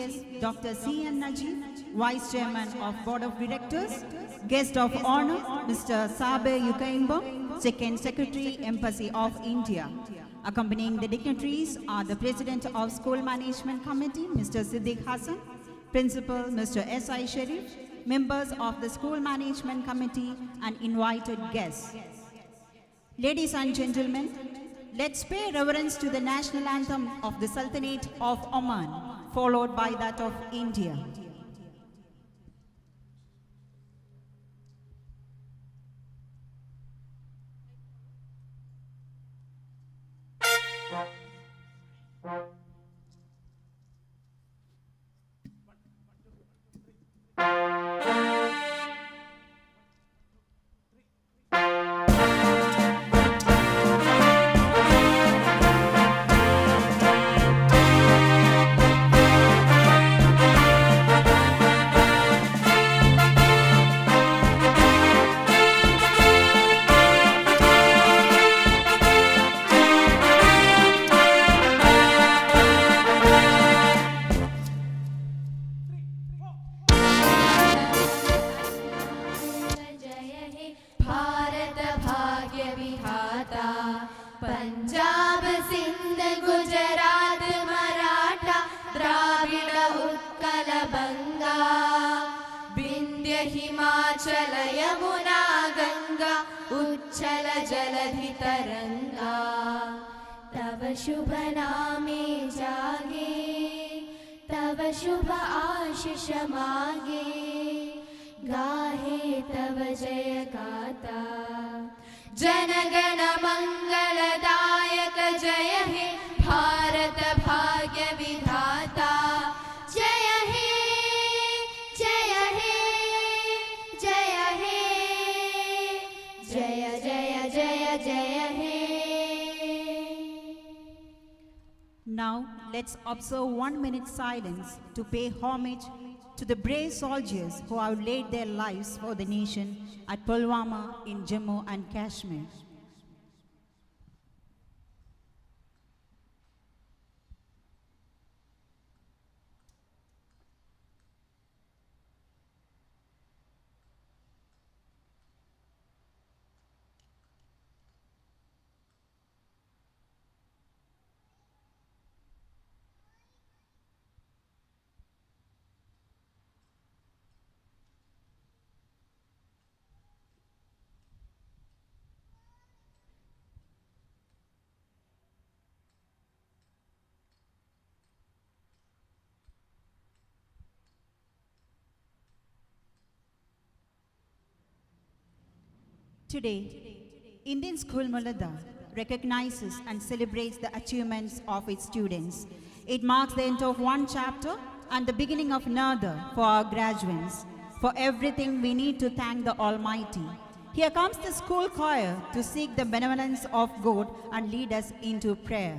guest Dr. C.N. Najib, Vice Chairman of Board of Directors. Guest of Honor, Mr. Sabe Yukaimbo, Second Secretary, Embassy of India. Accompanying the dignitaries are the President of School Management Committee, Mr. Siddiq Hassan, Principal, Mr. S.I. Sharif, members of the School Management Committee, and invited guests. Ladies and gentlemen, let's pay reverence to the national anthem of the Sultanate of Oman, followed by that of India. Punjab Sindh Gujarat Maratha Dravid Utkal बंगा विंध्य हिमाचल यमुना गंगा उच्छल जलधि तरंगा तव शुभ नामे जागे तव शुभ आशीष मागे गाहे तव जय गाता जनगण मंगलदायक जय हे भारत भाग्य विधाता जय हे जय हे जय हे जय जय जय जय हे. Now let's observe 1 minute silence to pay homage to the brave soldiers who have laid their lives for the nation at Pulwama in Jammu and Kashmir. Today, Indian School Mulandha recognizes and celebrates the achievements of its students. It marks the end of one chapter and the beginning of another for our graduates. For everything, we need to thank the Almighty. Here comes the school choir to seek the benevolence of God and lead us into prayer.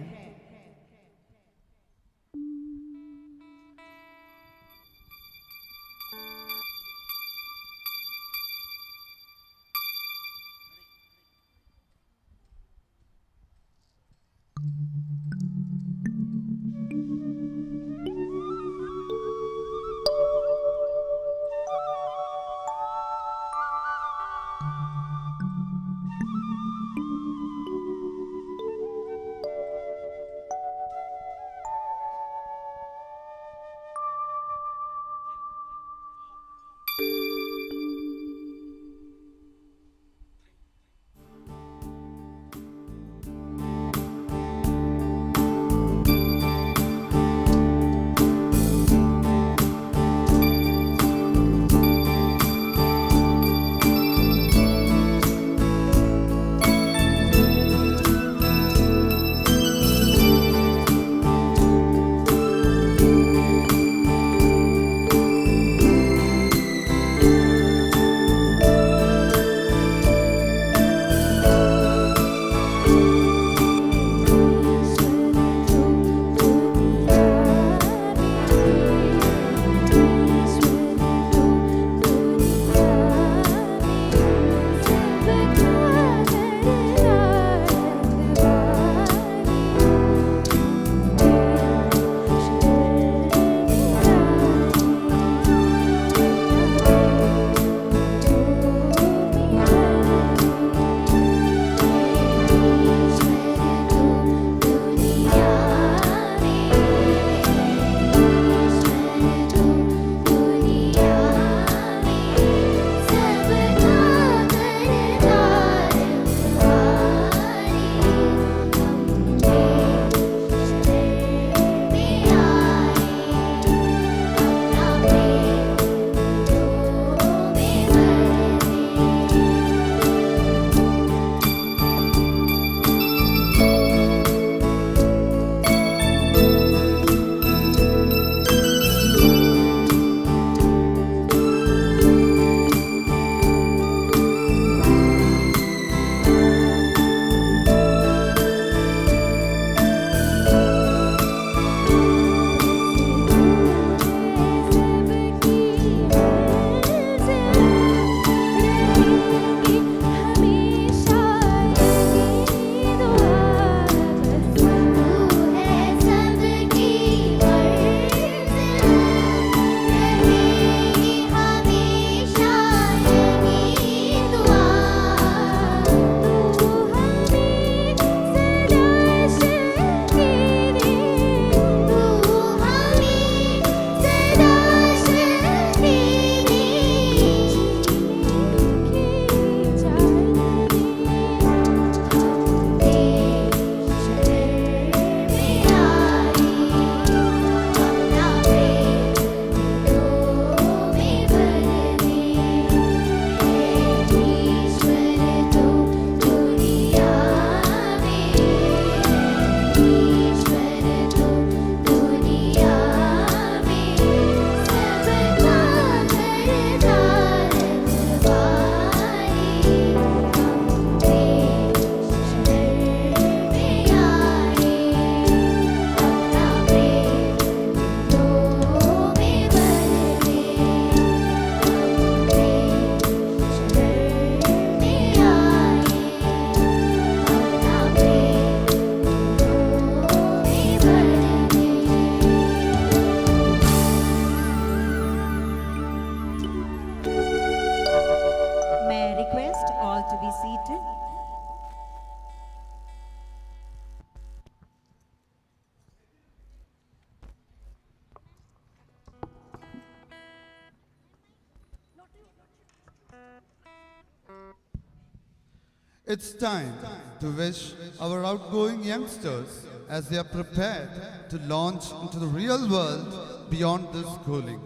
It's time to wish our outgoing youngsters as they are prepared to launch into the real world beyond this schooling.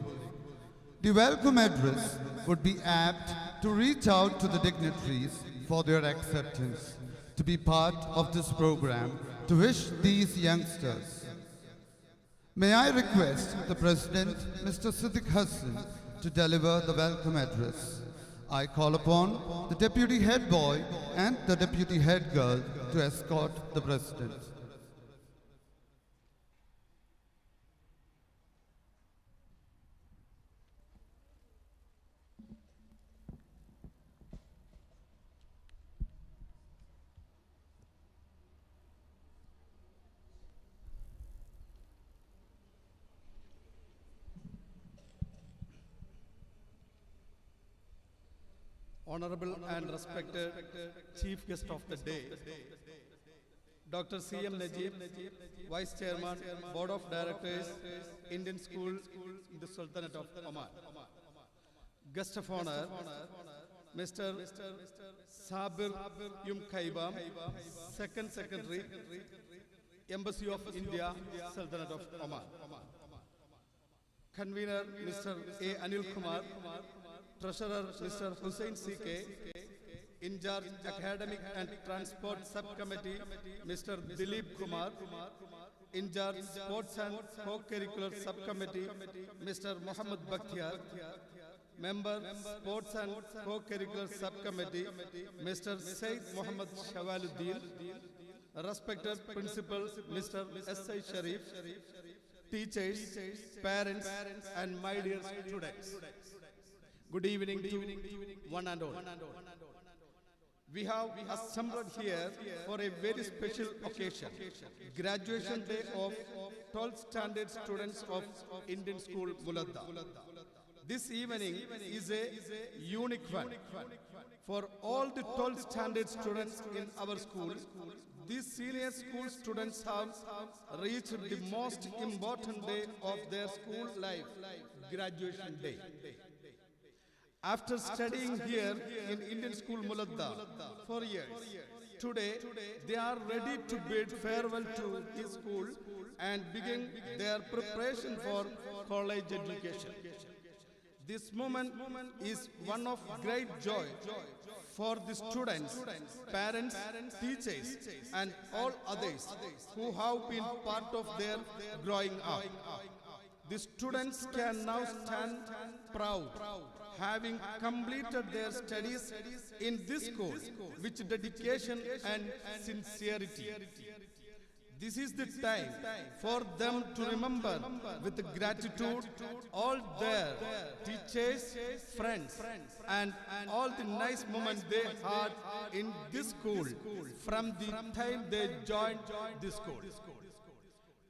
The welcome address would be apt to reach out to the dignitaries for their acceptance to be part of this program to wish these youngsters. May I request the President, Mr. Siddiq Hassan, to deliver the welcome address. I call upon the Deputy Head Boy and the Deputy Head Girl to escort the President. Honorable and respected Chief Guest of the Day, Dr. C.M. Najib, Vice Chairman, Board of Directors, Indian School in the Sultanate of Oman. Guest of Honor, Mr. Sabir Kaibam, Second Secretary, Embassy of India, Sultanate of Oman. Convener, Mr. A. Anil Kumar, Treasurer Mr. Hussain C.K., In charge Academic and Transport Subcommittee Mr. Dilip Kumar, In charge Sports and Co-Curricular Subcommittee Mr. Muhammad Bakhtiar, Member Sports and Co-Curricular Subcommittee Mr. Said Muhammad Shawaluddin, respected Principal Mr. S.I. Sharif, teachers, parents and my dear students. Good evening to one and all. We have assembled here for a very special occasion, graduation day of 12th standard students of Indian School Mulandha. This evening is a unique one. For all the 12th standard students in our school, these senior school students have reached the most important day of their school life, graduation day. After studying here in Indian School Mulandha for years, today they are ready to bid farewell to this school and begin their preparation for college education. This moment is one of great joy for the students, parents, teachers and all others who have been part of their growing up. The students can now stand proud, having completed their studies in this school with dedication and sincerity. This is the time for them to remember with gratitude all their teachers, friends, and all the nice moments they had in this school from the time they joined this school.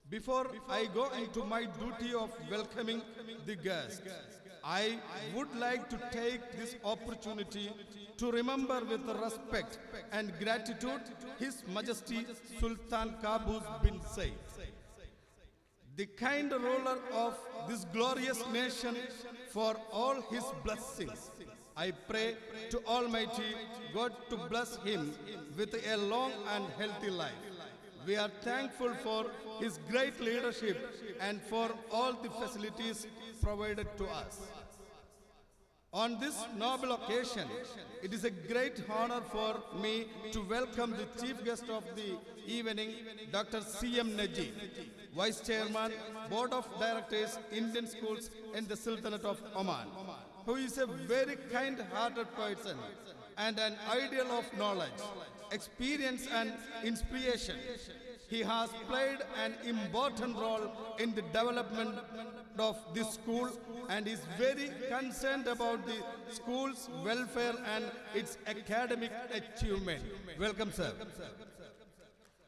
Before I go into my duty of welcoming the guests, I would like to take this opportunity to remember with respect and gratitude His Majesty Sultan Qaboos bin Said, the kind ruler of this glorious nation, for all his blessings. I pray to Almighty God to bless him with a long and healthy life. We are thankful for his great leadership and for all the facilities provided to us. On this noble occasion, it is a great honor for me to welcome the chief guest of the evening, Dr. C.M. Najib, Vice Chairman, Board of Directors, Indian Schools in the Sultanate of Oman, who is a very kind-hearted person and an ideal of knowledge, experience and inspiration. He has played an important role in the development of this school and is very concerned about the school's welfare and its academic achievement. Welcome, sir.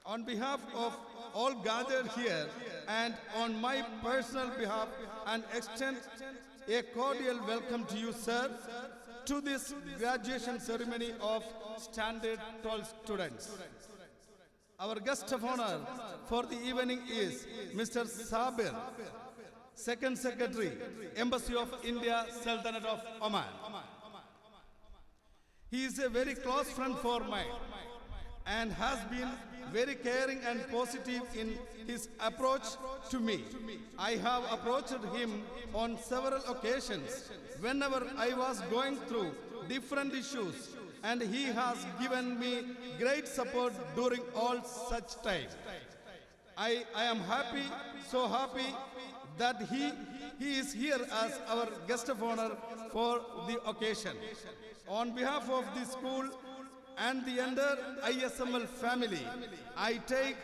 On behalf of all gathered here and on my personal behalf, and extend a cordial welcome to you, sir, to this graduation ceremony of Standard 12 students. Our guest of honor for the evening is Mr. Sabir, Second Secretary, Embassy of India, Sultanate of Oman. He is a very close friend for mine and has been very caring and positive in his approach to me. I have approached him on several occasions whenever I was going through different issues, and he has given me great support during all such time. I am happy, so happy that he is here as our guest of honor for the occasion. On behalf of the school and the entire ISML family, I take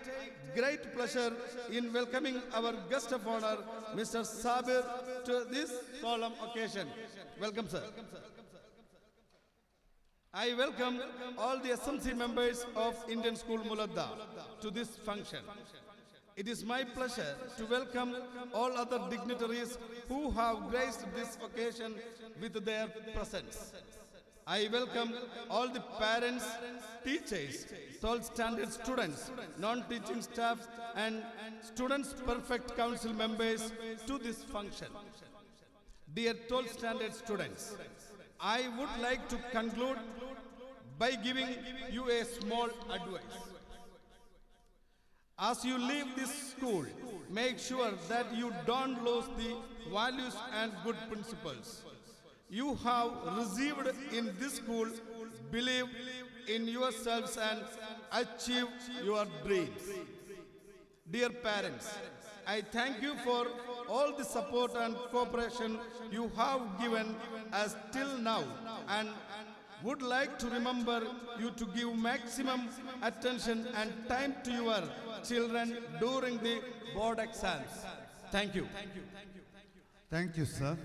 great pleasure in welcoming our guest of honor, Mr. Sabir, to this solemn occasion. Welcome, sir. I welcome all the SMC members of Indian School Mulandha to this function. It is my pleasure to welcome all other dignitaries who have graced this occasion with their presence. I welcome all the parents, teachers, 12th standard students, non-teaching staff, and Students' Perfect Council members to this function. Dear 12th standard students, I would like to conclude by giving you a small advice. As you leave this school, make sure that you don't lose the values and good principles you have received in this school. Believe in yourselves and achieve your dreams. Dear parents, I thank you for all the support and cooperation you have given us till now, and would like to remember you to give maximum attention and time to your children during the board exams. Thank you. Thank you, sir.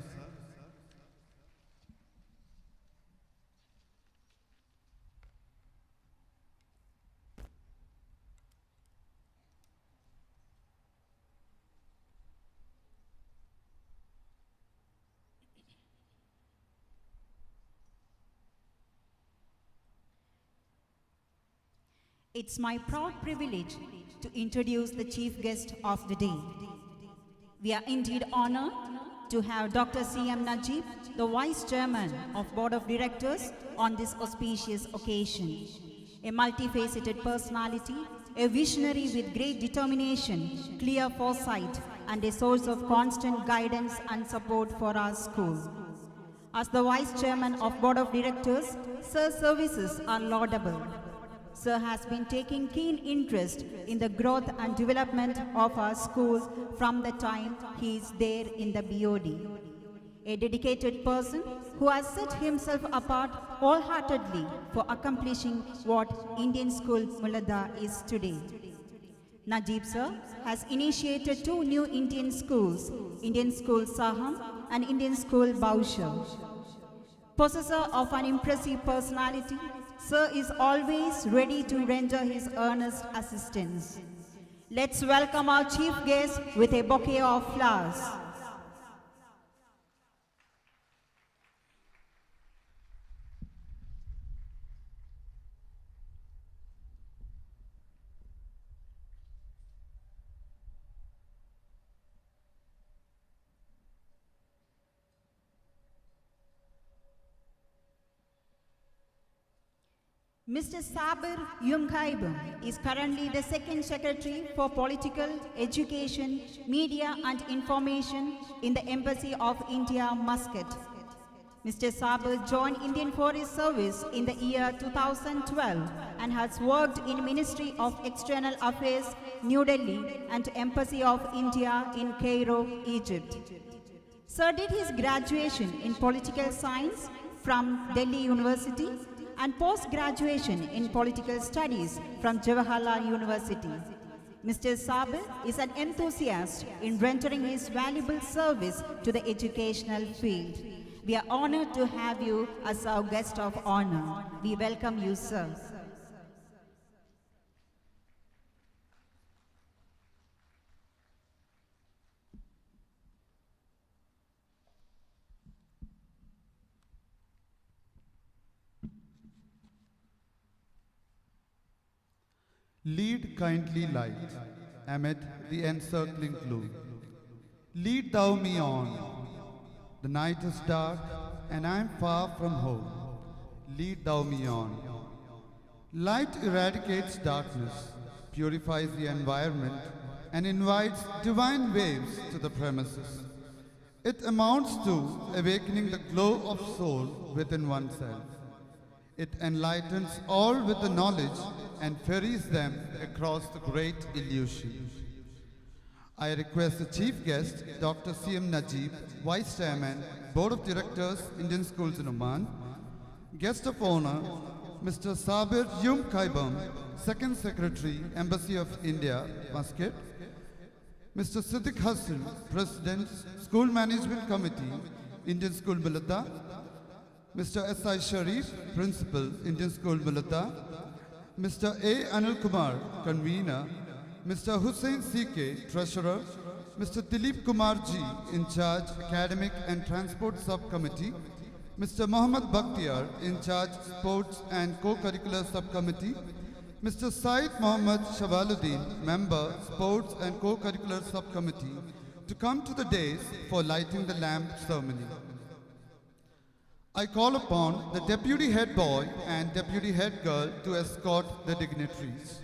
It's my proud privilege to introduce the chief guest of the day. We are indeed honored to have Dr. C.M. Najib, the Vice Chairman of Board of Directors, on this auspicious occasion. A multifaceted personality, a visionary with great determination, clear foresight, and a source of constant guidance and support for our school. As the Vice Chairman of Board of Directors, Sir's services are laudable. Sir has been taking keen interest in the growth and development of our schools from the time he is there in the BOD. A dedicated person who has set himself apart wholeheartedly for accomplishing what Indian School Mulandha is today. Najib sir has initiated 2 new Indian schools, Indian School Saham and Indian School Bausha. Possessor of an impressive personality, Sir is always ready to render his earnest assistance. Let's welcome our chief guest with a bouquet of flowers. Mr. Sabir Yukaibum is currently the Second Secretary for Political, Education, Media and Information in the Embassy of India, Muscat. Mr. Sabir joined Indian Forest Service in the year 2012 and has worked in Ministry of External Affairs, New Delhi and Embassy of India in Cairo, Egypt. Sir did his graduation in Political Science from Delhi University and post-graduation in Political Studies from Jawaharlal University. Mr. Sabir is an enthusiast in rendering his valuable service to the educational field. We are honored to have you as our guest of honor. We welcome you, sir. Lead kindly light amid the encircling gloom. Lead thou me on. The night is dark and I am far from home. lead thou me on. Light eradicates darkness, purifies the environment, and invites divine waves to the premises. It amounts to awakening the glow of soul within oneself. It enlightens all with the knowledge and ferries them across the great illusion. I request the Chief Guest, Dr. C.M. Najib, Vice Chairman, Board of Directors, Indian Schools in Oman, Guest of Honor, Mr. Sabir Kaibam, Second Secretary, Embassy of India, Muscat, Mr. Siddiq Hassan, President, School Management Committee, Indian School Mulandha, Mr. S.I. Sharif, Principal, Indian School Mulandha, Mr. A. Anil Kumar, Convener, Mr. Hussain C.K., Treasurer, Mr. Dilip Kumar Ji, in charge, Academic and Transport Subcommittee, Mr. Mohammad Bakhtiar, in charge, Sports and Co-Curricular Subcommittee, Mr. Said Mohammad Shavaluddin, Member, Sports and Co-Curricular Subcommittee, to come to the dais for lighting the lamp ceremony. I call upon the Deputy Head Boy and Deputy Head Girl to escort the dignitaries.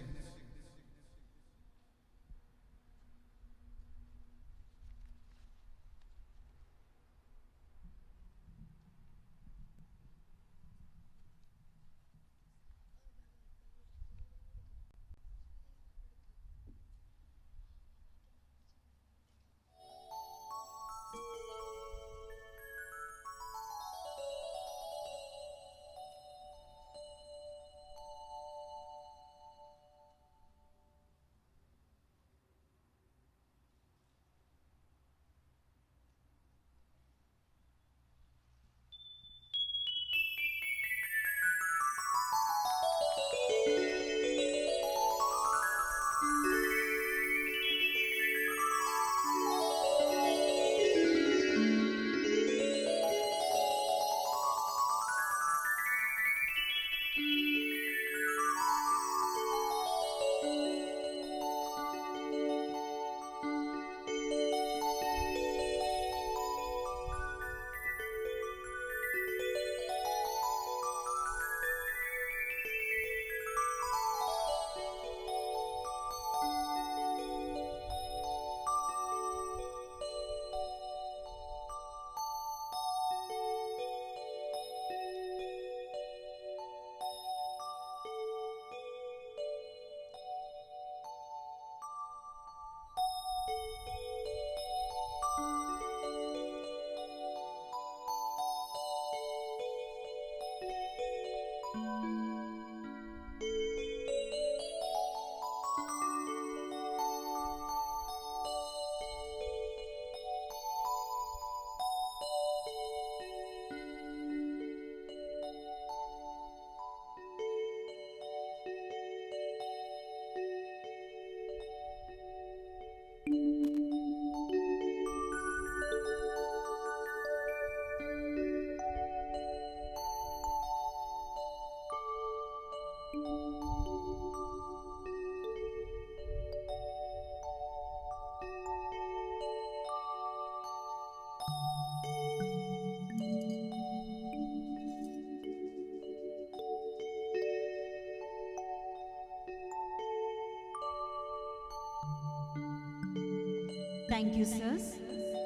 Thank you, sirs.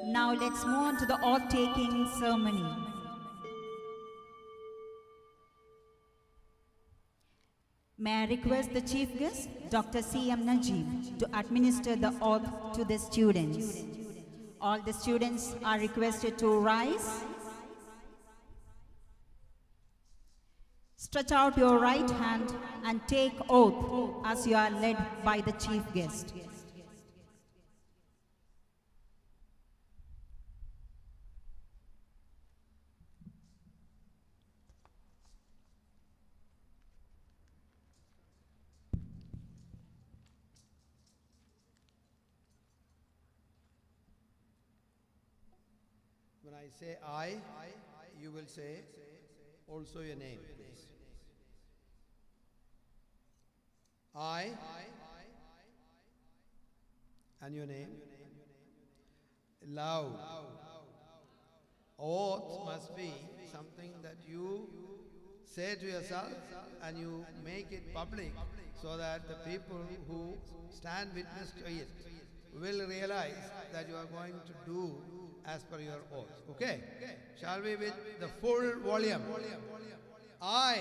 Now let's move on to the oath-taking ceremony. May I request the Chief Guest, Dr. C.M. Najib, to administer the oath to the students. All the students are requested to rise. Stretch out your right hand and take oath as you are led by the Chief Guest. When I say I, you will say also your name, please. I, and your name. Loud. Oath must be something that you say to yourself and you make it public so that the people who stand witness to it will realize that you are going to do as per your oath. Okay? Shall we with the full volume? I.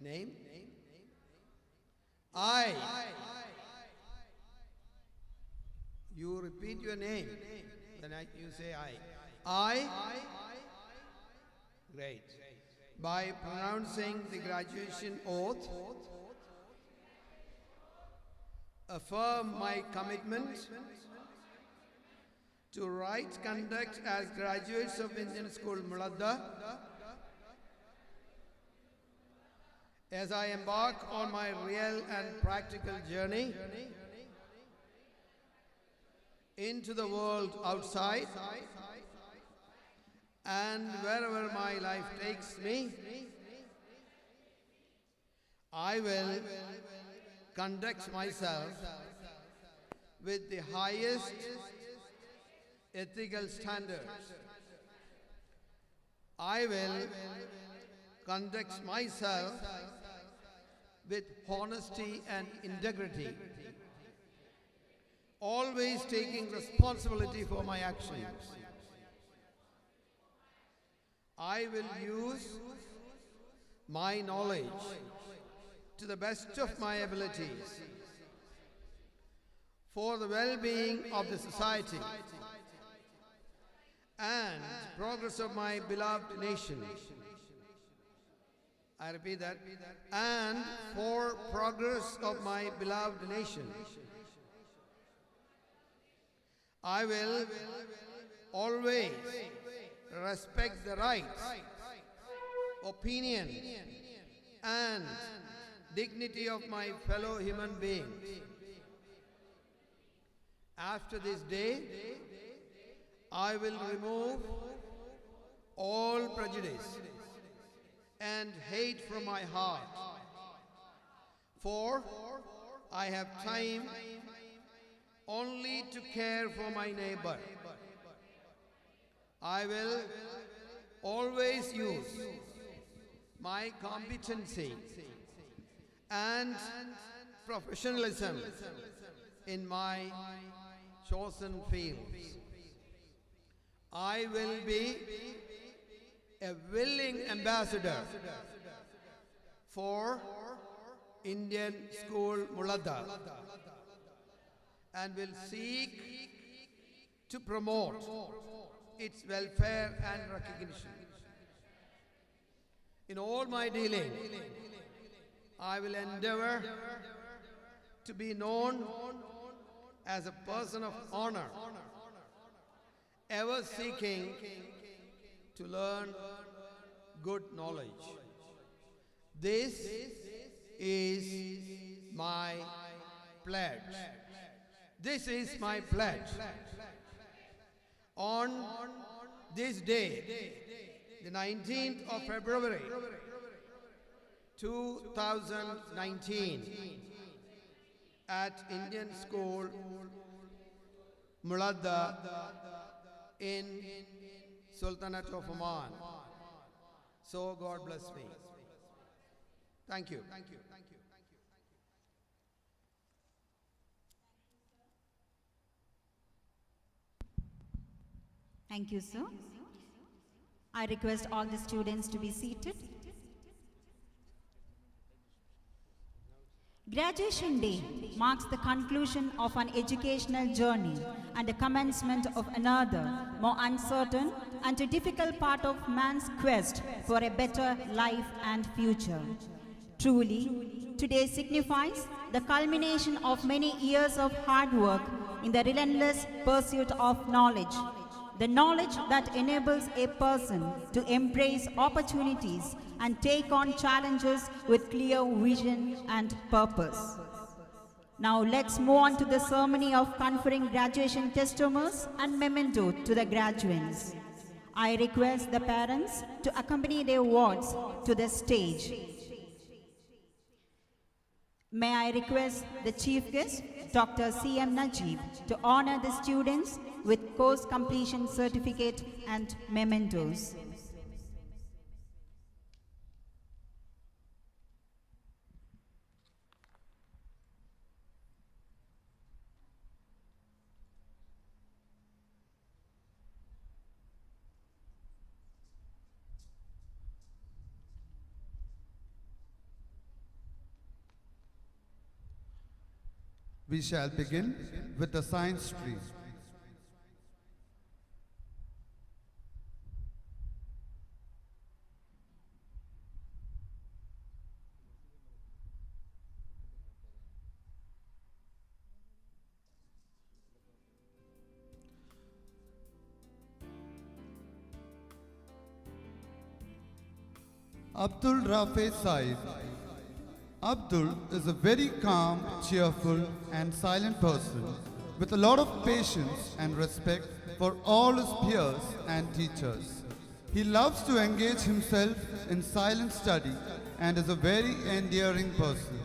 Name? I. You repeat your name. Then you say I. I. Great. By pronouncing the graduation oath, affirm my commitment to right conduct as graduates of Indian School Mulandha, as I embark on my real and practical journey into the world outside and wherever my life takes me, I will conduct myself with the highest ethical standards. I will conduct myself with honesty and integrity, always taking responsibility for my actions. I will use my knowledge to the best of my abilities for the well-being of the society and progress of my beloved nation. I repeat that. And for progress of my beloved nation, I will always respect the rights, opinion, and dignity of my fellow human beings. After this day, I will remove all prejudice and hate from my heart, for I have time only to care for my neighbor. I will always use my competency and professionalism in my chosen fields. I will be a willing ambassador for Indian School Mulandha and will seek to promote its welfare and recognition. In all my dealing, I will endeavor to be known as a person of honor, ever seeking to learn good knowledge. This is my pledge. This is my pledge. On this day, the 19th of February, 2019, at Indian School Mulandha in Sultanate of Oman. So God bless me. Thank you. Thank you, sir. I request all the students to be seated. Graduation Day marks the conclusion of an educational journey and the commencement of another, more uncertain and a difficult part of man's quest for a better life and future. Truly, today signifies the culmination of many years of hard work in the relentless pursuit of knowledge. The knowledge that enables a person to embrace opportunities and take on challenges with clear vision and purpose. Now let's move on to the ceremony of conferring graduation testimonies and memento to the graduates. I request the parents to accompany their wards to the stage. May I request the chief guest, Dr. C.M. Najib, to honor the students with course completion certificate and mementos. We shall begin with the science stream. Abdul Rafe Said. Abdul is a very calm, cheerful and silent person with a lot of patience and respect for all his peers and teachers. He loves to engage himself in silent study and is a very endearing person.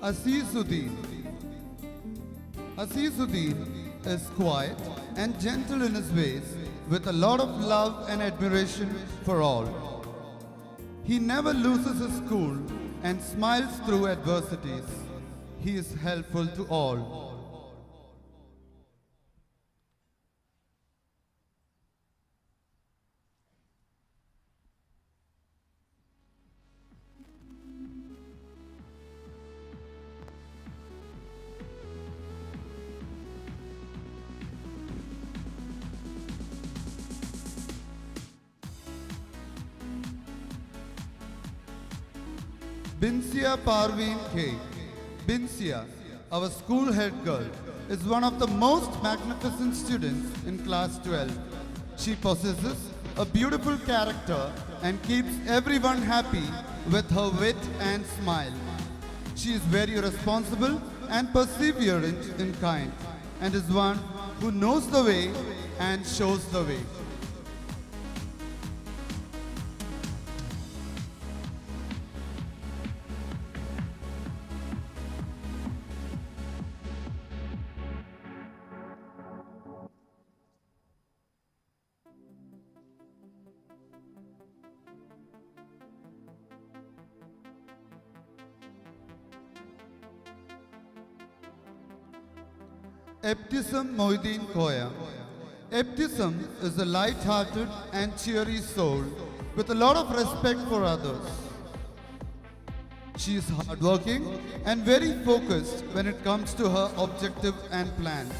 Azizuddin. Azizuddin is quiet and gentle in his ways with a lot of love and admiration for all. He never loses his cool and smiles through adversities. He is helpful to all. Binsia Parveen K. Binsia, our school head girl, is one of the most magnificent students in class 12. She possesses a beautiful character and keeps everyone happy with her wit and smile. She is very responsible and perseverant in kind and is one who knows the way and shows the way. Ebtisam Moideen Koya. Ebtisam is a light-hearted and cheery soul with a lot of respect for others. She is hardworking and very focused when it comes to her objective and plans.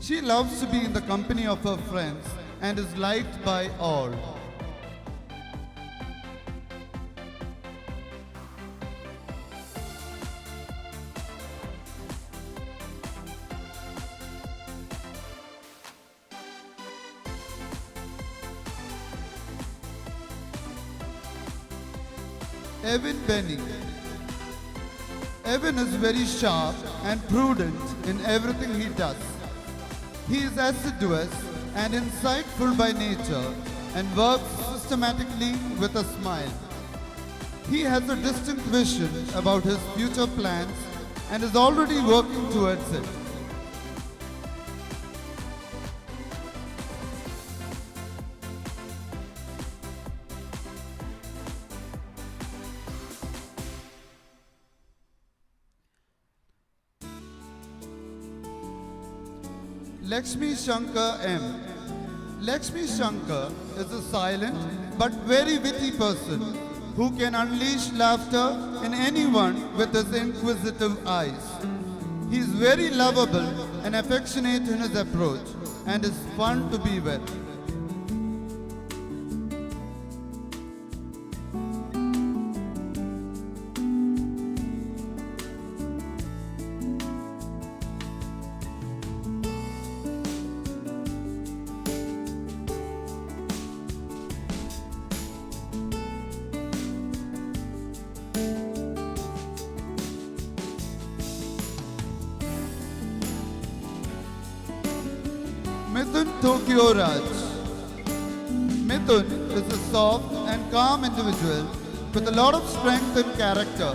She loves to be in the company of her friends and is liked by all. Evan Benny. Evan is very sharp and prudent in everything he does. He is assiduous and insightful by nature and works systematically with a smile. He has a distinct vision about his future plans and is already working towards it. Lakshmi Shankar M. Lakshmi Shankar is a silent but very witty person who can unleash laughter in anyone with his inquisitive eyes. He is very lovable and affectionate in his approach and is fun to be with. Mithun Tokyo Raj. Mithun is a soft and calm individual with a lot of strength and character.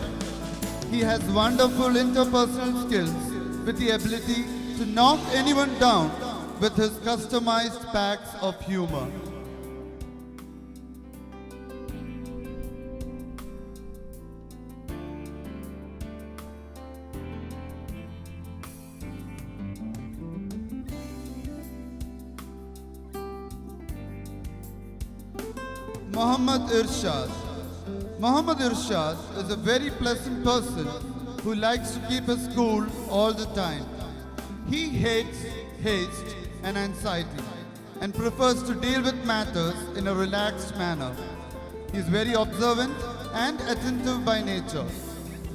He has wonderful interpersonal skills with the ability to knock anyone down with his customized packs of humor. Muhammad Irshad. Muhammad Irshad is a very pleasant person who likes to keep us cool all the time. He hates haste and anxiety and prefers to deal with matters in a relaxed manner. He is very observant and attentive by nature.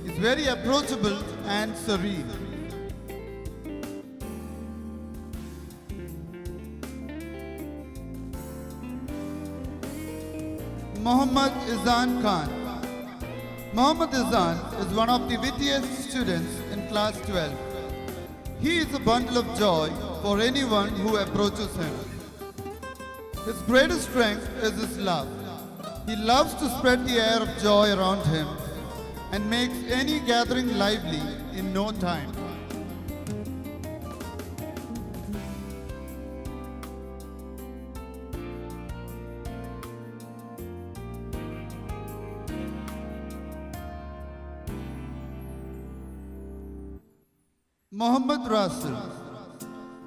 He is very approachable and serene. Muhammad Izan Khan. Muhammad Izan is one of the wittiest students in class 12. He is a bundle of joy for anyone who approaches him. His greatest strength is his love. He loves to spread the air of joy around him and makes any gathering lively in no time. Muhammad Rasul.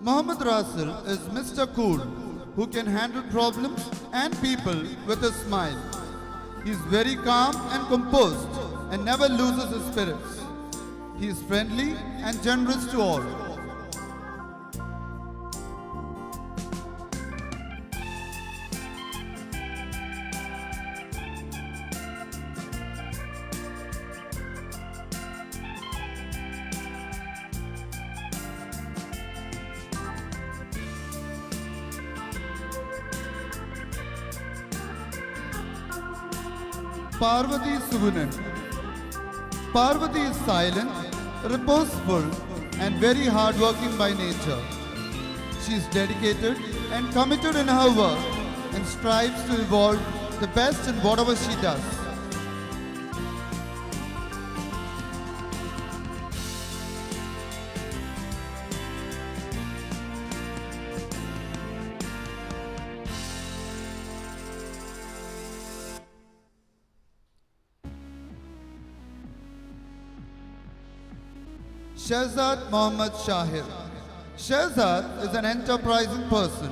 Muhammad Rasul is Mr. Cool, who can handle problems and people with a smile. He is very calm and composed and never loses his spirits. He is friendly and generous to all. Parvati Subunan. Parvati is silent, reposeful, and very hardworking by nature. She is dedicated and committed in her work and strives to evolve the best in whatever she does. Shehzad Mohammad Shahir. Shehzad is an enterprising person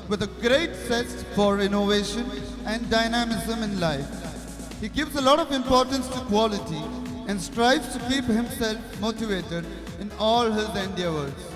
with a great zest for innovation and dynamism in life. He gives a lot of importance to quality and strives to keep himself motivated in all his endeavors.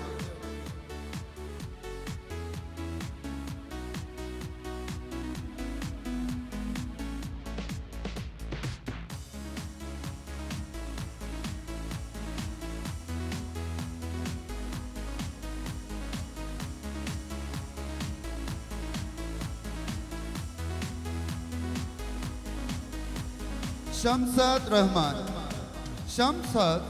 Shamsad Rahman. Shamsad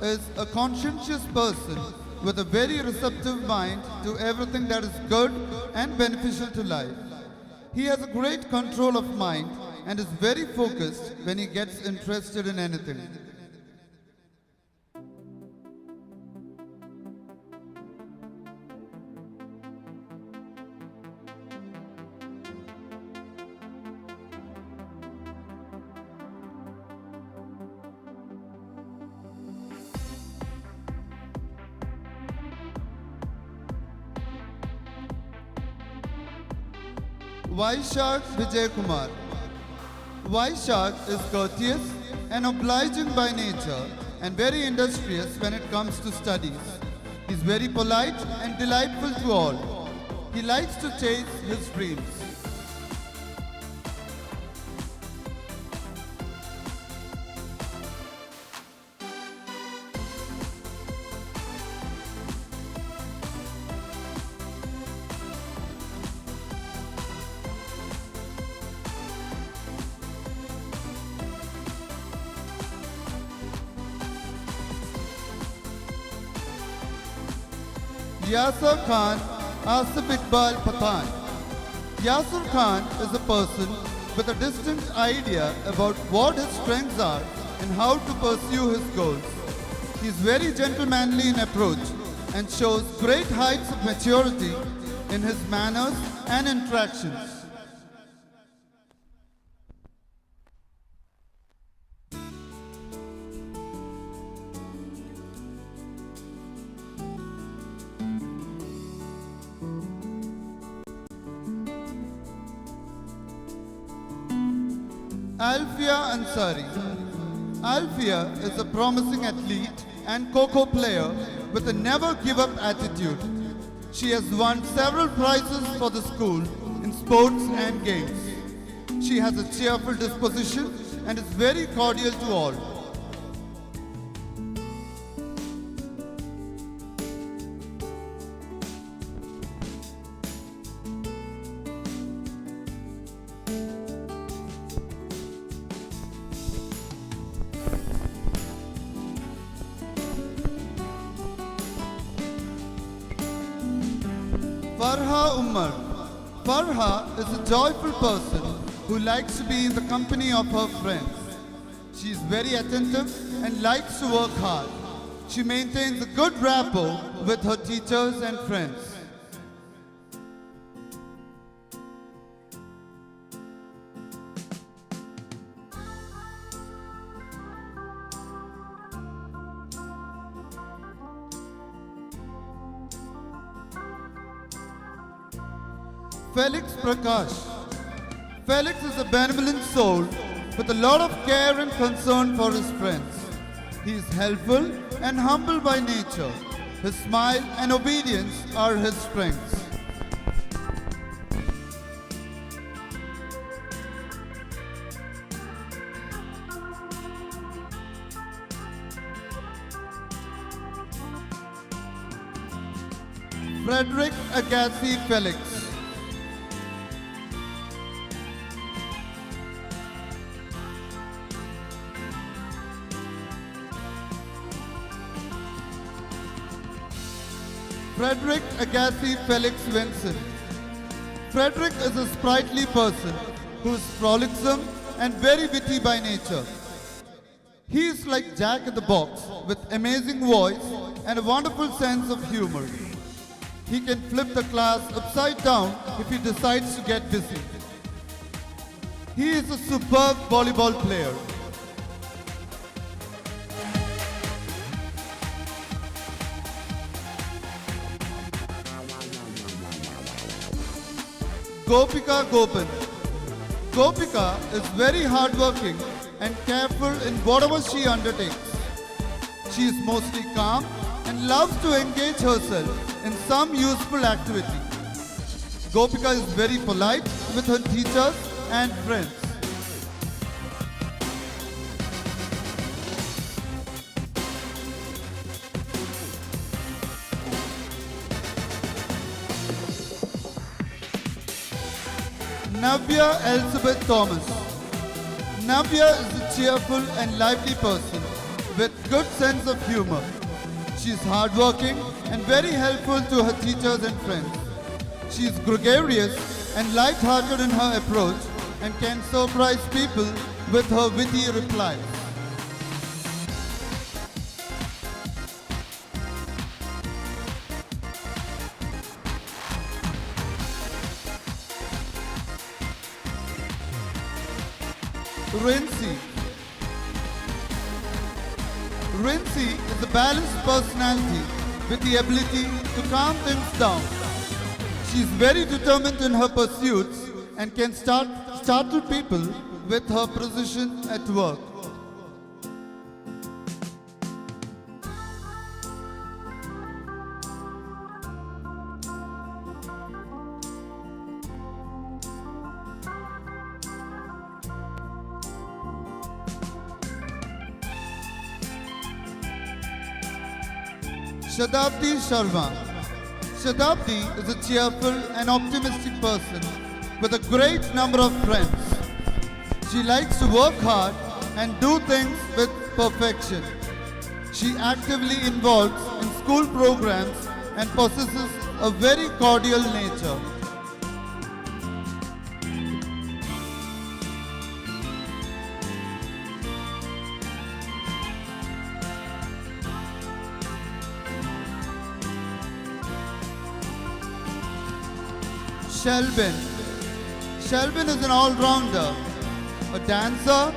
is a conscientious person with a very receptive mind to everything that is good and beneficial to life. He has a great control of mind and is very focused when he gets interested in anything. Vaishak Vijay Kumar. Vaishak is courteous and obliging by nature and very industrious when it comes to studies. He is very polite and delightful to all. He likes to chase his dreams. Yasir Khan Asif Iqbal Pathan. Yasir Khan is a person with a distinct idea about what his strengths are and how to pursue his goals. He is very gentlemanly in approach and shows great heights of maturity in his manners and interactions. Alfia Ansari. Alfia is a promising athlete and Kho-Kho player with a never-give-up attitude. She has won several prizes for the school in sports and games. She has a cheerful disposition and is very cordial to all. Farha Umar. Farha is a joyful person who likes to be in the company of her friends. She is very attentive and likes to work hard. She maintains a good rapport with her teachers and friends. Felix Prakash. Felix is a benevolent soul with a lot of care and concern for his friends. He is helpful and humble by nature. His smile and obedience are his strengths. Frederick Agassi Felix. Frederick Agassi Felix Vincent. Frederick is a sprightly person who is frolicsome and very witty by nature. He is like Jack in the Box with amazing voice and a wonderful sense of humor. He can flip the class upside down if he decides to get busy. He is a superb volleyball player. Gopika Gopan. Gopika is very hardworking and careful in whatever she undertakes. She is mostly calm and loves to engage herself in some useful activity. Gopika is very polite with her teachers and friends. Navya Elizabeth Thomas. Navya is a cheerful and lively person with good sense of humor. She is hardworking and very helpful to her teachers and friends. She is gregarious and light-hearted in her approach and can surprise people with her witty replies. Rincy. Rincy is a balanced personality with the ability to calm things down. She is very determined in her pursuits and can startle people with her precision at work. Shatabdi Sharma. Shatabdi is a cheerful and optimistic person with a great number of friends. She likes to work hard and do things with perfection. She actively involves in school programs and possesses a very cordial nature. Shelbin. Shelbin is an all-rounder, a dancer,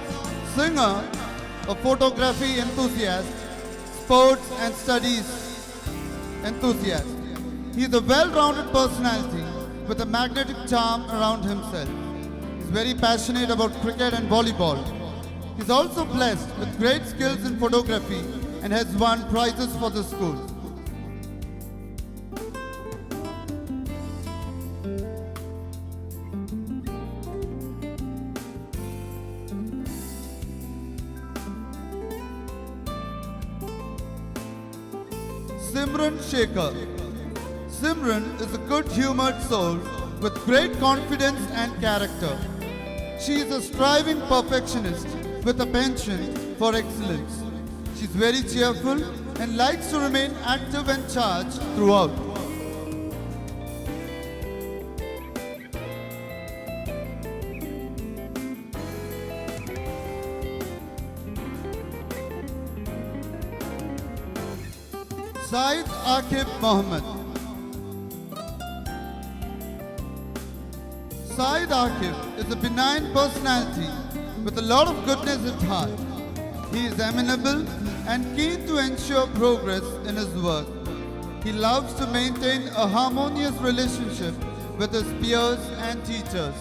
singer, a photography enthusiast, sports and studies enthusiast. He is a well-rounded personality with a magnetic charm around himself. He is very passionate about cricket and volleyball. He is also blessed with great skills in photography and has won prizes for the school. Simran Shekhar. Simran is a good-humored soul with great confidence and character. She is a striving perfectionist with a penchant for excellence. She is very cheerful and likes to remain active and charged throughout. Said Akib Mohammed. Said Akib is a benign personality with a lot of goodness at heart. He is amenable and keen to ensure progress in his work. He loves to maintain a harmonious relationship with his peers and teachers.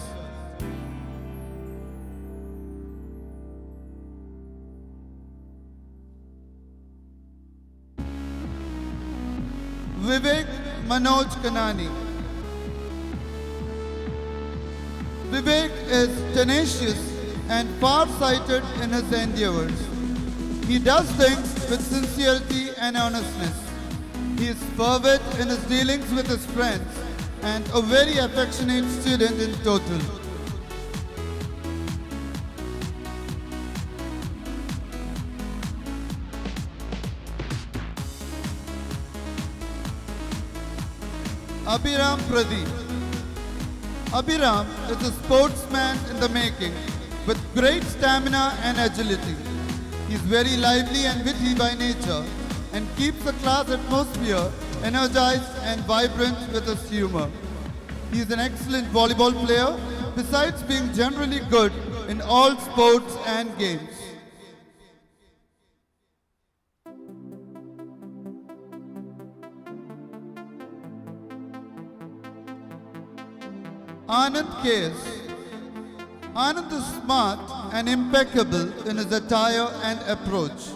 Vivek Manoj Kanani. Vivek is tenacious and far-sighted in his endeavors. He does things with sincerity and honestness. He is fervent in his dealings with his friends and a very affectionate student in total. Abhiram Pradeep. Abhiram is a sportsman in the making with great stamina and agility. He is very lively and witty by nature and keeps the class atmosphere energized and vibrant with his humor. He is an excellent volleyball player besides being generally good in all sports and games. Anand K.S. Anand is smart and impeccable in his attire and approach.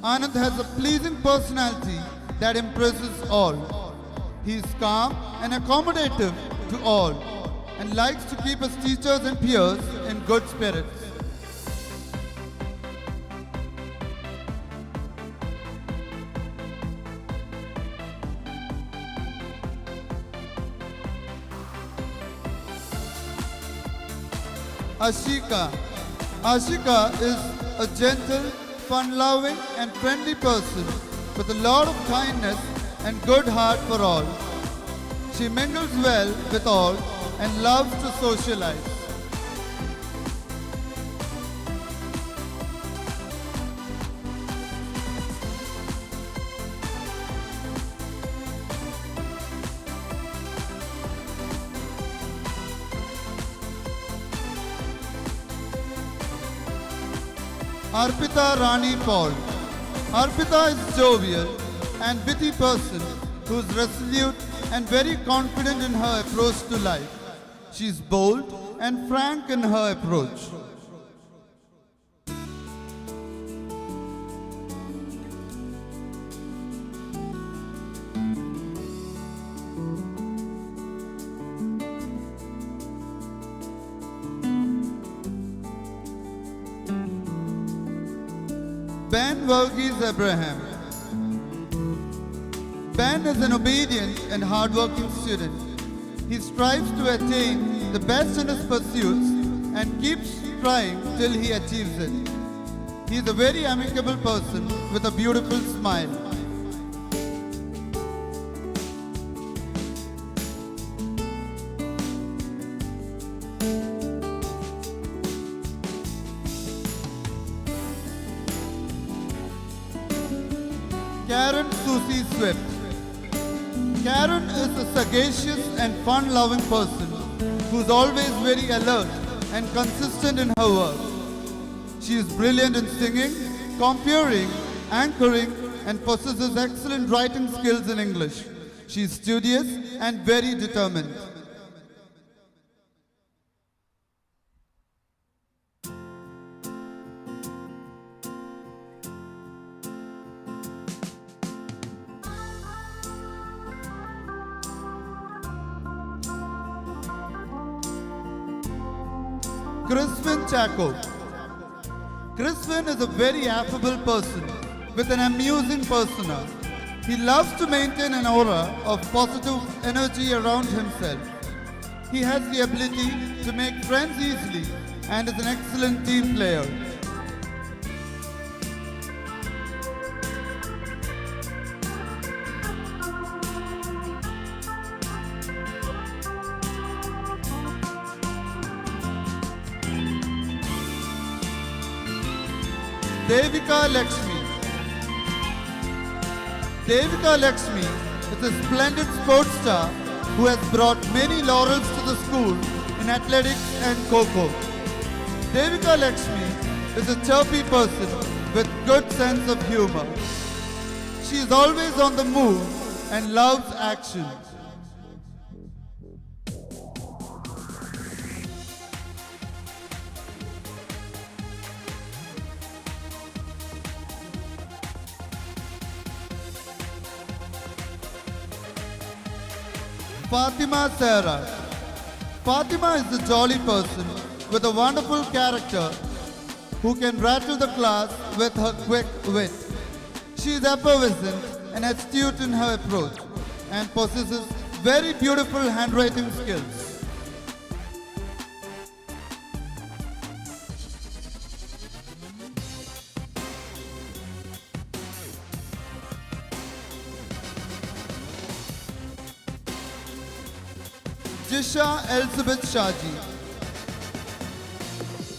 Anand has a pleasing personality that impresses all. He is calm and accommodative to all and likes to keep his teachers and peers in good spirits. Ashika. Ashika is a gentle, fun-loving and friendly person with a lot of kindness and good heart for all. She mingles well with all and loves to socialize. Arpita Rani Paul. Arpita is jovial and witty person who is resolute and very confident in her approach to life. She is bold and frank in her approach. Ben Verghese Abraham. Ben is an obedient and hardworking student. He strives to attain the best in his pursuits and keeps trying till he achieves it. He is a very amicable person with a beautiful smile. Karen Susie Swift. Karen is a sagacious and fun-loving person who's always very alert and consistent in her work. She is brilliant in singing, comparing, anchoring, and possesses excellent writing skills in English. She is studious and very determined. Crispin Chaco. Crispin is a very affable person with an amusing persona. He loves to maintain an aura of positive energy around himself. He has the ability to make friends easily and is an excellent team player. Devika Lakshmi. Devika Lakshmi is a splendid sports star who has brought many laurels to the school in athletics and kho-kho. Devika Lakshmi is a chirpy person with good sense of humor. She is always on the move and loves action. Fatima Sarah. Fatima is a jolly person with a wonderful character who can rattle the class with her quick wit. She is effervescent and astute in her approach and possesses very beautiful handwriting skills. Jisha Elizabeth Shaji.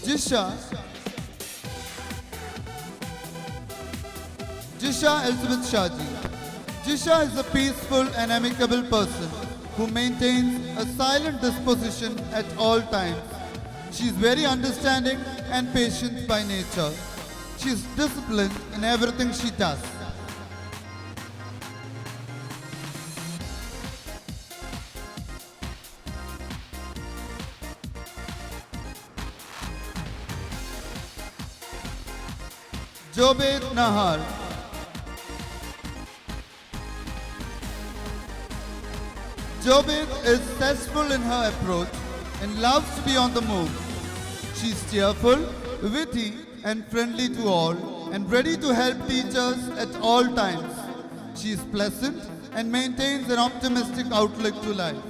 Jisha Elizabeth Shaji. Jisha is a peaceful and amicable person who maintains a silent disposition at all times. She is very understanding and patient by nature. She is disciplined in everything she does. Jobed Nahar. Jobed is zestful in her approach and loves to be on the move. She is cheerful, witty and friendly to all and ready to help teachers at all times. She is pleasant and maintains an optimistic outlook to life.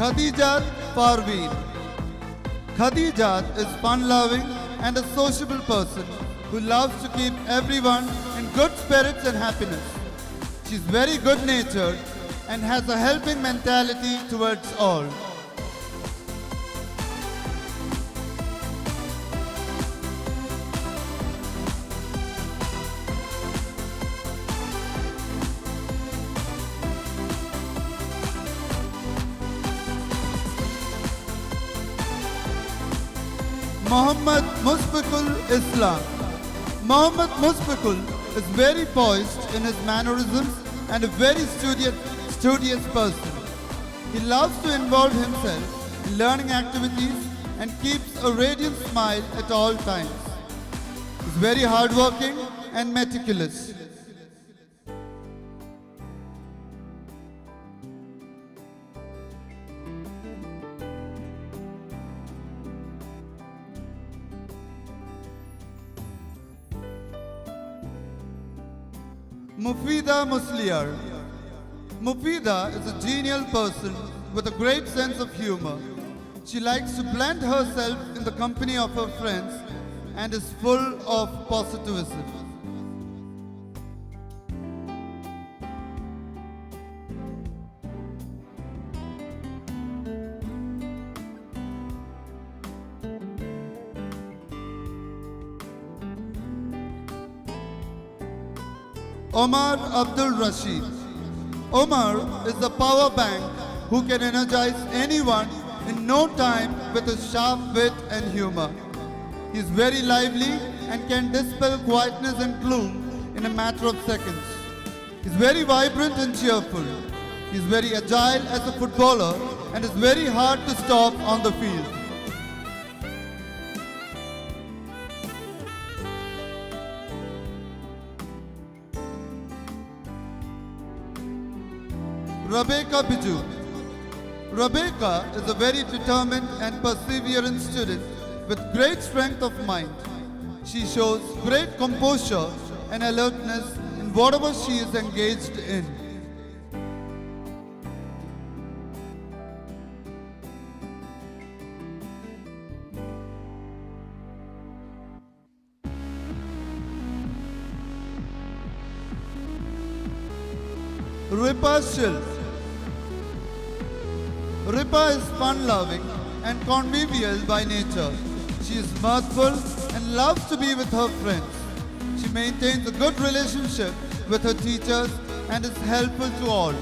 Khadijat Parveen. Khadijat is fun-loving and a sociable person who loves to keep everyone in good spirits and happiness. She is very good-natured and has a helping mentality towards all. Muhammad Musbikul Islam. Muhammad Musbikul is very poised in his mannerisms and a very studious person. He loves to involve himself in learning activities and keeps a radiant smile at all times. He is very hardworking and meticulous. Mufida Musliar. Mufida is a genial person with a great sense of humor. She likes to blend herself in the company of her friends and is full of positivism. Omar Abdul Rashid. Omar is the power bank who can energize anyone in no time with his sharp wit and humor. He is very lively and can dispel quietness and gloom in a matter of seconds. He is very vibrant and cheerful. He is very agile as a footballer and is very hard to stop on the field. Rebecca Biju. Rebecca is a very determined and perseverant student with great strength of mind. She shows great composure and alertness in whatever she is engaged in. Ripa Shil. Ripa is fun-loving and convivial by nature. She is mirthful and loves to be with her friends. She maintains a good relationship with her teachers and is helpful to all.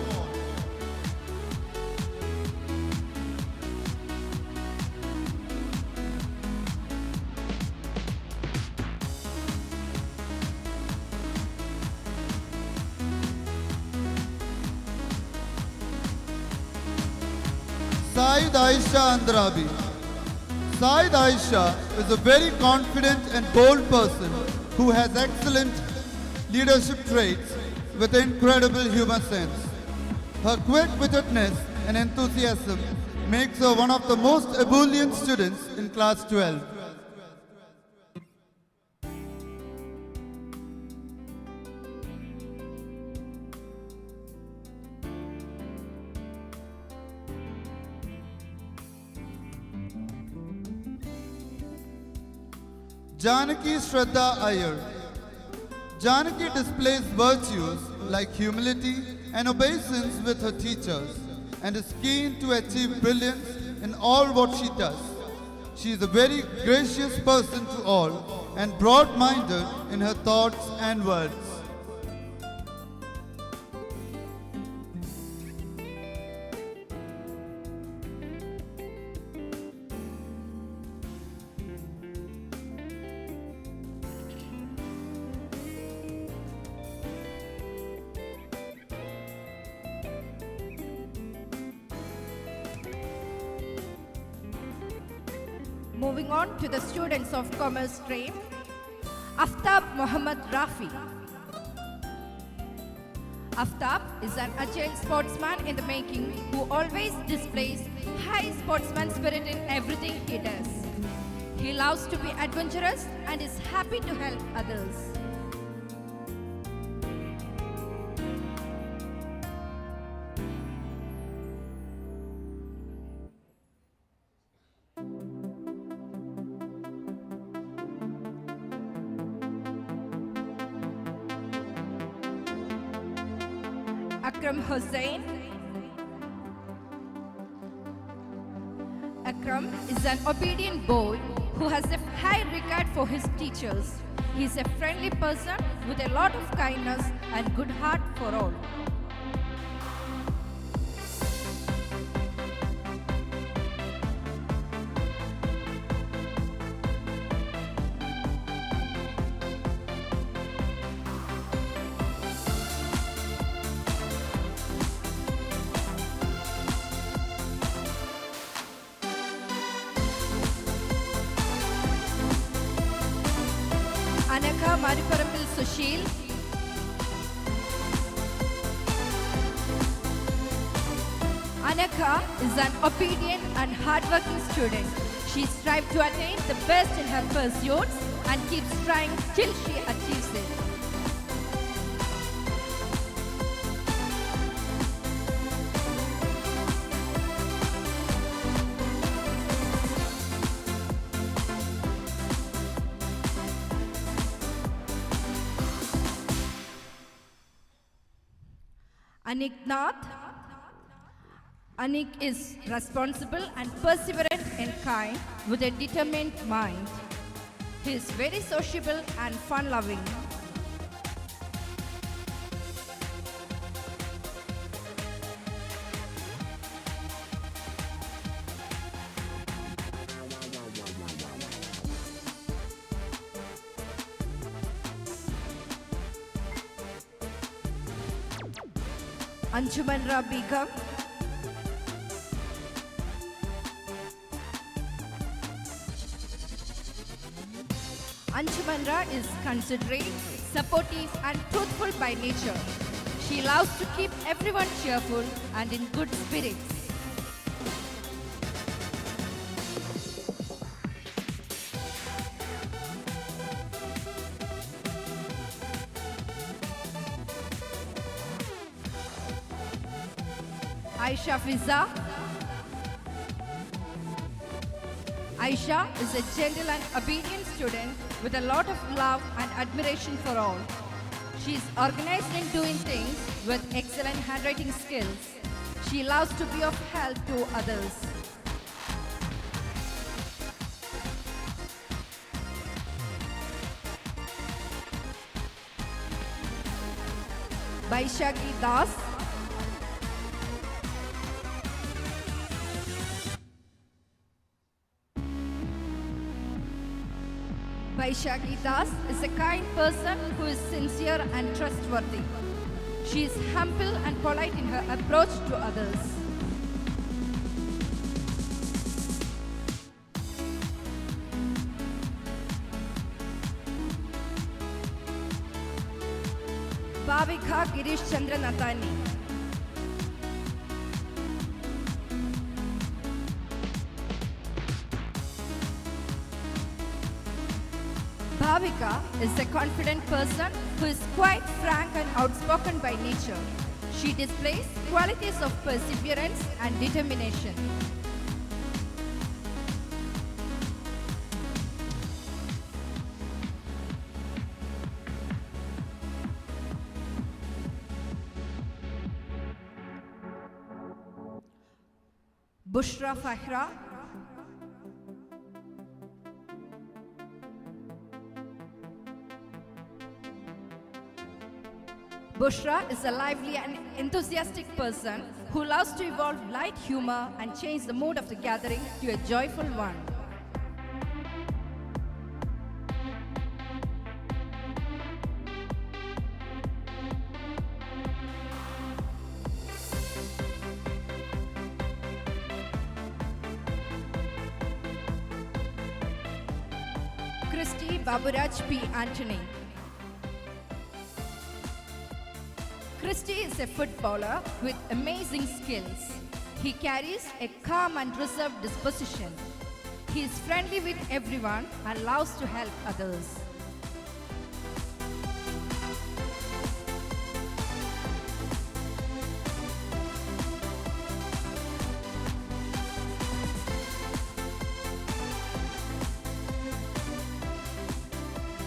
Said Aisha Andrabi. Said Aisha is a very confident and bold person who has excellent leadership traits with incredible humor sense. Her quick-wittedness and enthusiasm makes her one of the most ebullient students in class 12. Janaki Shraddha Iyer. Janaki displays virtues like humility and obeisance with her teachers and is keen to achieve brilliance in all what she does. She is a very gracious person to all and broad-minded in her thoughts and words. Moving on to the students of commerce stream, Aftab Muhammad Rafi. Aftab is an agile sportsman in the making who always displays high sportsman spirit in everything he does. He loves to be adventurous and is happy to help others. Akram Hussain. Akram is an obedient boy who has a high regard for his teachers. He is a friendly person with a lot of kindness and good heart for all. Anaka Mariparapil Sushil. Anaka is an obedient and hardworking student. She strives to attain the best in her pursuits and keeps trying till she achieves it. Anik Nath. Anik is responsible and perseverant and kind with a determined mind. He is very sociable and fun-loving. Anjumanra Begum, Anjumanra is considerate, supportive and truthful by nature. She loves to keep everyone cheerful and in good spirits. Aisha Fiza. Aisha is a gentle and obedient student with a lot of love and admiration for all. She is organized in doing things with excellent handwriting skills. She loves to be of help to others. Baishaki Das. Baishaki Das is a kind person who is sincere and trustworthy. She is humble and polite in her approach to others. Bhavika Girish Chandra Nathani. Bhavika is a confident person who is quite frank and outspoken by nature. She displays qualities of perseverance and determination. Bushra Fahra. Bushra is a lively and enthusiastic person who loves to evolve light humor and change the mood of the gathering to a joyful one. Christy Baburaj P. Anthony. Christy is a footballer with amazing skills. He carries a calm and reserved disposition. He is friendly with everyone and loves to help others.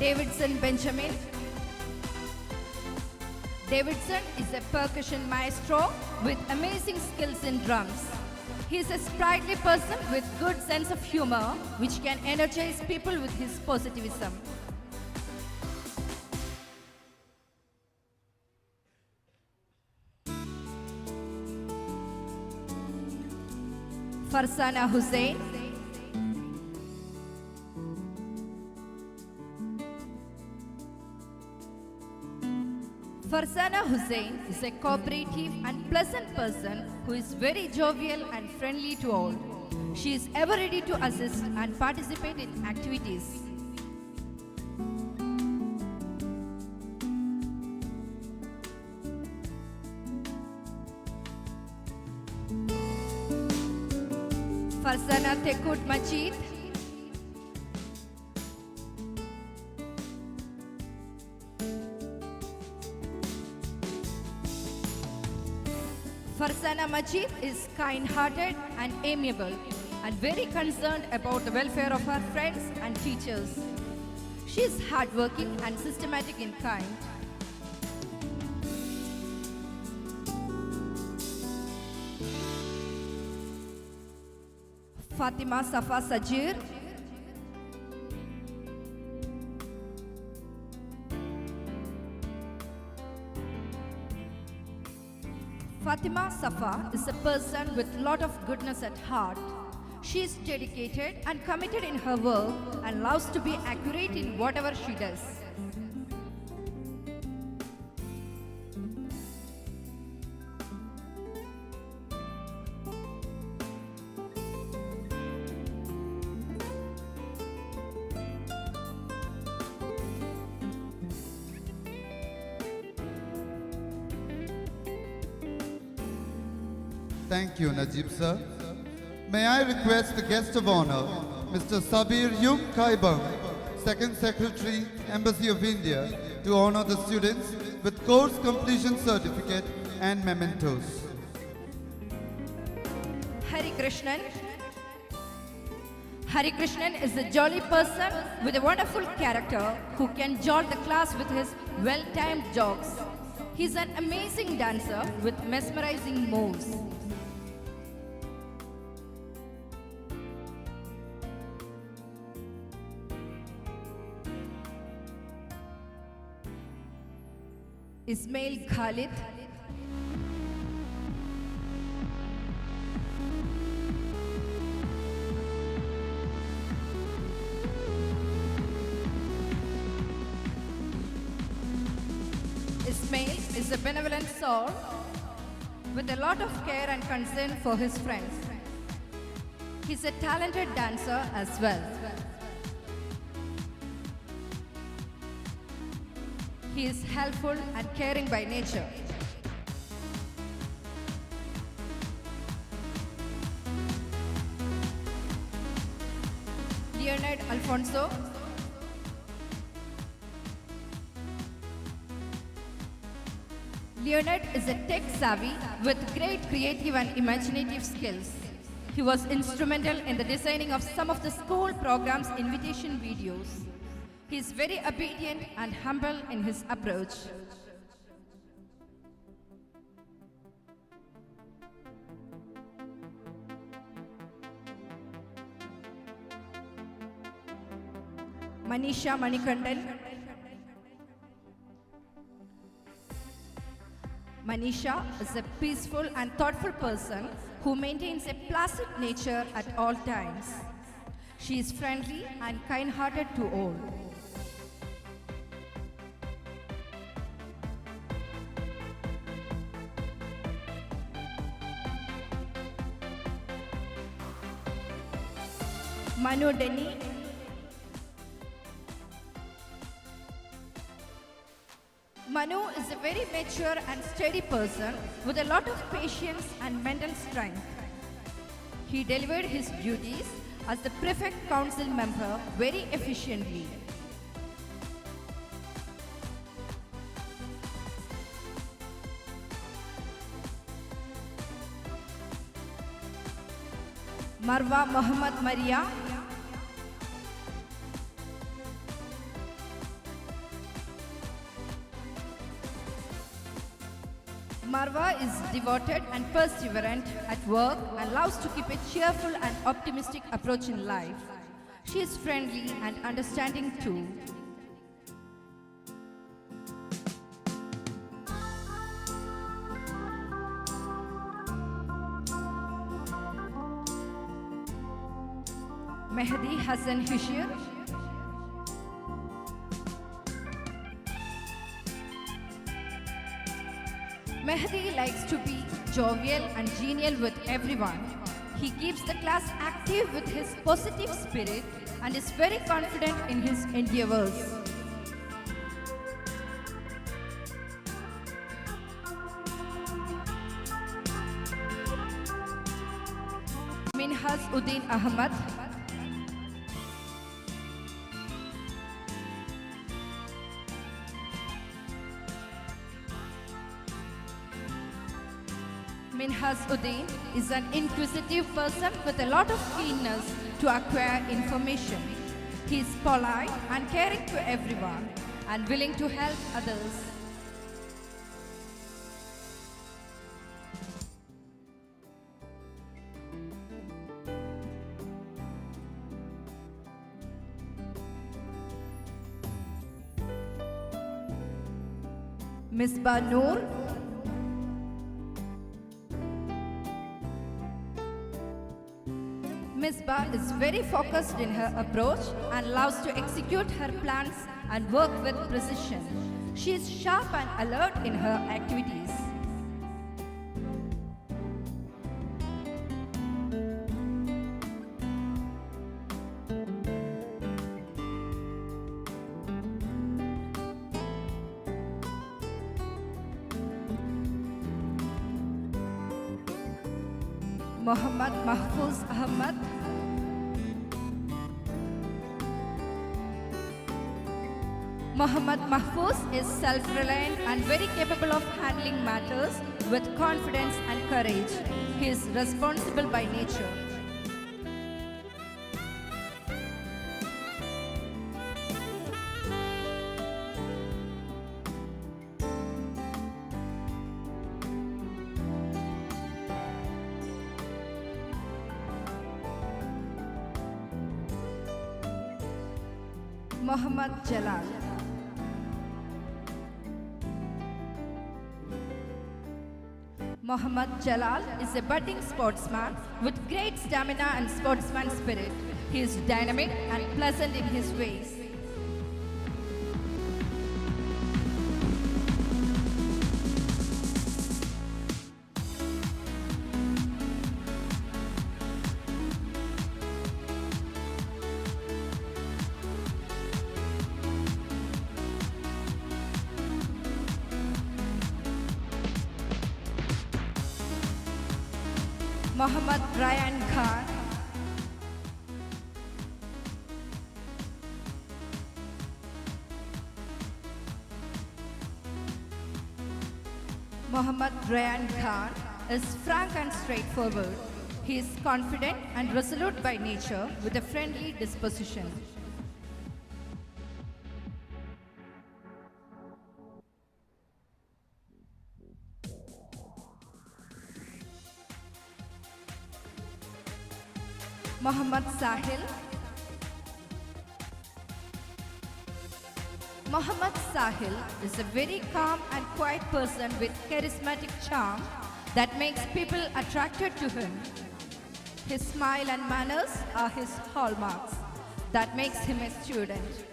Davidson Benjamin. Davidson is a percussion maestro with amazing skills in drums. He is a sprightly person with good sense of humor, which can energize people with his positivism. Farzana Hussain. Farzana Hussain is a cooperative and pleasant person who is very jovial and friendly to all. She is ever ready to assist and participate in activities. Farzana Tekut Majid. Farzana Majid is kind-hearted and amiable and very concerned about the welfare of her friends and teachers. She is hardworking and systematic in kind. Fatima Safa Sajir. Fatima Safa is a person with lot of goodness at heart. She is dedicated and committed in her work and loves to be accurate in whatever she does. Thank you, Najib sir. May I request the guest of honor, Mr. Sabir Yung Kaibang, Second Secretary, Embassy of India, to honor the students with course completion certificate and mementos. Hari Krishnan. Hari Krishnan is a jolly person with a wonderful character who can jolt the class with his well-timed jokes. He's an amazing dancer with mesmerizing moves. Ismail Khalid. Ismail is a benevolent soul with a lot of care and concern for his friends. He's a talented dancer as well. He is helpful and caring by nature. Leonard Alfonso. Leonard is a tech savvy with great creative and imaginative skills. He was instrumental in the designing of some of the school programs' invitation videos. He is very obedient and humble in his approach. Manisha Manikandan. Manisha is a peaceful and thoughtful person who maintains a placid nature at all times. She is friendly and kind-hearted to all. Manu Denny. Manu is a very mature and steady person with a lot of patience and mental strength. He delivered his duties as the prefect council member very efficiently. Marwa Muhammad Maria. Marwa is devoted and perseverant at work and loves to keep a cheerful and optimistic approach in life. She is friendly and understanding too. Mehdi Hassan Hushir. Mehdi likes to be jovial and genial with everyone. He keeps the class active with his positive spirit and is very confident in his endeavors. Minhas Uddin Ahmad. Minhas Uddin is an inquisitive person with a lot of keenness to acquire information. He is polite and caring to everyone and willing to help others. Misbah Noor. Misbah is very focused in her approach and loves to execute her plans and work with precision. She is sharp and alert in her activities. Muhammad Mahfouz Ahmad. Muhammad Mahfouz is self-reliant and very capable of handling matters with confidence and courage. He is responsible by nature. Muhammad Jalal. Muhammad Jalal is a budding sportsman with great stamina and sportsman spirit. He is dynamic and pleasant in his ways. Muhammad Ryan Khan. Muhammad Ryan Khan is frank and straightforward. He is confident and resolute by nature with a friendly disposition. Muhammad Sahil. Muhammad Sahil is a very calm and quiet person with charismatic charm that makes people attracted to him. His smile and manners are his hallmarks that makes him a student.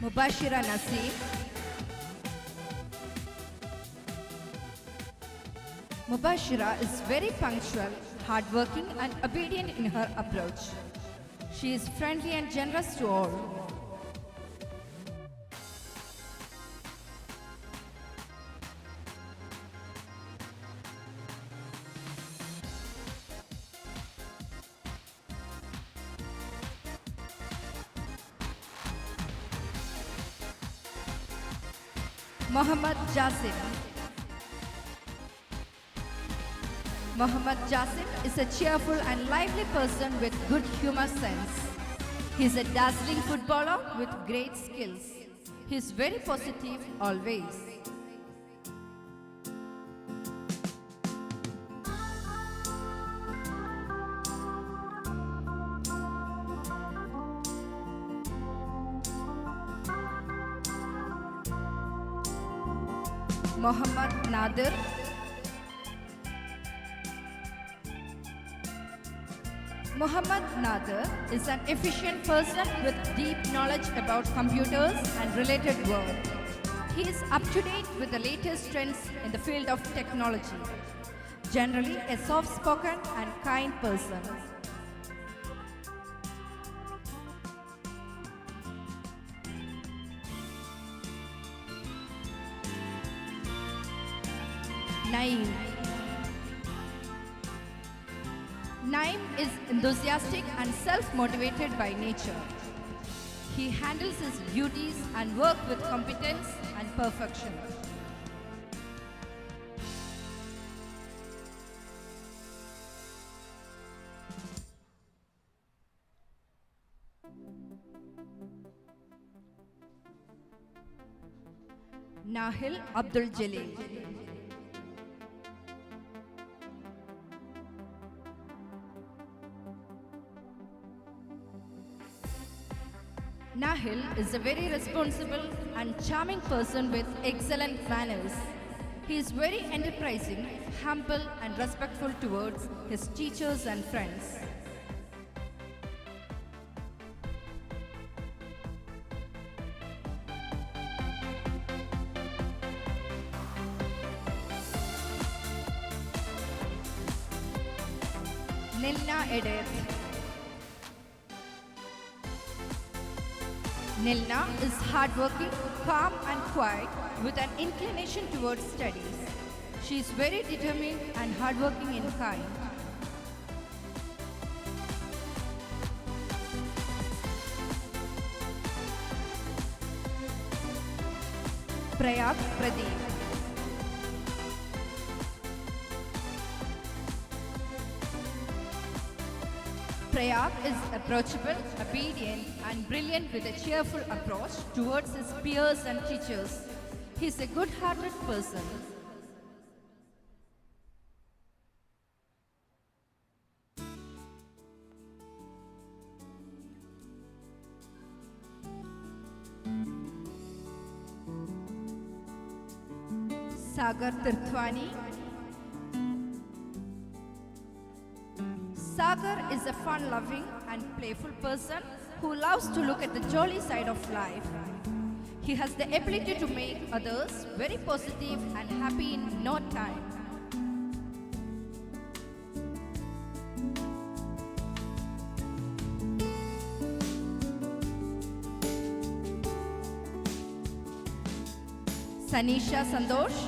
Mubashira Naseem. Mubashira is very punctual, hardworking and obedient in her approach. She is friendly and generous to all. Muhammad Jasim. Muhammad Jasim is a cheerful and lively person with good humor sense. He is a dazzling footballer with great skills. He is very positive always. Muhammad Nadir. Muhammad Nadir is an efficient person with deep knowledge about computers and related work. He is up to date with the latest trends in the field of technology. Generally a soft-spoken and kind person. Naeem. Naeem is enthusiastic and self-motivated by nature. He handles his duties and work with competence and perfection. Nahil Abdul Jalil. Nahil is a very responsible and charming person with excellent manners. He is very enterprising, humble and respectful towards his teachers and friends. Nilna Edith. Nilna is hardworking, calm and quiet with an inclination towards studies. She is very determined and hardworking in kind. Prayag Pradeep. Prayag is approachable, obedient and brilliant with a cheerful approach towards his peers and teachers. He is a good-hearted person. Sagar Tirthwani. Sagar is a fun-loving and playful person who loves to look at the jolly side of life. He has the ability to make others very positive and happy in no time. Sanisha Sandosh.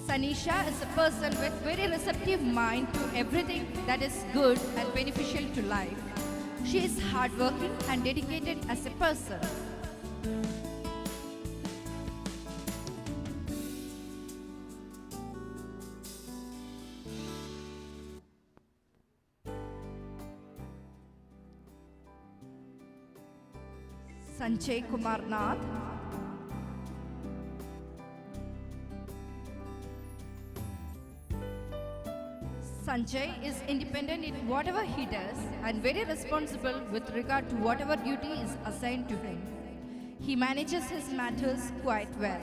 Sanisha is a person with very receptive mind to everything that is good and beneficial to life. She is hardworking and dedicated as a person. Sanjay Kumar Nath. Sanjay is independent in whatever he does and very responsible with regard to whatever duty is assigned to him. He manages his matters quite well.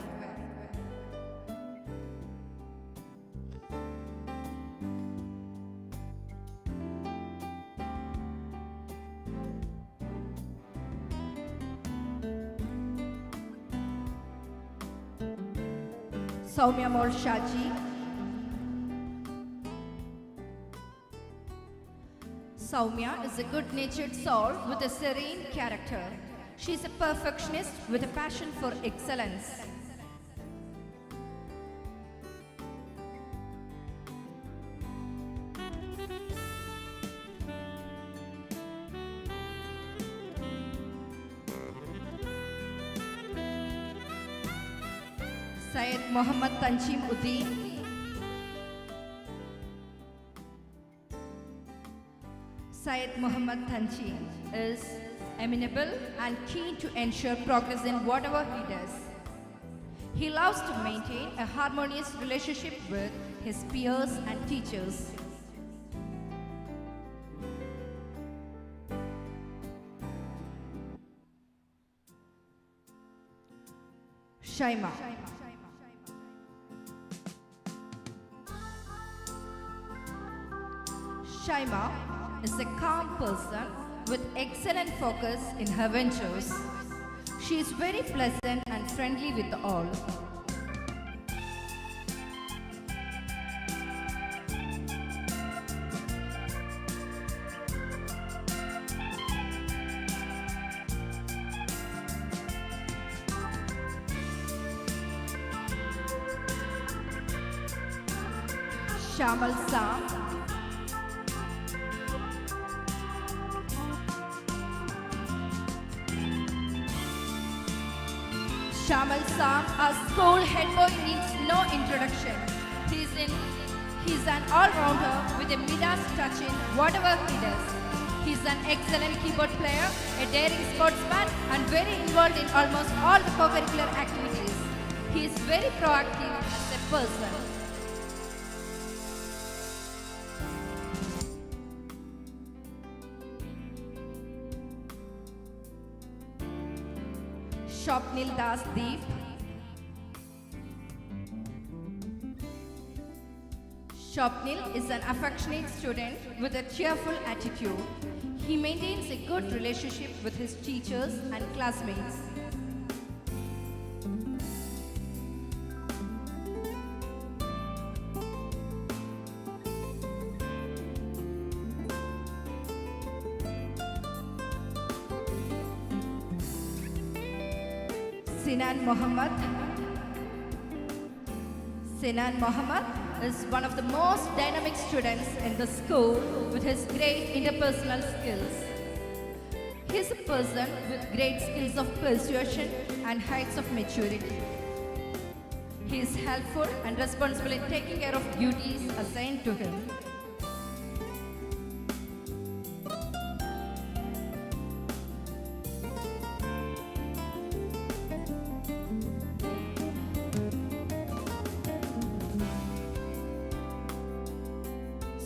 Soumya Mol Shaji. Soumya is a good-natured soul with a serene character. She is a perfectionist with a passion for excellence. Syed Muhammad Tanjim Uddin. Syed Muhammad Tanjim is amenable and keen to ensure progress in whatever he does. He loves to maintain a harmonious relationship with his peers and teachers. Shaima. Shaima is a calm person with excellent focus in her ventures. She is very pleasant and friendly with all. Shamal Sam. Shamal Sam, our school head boy, needs no introduction. He's an all-rounder with a Midas touch in whatever he does. He's an excellent keyboard player, a daring sportsman, and very involved in almost all the co-curricular activities. He is very proactive as a person. Swapnil Das Deep. Swapnil is an affectionate student with a cheerful attitude. He maintains a good relationship with his teachers and classmates. Sinan Mohammed. Sinan Mohammed is one of the most dynamic students in the school with his great interpersonal skills. He is a person with great skills of persuasion and heights of maturity. He is helpful and responsible in taking care of duties assigned to him.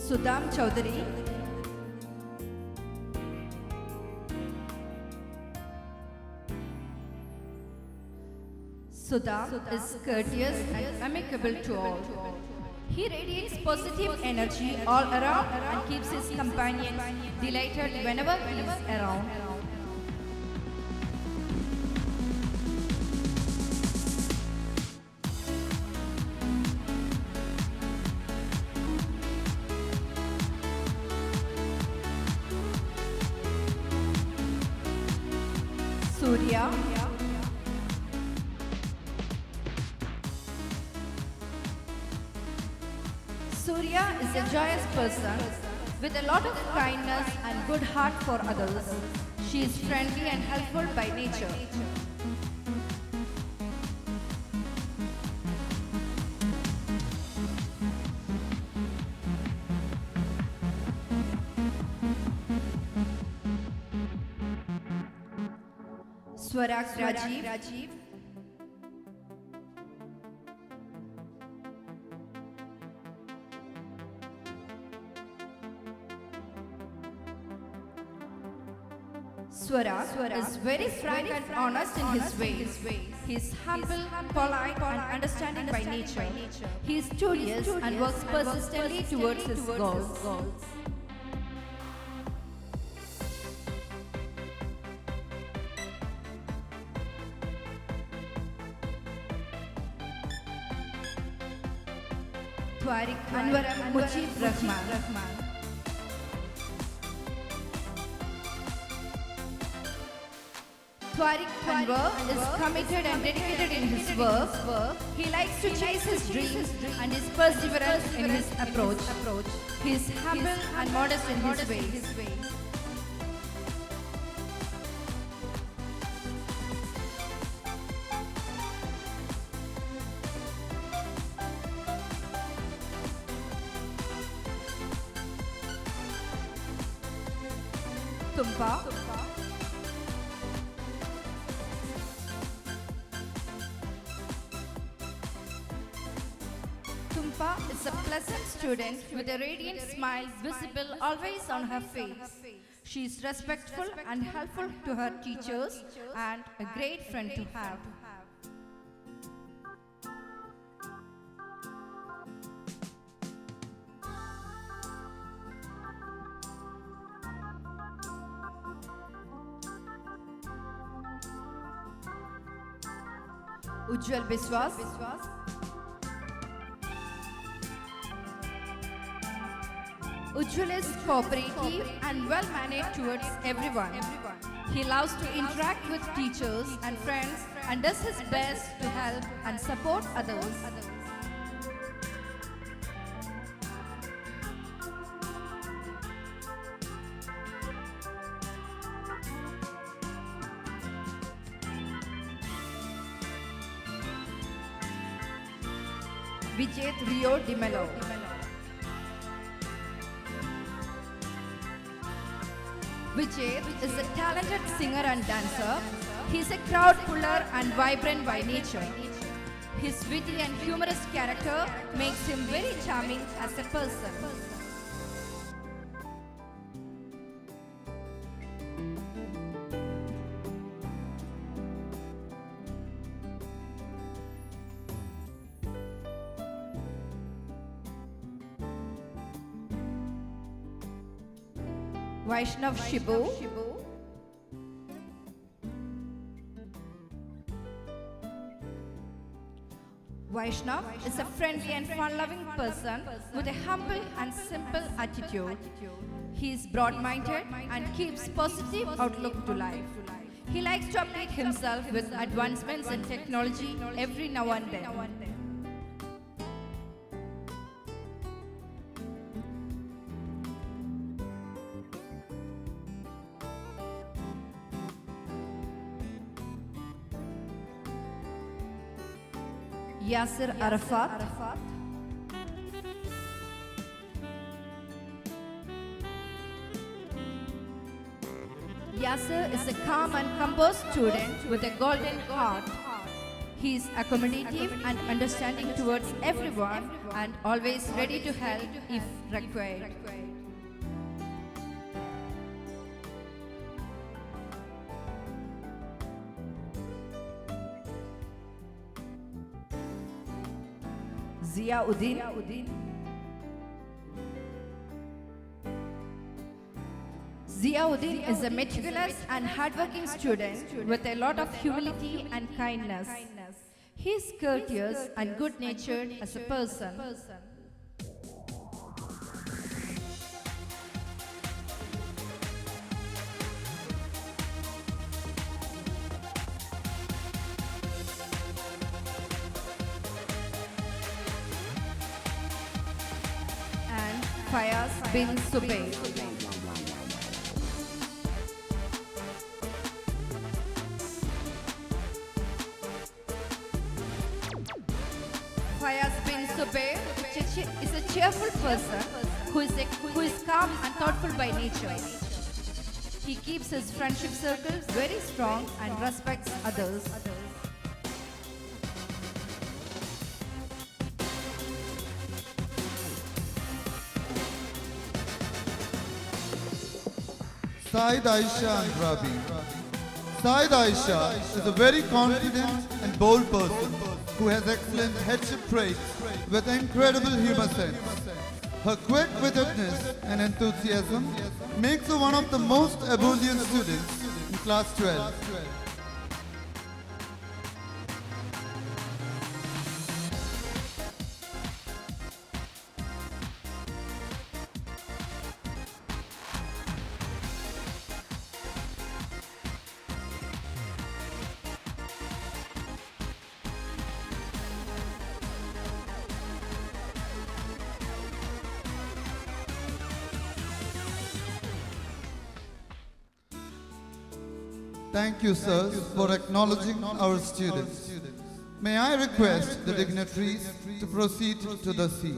Sudham Chaudhary. Sudham is courteous and amicable to all. He radiates positive energy all around and keeps his companions delighted whenever he is around. Surya. Surya is a joyous person with a lot of kindness and good heart for others. She is friendly and helpful by nature. Swaraj Rajiv. Swaraj is very frank and honest in his ways. He is humble, polite and understanding by nature. He is studious and works persistently towards his goals. Tariq Anwar Mujib Rahman. Tariq Anwar is committed and dedicated in his work. He likes to chase his dreams and is perseverant in his approach. He is humble and modest in his ways. Tumpa. Tumpa is a pleasant student with a radiant smile visible always on her face. She is respectful and helpful to her teachers and a great friend to have. Ujjwal Biswas. Ujjwal is cooperative and well-mannered towards everyone. He loves to interact with teachers and friends and does his best to help and support others. Vijay Rio Di Mello. Vijay is a talented singer and dancer. He is a crowd puller and vibrant by nature. His witty and humorous character makes him very charming as a person. Vaishnav Shibu. Vaishnav is a friendly and fun-loving person with a humble and simple attitude. He is broad-minded and keeps positive outlook to life. He likes to update himself with advancements in technology every now and then. Yasser Arafat, Yasser is a calm and composed student with a golden heart. He is accommodative and understanding towards everyone and always ready to help if required. Ziauddin. Ziauddin is a meticulous and hardworking student with a lot of humility and kindness. He is courteous and good-natured as a person. And Fayaz bin Subayr. Fayaz bin Subayr is a cheerful person who is calm and thoughtful by nature. He keeps his friendship circle very strong and respects others. Said Aisha and Rabi. Said Aisha is a very confident and bold person who has excellent headship traits with incredible humor sense. Her quick-wittedness and enthusiasm makes her one of the most ebullient students in class 12. Thank you, sirs, for acknowledging our students. May I request the dignitaries to proceed to the seat.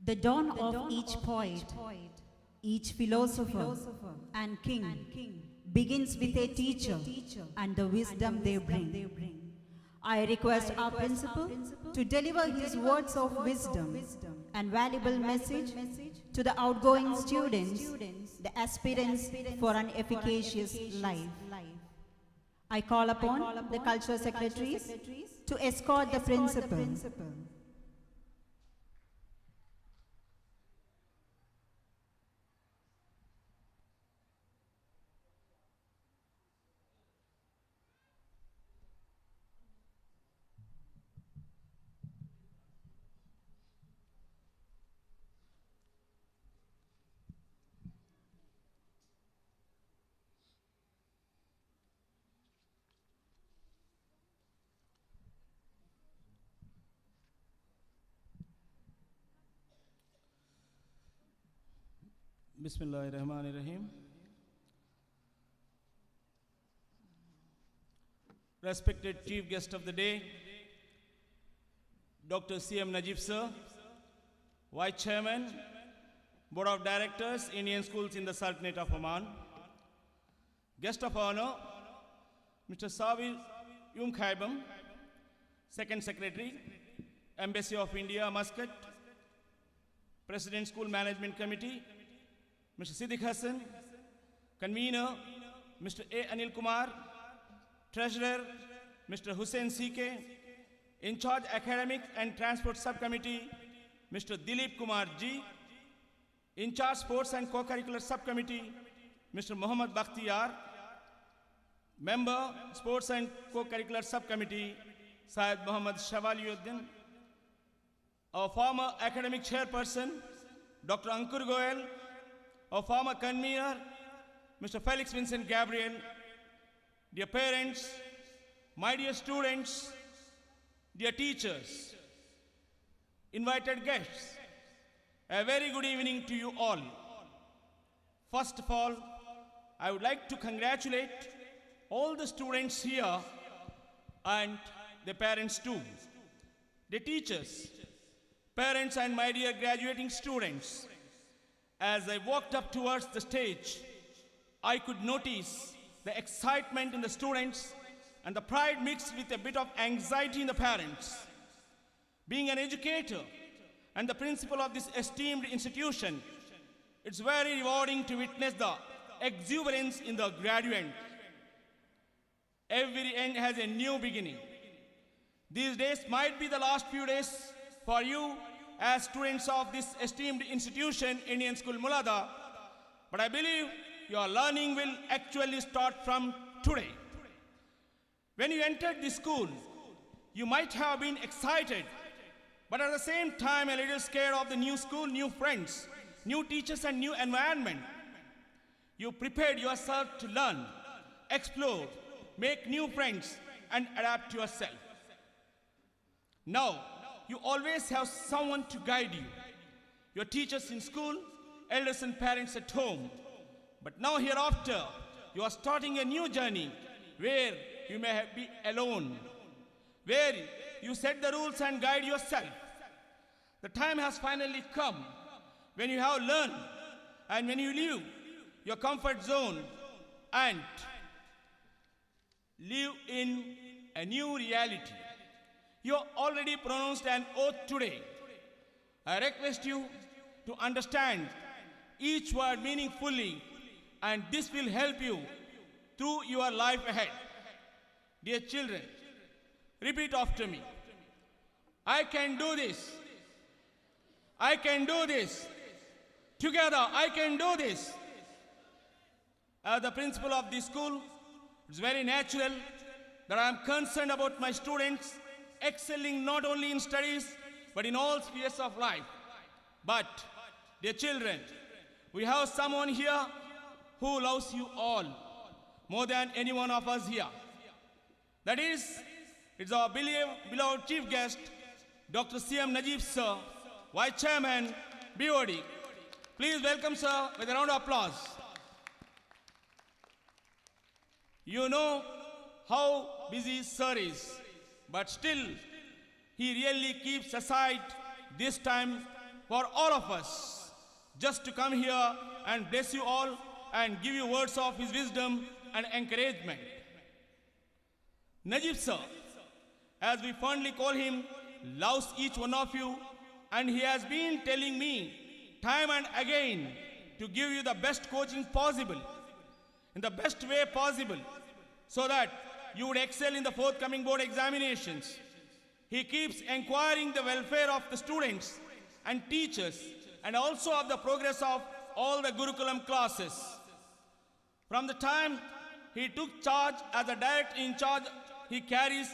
The dawn of each poet, each philosopher and king begins with a teacher and the wisdom they bring. I request our principal to deliver his words of wisdom and valuable message to the outgoing students, the aspirants for an efficacious life. I call upon the cultural secretaries to escort the principal. Bismillahirrahmanirrahim. Respected Chief Guest of the Day, Dr. C.M. Najib Sir, Vice Chairman, Board of Directors, Indian Schools in the Sultanate of Oman, Guest of Honor, Mr. Savi Khaibam, Second Secretary, Embassy of India, Muscat, President School Management Committee, Mr. Siddiq Hassan, Convener, Mr. A. Anil Kumar. Treasurer, Mr. Hussain C.K. In charge Academic and Transport Subcommittee, Mr. Dilip Kumar G. In charge Sports and Co-Curricular Subcommittee, Mr. Mohammad Bakhtiyar. Member, Sports and Co-Curricular Subcommittee, Syed Muhammad Shawaliuddin. Our former academic chairperson, Dr. Ankur Goel. Our former convener, Mr. Felix Vincent Gabriel. Dear parents, my dear students, dear teachers, invited guests, a very good evening to you all. First of all, I would like to congratulate all the students here and the parents too, the teachers, parents and my dear graduating students. As I walked up towards the stage, I could notice the excitement in the students and the pride mixed with a bit of anxiety in the parents. Being an educator and the principal of this esteemed institution, it's very rewarding to witness the exuberance in the graduate. Every end has a new beginning. These days might be the last few days for you as students of this esteemed institution, Indian School Mulandha, but I believe your learning will actually start from today. When you entered this school, you might have been excited, but at the same time a little scared of the new school, new friends, new teachers and new environment. You prepared yourself to learn, explore, make new friends and adapt yourself. Now, you always have someone to guide you. Your teachers in school, elders and parents at home. But now hereafter, you are starting a new journey where you may be alone, where you set the rules and guide yourself. The time has finally come when you have learned and when you leave your comfort zone and live in a new reality. You already pronounced an oath today. I request you to understand each word meaningfully, and this will help you through your life ahead. Dear children, repeat after me. I can do this. I can do this. Together, I can do this. As the principal of this school, it's very natural that I am concerned about my students excelling not only in studies, but in all spheres of life. But, dear children, we have someone here who loves you all more than any one of us here. That is, it's our beloved chief guest, Dr. C.M. Najib sir, Vice Chairman, BOD. Please welcome sir with a round of applause. You know how busy sir is, but still he really keeps aside this time for all of us, just to come here and bless you all and give you words of his wisdom and encouragement. Najib sir, as we fondly call him, loves each one of you, and he has been telling me time and again to give you the best coaching possible, in the best way possible, so that you would excel in the forthcoming board examinations. He keeps inquiring the welfare of the students and teachers, and also of the progress of all the Gurukulam classes. From the time he took charge as a direct in charge, he carries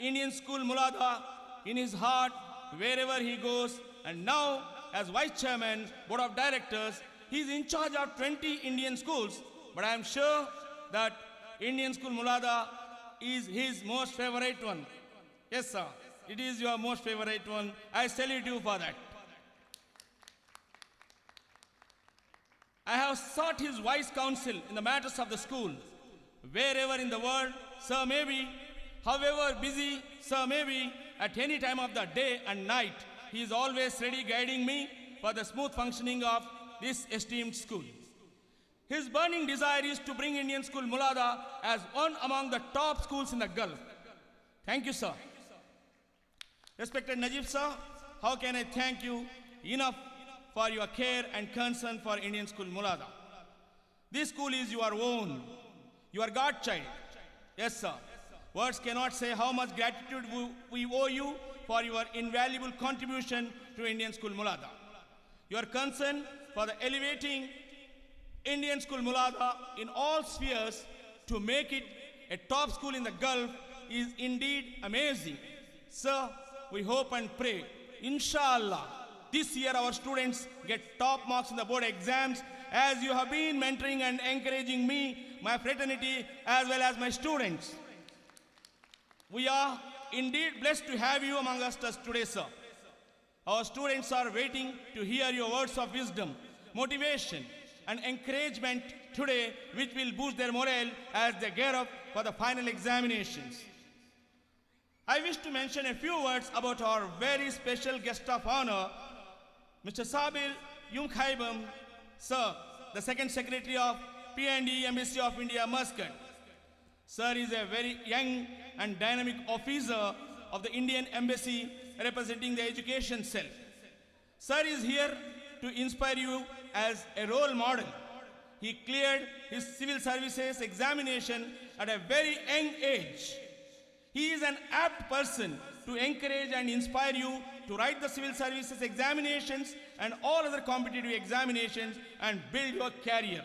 Indian School Mulandha in his heart wherever he goes, and now as Vice Chairman, Board of Directors, he is in charge of 20 Indian schools, but I am sure that Indian School Mulandha is his most favorite one. Yes sir, it is your most favorite one. I salute you for that. I have sought his wise counsel in the matters of the school. Wherever in the world sir may be, however busy sir may be, at any time of the day and night, he is always ready guiding me for the smooth functioning of this esteemed school. His burning desire is to bring Indian School Mulandha as one among the top schools in the Gulf. Thank you, sir. Respected Najib sir, how can I thank you enough for your care and concern for Indian School Mulandha? This school is your own, your godchild. Yes, sir. Words cannot say how much gratitude we owe you for your invaluable contribution to Indian School Mulandha. Your concern for the elevating Indian School Mulandha in all spheres to make it a top school in the Gulf is indeed amazing. Sir, we hope and pray, inshallah, this year our students get top marks in the board exams, as you have been mentoring and encouraging me, my fraternity, as well as my students. We are indeed blessed to have you among us today, sir. Our students are waiting to hear your words of wisdom, motivation, and encouragement today, which will boost their morale as they gear up for the final examinations. I wish to mention a few words about our very special guest of honor, Mr. Sabil Yukaimbong, sir, the Second Secretary of P&E Embassy of India, Muscat. Sir is a very young and dynamic officer of the Indian Embassy representing the education cell. Sir is here to inspire you as a role model. He cleared his civil services examination at a very young age. He is an apt person to encourage and inspire you to write the civil services examinations and all other competitive examinations and build your career.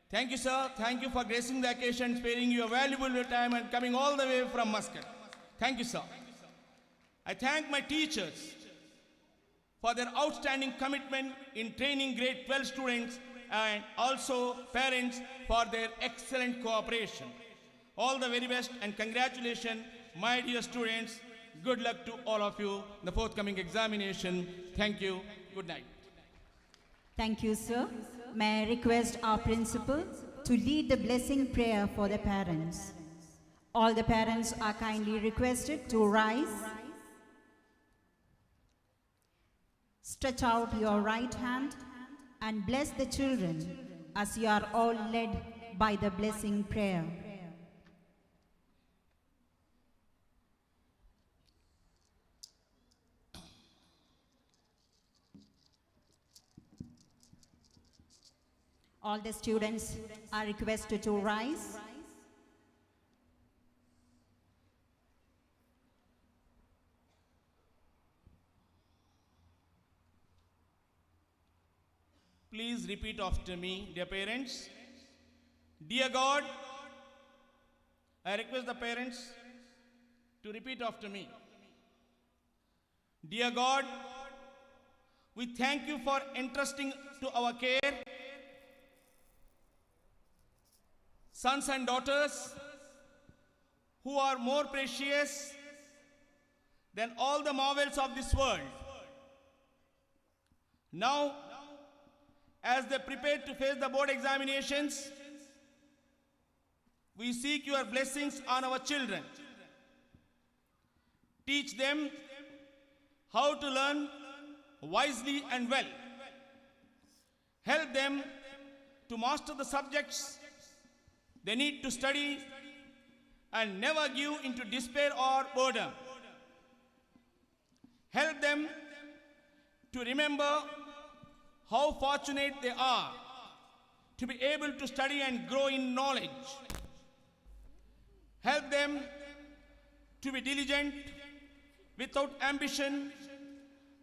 Thank you, sir. Thank you for gracing the occasion, sparing your valuable time and coming all the way from Muscat. Thank you, sir. I thank my teachers for their outstanding commitment in training grade 12 students, and also parents for their excellent cooperation. All the very best and congratulations, my dear students. Good luck to all of you in the forthcoming examination. Thank you. Good night. Thank you, sir. May I request our principal to lead the blessing prayer for the parents. All the parents are kindly requested to rise. Stretch out your right hand and bless the children as you are all led by the blessing prayer. All the students are requested to rise. Please repeat after me, dear parents. Dear God, I request the parents to repeat after me. Dear God, we thank you for entrusting to our care sons and daughters who are more precious than all the marvels of this world. Now, as they prepare to face the board examinations, we seek your blessings on our children. Teach them how to learn wisely and well. Help them to master the subjects they need to study and never give into despair or boredom. Help them to remember how fortunate they are to be able to study and grow in knowledge. Help them to be diligent, without ambition,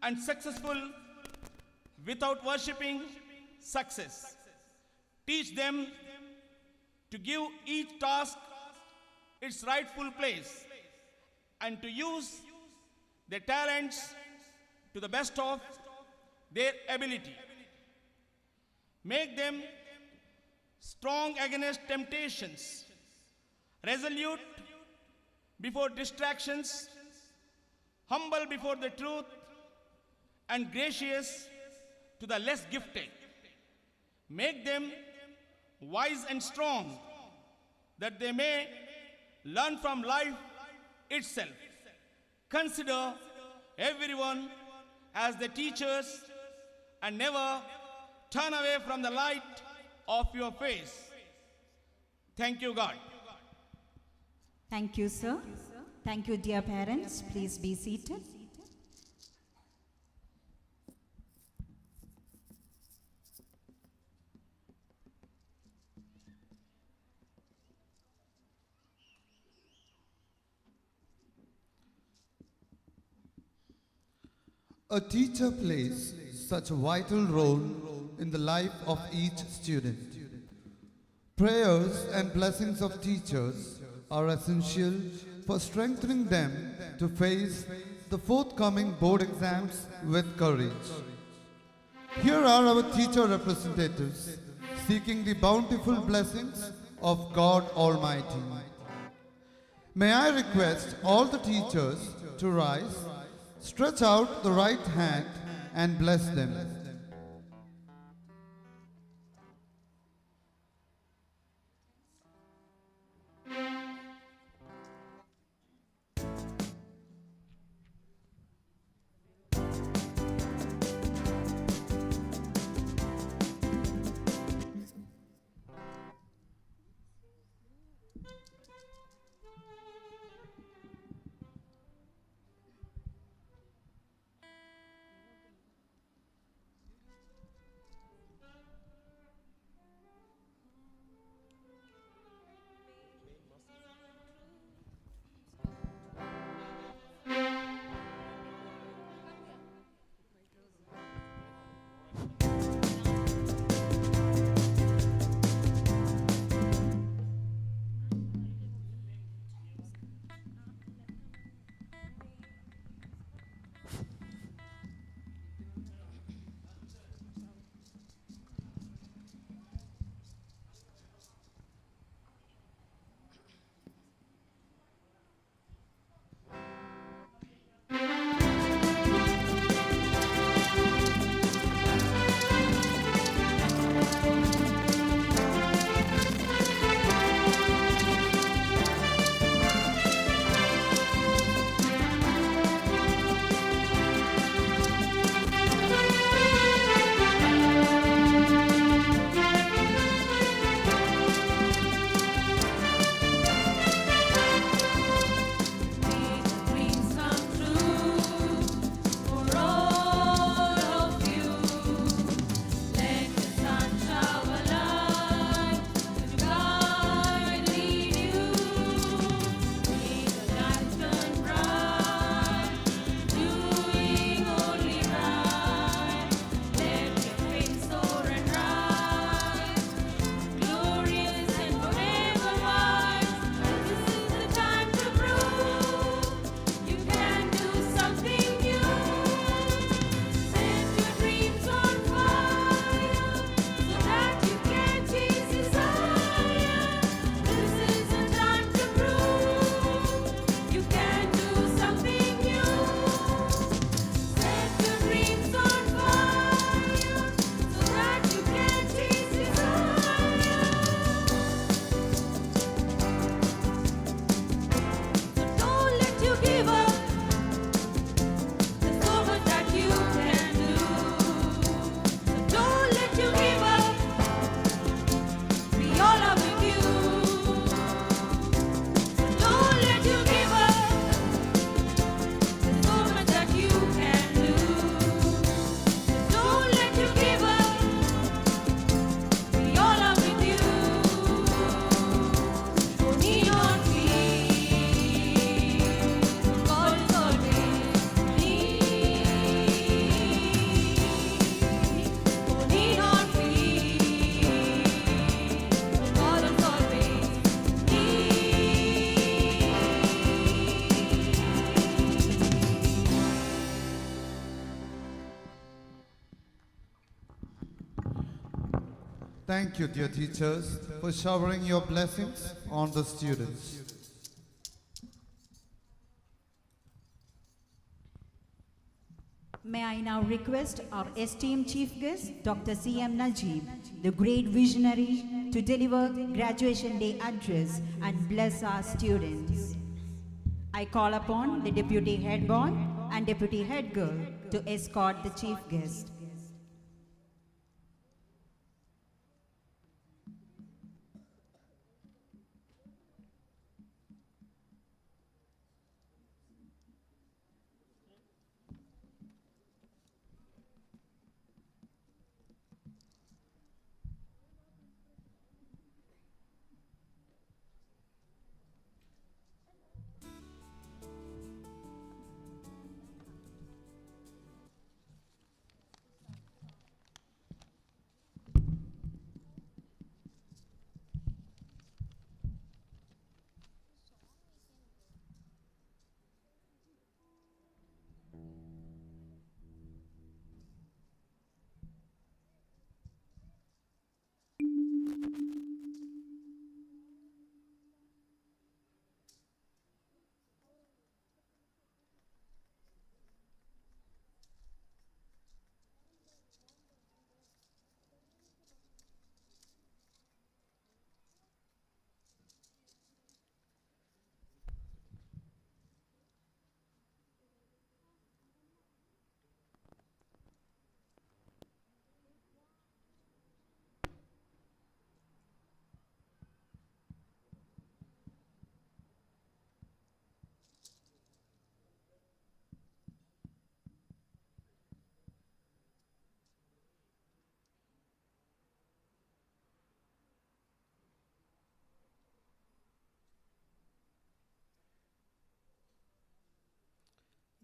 and successful without worshipping success. Teach them to give each task its rightful place and to use their talents to the best of their ability. Make them strong against temptations, resolute before distractions, humble before the truth, and gracious to the less gifted. Make them wise and strong, that they may learn from life itself. Consider everyone as the teachers and never turn away from the light of your face. Thank you, God. Thank you, sir. Thank you, dear parents. Please be seated. A teacher plays such a vital role in the life of each student. Prayers and blessings of teachers are essential for strengthening them to face the forthcoming board exams with courage. Here are our teacher representatives seeking the bountiful blessings of God Almighty. May I request all the teachers to rise, stretch out the right hand and bless them. Thank you, dear teachers, for showering your blessings on the students. May I now request our esteemed chief guest, Dr. C.M. Najib, the great visionary, to deliver graduation day address and bless our students. I call upon the deputy head boy and deputy head girl to escort the chief guest.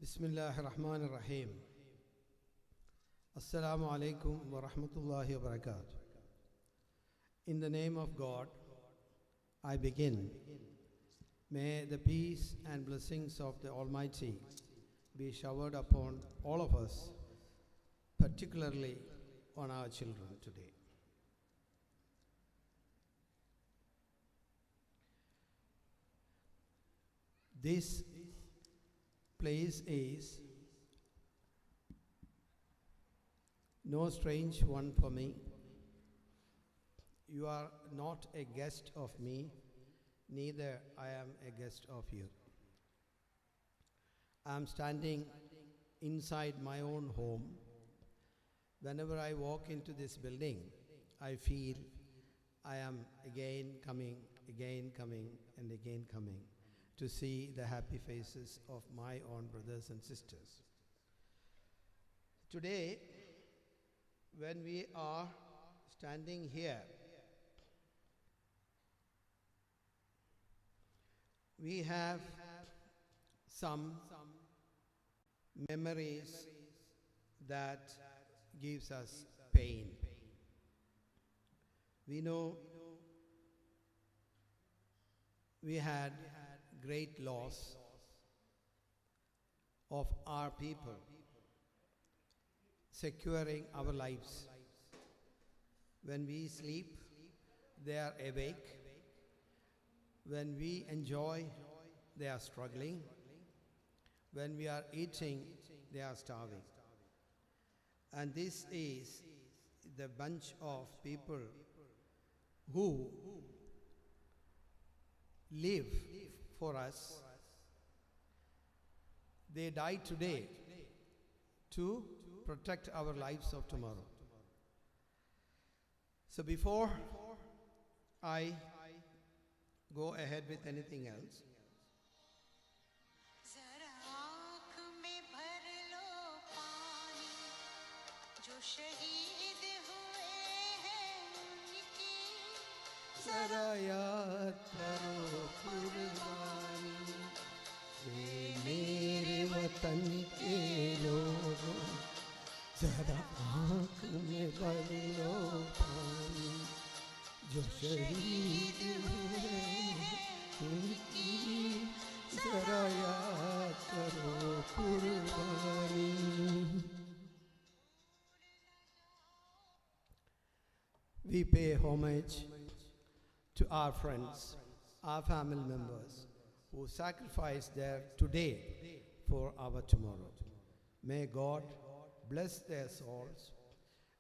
Bismillahir Rahmanir Rahim. Assalamu alaikum wa rahmatullahi wa barakatuh. In the name of God, I begin. May the peace and blessings of the Almighty be showered upon all of us, particularly on our children today. This place is no strange one for me. You are not a guest of me, neither I am a guest of you. I am standing inside my own home. Whenever I walk into this building, I feel I am again coming, and again coming to see the happy faces of my own brothers and sisters. Today, when we are standing here, we have some memories that gives us pain. We know we had great loss of our people securing our lives. When we sleep, they are awake. When we enjoy, they are struggling. When we are eating, they are starving. And this is the bunch of people who live for us. They die today to protect our lives of tomorrow. So before I go ahead with anything else, ज़रा याद करो कुर्बानी ये मेरे वतन के लोगों, ज़रा आँख में भर लो पानी जो शहीद हुए उनकी, ज़रा याद करो कुर्बानी. We pay homage to our friends, our family members who sacrifice their today for our tomorrow. May God bless their souls.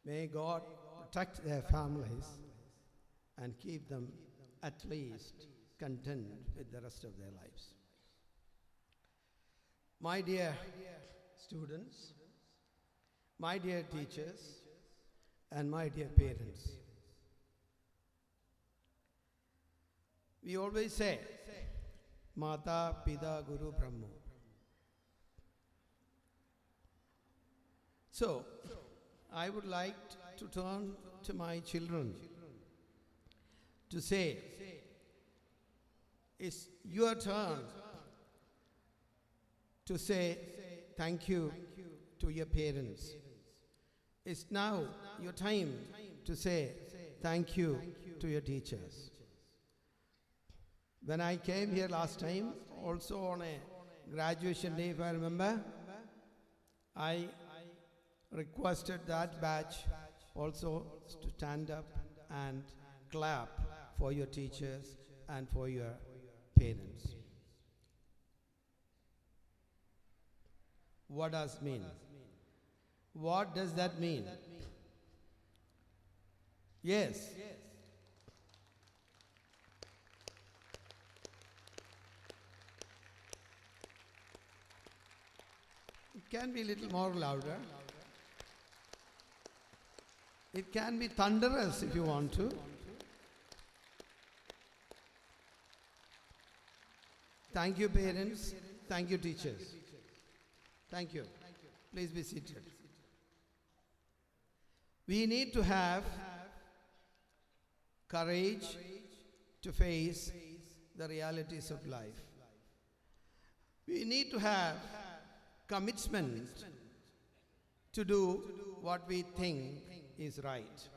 May God protect their families and keep them at least content with the rest of their lives. My dear students, my dear teachers, and my dear parents, we always say, Mata, Pita, Guru, Brahma. So, I would like to turn to my children to say, it's your turn to say thank you to your parents. It's now your time to say thank you to your teachers. When I came here last time, also on a graduation day, if I remember, I requested that batch also to stand up and clap for your teachers and for your parents. What does it mean? What does that mean? Yes. It can be a little more louder. It can be thunderous if you want to. Thank you, parents. Thank you, teachers. Thank you. Please be seated. We need to have courage to face the realities of life. We need to have commitment to do what we think is right.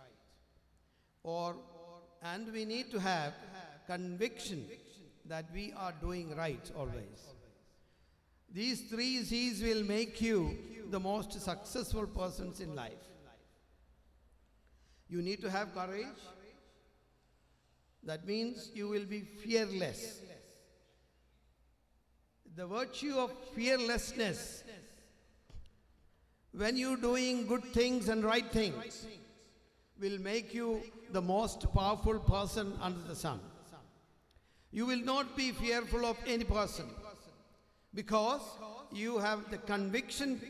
And we need to have conviction that we are doing right always. These 3 C's will make you the most successful persons in life. You need to have courage. That means you will be fearless. The virtue of fearlessness, when you're doing good things and right things, will make you the most powerful person under the sun. You will not be fearful of any person because you have the conviction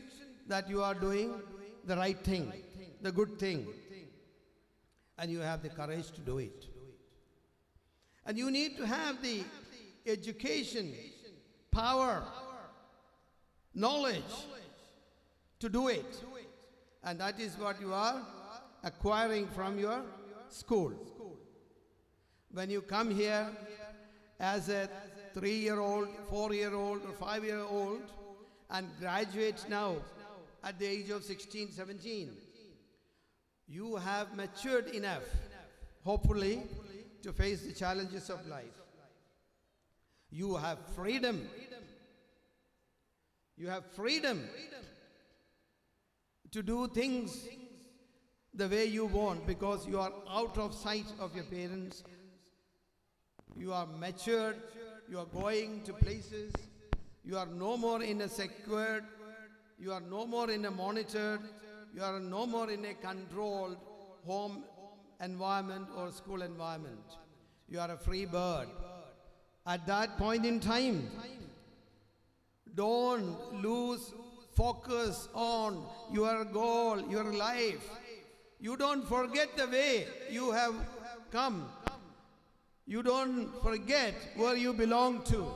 that you are doing the right thing, the good thing, and you have the courage to do it. And you need to have the education, power, knowledge to do it. And that is what you are acquiring from your school. When you come here as a 3-year-old, 4-year-old or 5-year-old and graduate now at the age of 16, 17, you have matured enough, hopefully, to face the challenges of life. You have freedom. You have freedom to do things the way you want because you are out of sight of your parents. You are matured. You are going to places. You are no more in a secured. You are no more in a monitored. You are no more in a controlled home environment or school environment. You are a free bird. At that point in time, don't lose focus on your goal, your life. You don't forget the way you have come. You don't forget where you belong to.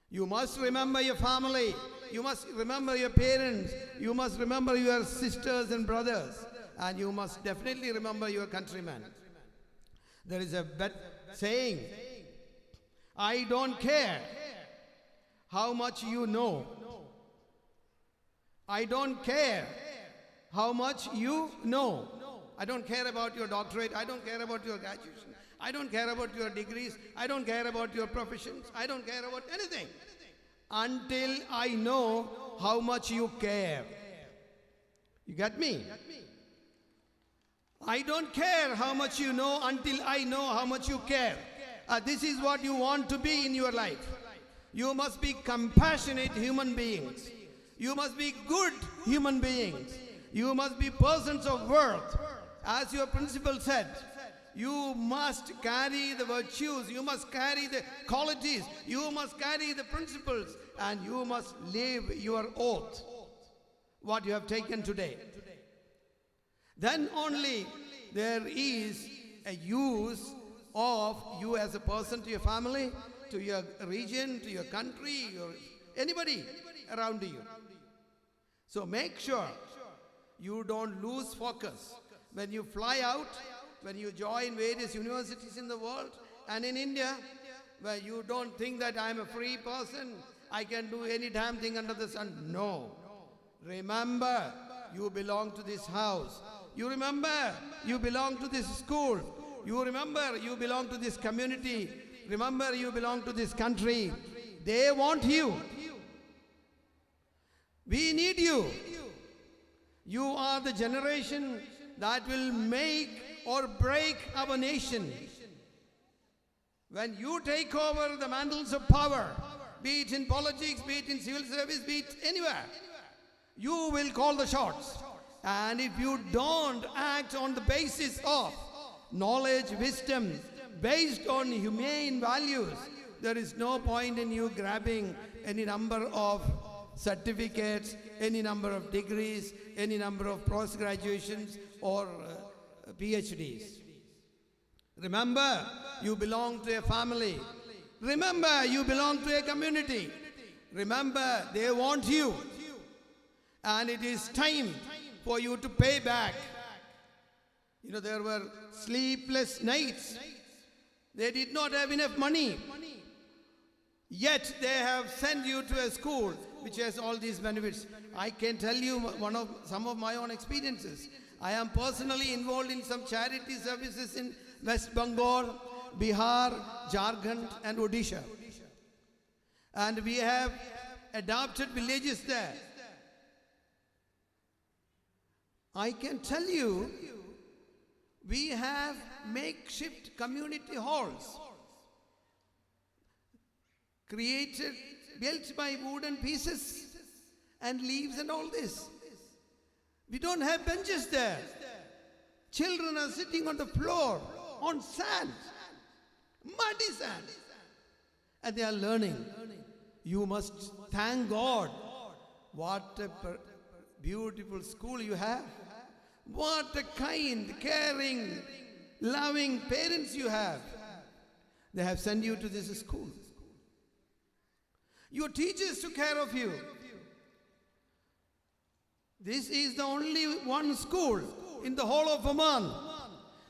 You must remember your family. You must remember your parents. You must remember your sisters and brothers. And you must definitely remember your countrymen. There is a saying, I don't care how much you know. I don't care how much you know. I don't care about your doctorate. I don't care about your graduation. I don't care about your degrees. I don't care about your professions. I don't care about anything until I know how much you care. You get me? I don't care how much you know until I know how much you care. This is what you want to be in your life. You must be compassionate human beings. You must be good human beings. You must be persons of worth. As your principal said, you must carry the virtues, you must carry the qualities, you must carry the principles, and you must live your oath, what you have taken today. Then only there is a use of you as a person to your family, to your region, to your country, anybody around you. So make sure you don't lose focus. When you fly out, when you join various universities in the world and in India, where you don't think that I'm a free person, I can do any damn thing under the sun. No. Remember, you belong to this house. You remember, you belong to this school. You remember, you belong to this community. Remember, you belong to this country. They want you. We need you. You are the generation that will make or break our nation. When you take over the mantles of power, be it in politics, be it in civil service, be it anywhere, you will call the shots. And if you don't act on the basis of knowledge, wisdom, based on humane values, there is no point in you grabbing any number of certificates, any number of degrees, any number of post-graduations or PhDs. Remember, you belong to a family. Remember, you belong to a community. Remember, they want you. And it is time for you to pay back. You know, there were sleepless nights. They did not have enough money. Yet they have sent you to a school. which has all these benefits. I can tell you some of my own experiences. I am personally involved in some charity services in West Bengal, Bihar, Jharkhand and Odisha. And we have adopted villages there. I can tell you, we have makeshift community halls created, built by wooden pieces and leaves and all this. We don't have benches there. Children are sitting on the floor, on sand, muddy sand, and they are learning. You must thank God. What a beautiful school you have. What a kind, caring, loving parents you have. They have sent you to this school. Your teachers took care of you. This is the only one school in the whole of Oman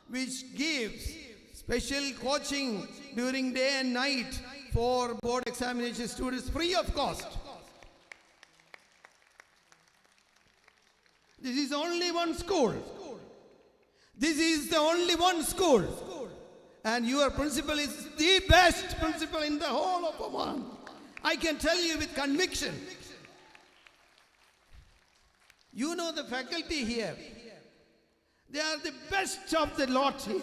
which gives special coaching during day and night for board examination students free of cost. This is only one school. This is the only one school. And your principal is the best principal in the whole of Oman. I can tell you with conviction. You know the faculty here. They are the best of the lot here.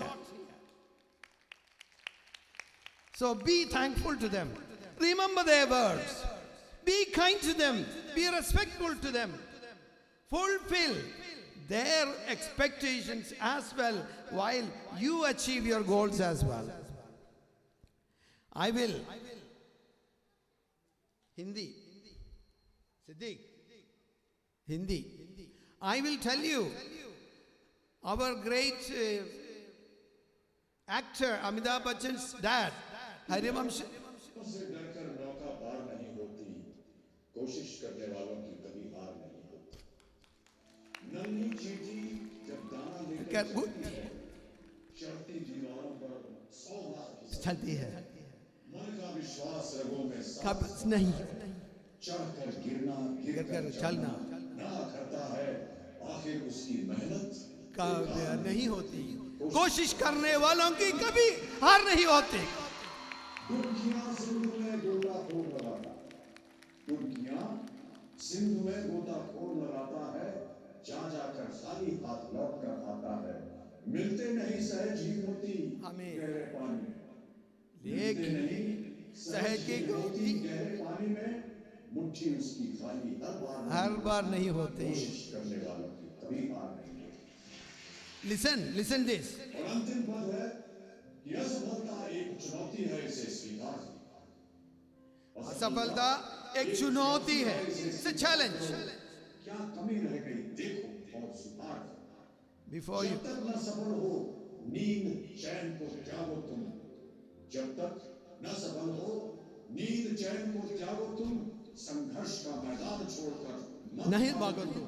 So be thankful to them. Remember their words. Be kind to them. Be respectful to them. Fulfill their expectations as well while you achieve your goals as well. I will. Hindi. Siddiq. Hindi. I will tell you, our great actor Amitabh Bachchan's dad, Harivansh. से डरकर नौका पार नहीं होती, कोशिश करने वालों की कभी हार नहीं होती। नन्ही चींटी जब दाना लेकर चढ़ती दीवारों पर 100 बार चलती है, मन का विश्वास रगों में कब नहीं चढ़कर गिरना गिरकर चलना ना करता है, आखिर उसकी मेहनत कामयाब नहीं होती। कोशिश करने वालों की कभी हार नहीं होती। डुबकियां सिंधु में गोताखोर लगाता, डुबकियां सिंधु में गोताखोर लगाता है, जा जाकर खाली हाथ लौट कर आता है। मिलते नहीं सहज ही मोती गहरे पानी में, मिलते नहीं सहज ही मोती गहरे पानी में, मुट्ठी उसकी खाली हर बार नहीं होती। कोशिश करने वालों की कभी हार नहीं होती। Listen this. और अंतिम पद है, यह सफलता एक चुनौती है, इसे स्वीकार कीजिए। असफलता एक चुनौती है, it's a challenge. क्या कमी रह गई देखो और सुधार करो। Before you, जब तक न सफल हो नींद चैन को त्यागो तुम, जब तक न सफल हो नींद चैन को त्यागो तुम, संघर्ष का मैदान छोड़कर नहीं भागो तुम।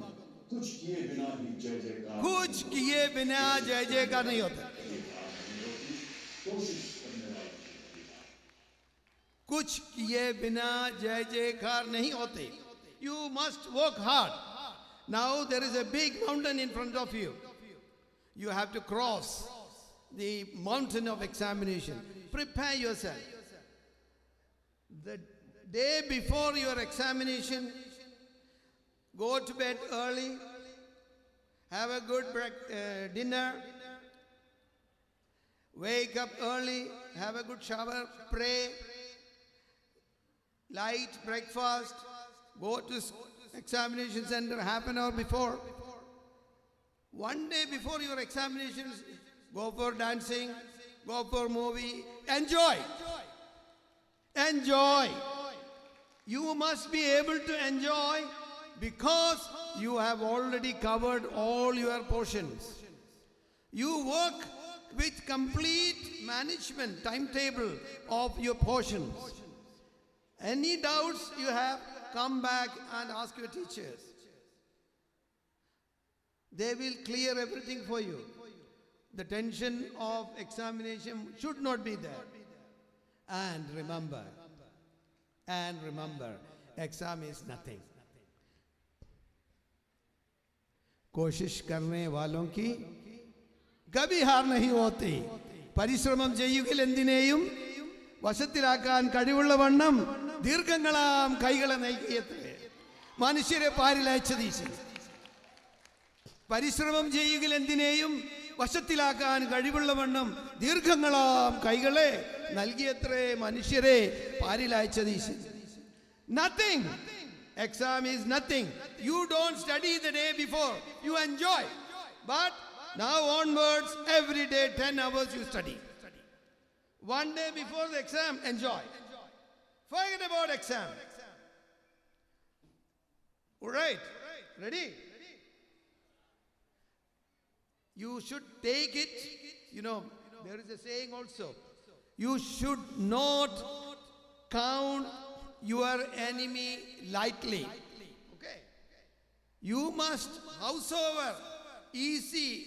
कुछ किए बिना ही जय जयकार, कुछ किए बिना जय जयकार नहीं होता। कोशिश करने वाले कुछ किए बिना जय जयकार नहीं होते। You must work hard. Now there is a big mountain in front of you. You have to cross the mountain of examination. Prepare yourself. The day before your examination, go to bed early, have a good dinner, wake up early, have a good shower, pray, light breakfast, go to examination center half an hour before. One day before your examinations, go for dancing, go for movie, enjoy. Enjoy. You must be able to enjoy because you have already covered all your portions. You work with complete management, timetable of your portions. Any doubts you have, come back and ask your teachers. They will clear everything for you. The tension of examination should not be there. And remember, exam is nothing. कोशिश करने वालों की कभी हार नहीं होती. പരിശ്രമം ചെയ്യുകിൽ എന്തിനേയും വശത്തിലാക്കാൻ കഴിവുള്ള വണ്ണം ദീർഘങ്ങളാം കൈകളെ നൽകിയത്രേ മനുഷ്യരെ പാരിലയച്ചതീശൻ. പരിശ്രമം ചെയ്യുകിൽ എന്തിനേയും വശത്തിലാക്കാൻ കഴിവുള്ള വണ്ണം ദീർഘങ്ങളാം കൈകളെ നൽകിയത്രേ മനുഷ്യരെ പാരിലയച്ചതീശൻ. Nothing. Exam is nothing. You don't study the day before. You enjoy. But now onwards, every day 10 hours you study. One day before the exam, enjoy. Forget about exam. All right. Ready? You should take it. You know, there is a saying also. You should not count your enemy lightly. Okay? You must, howsoever easy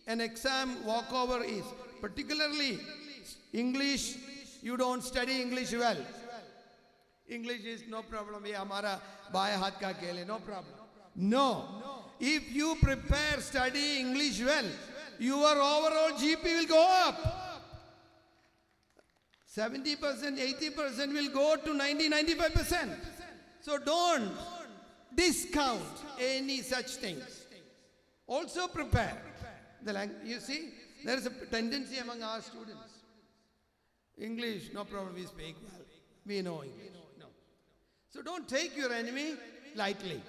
an exam walkover is, particularly English, you don't study English well. English is no problem. Ye hamara baaya haath ka khel hai, no problem. No. If you prepare study English well, your overall GP will go up. 70%, 80% will go to 90, 95%. So don't discount any such things. Also prepare. You see, there is a tendency among our students. English, no problem, we speak well. We know English. No. So don't take your enemy lightly.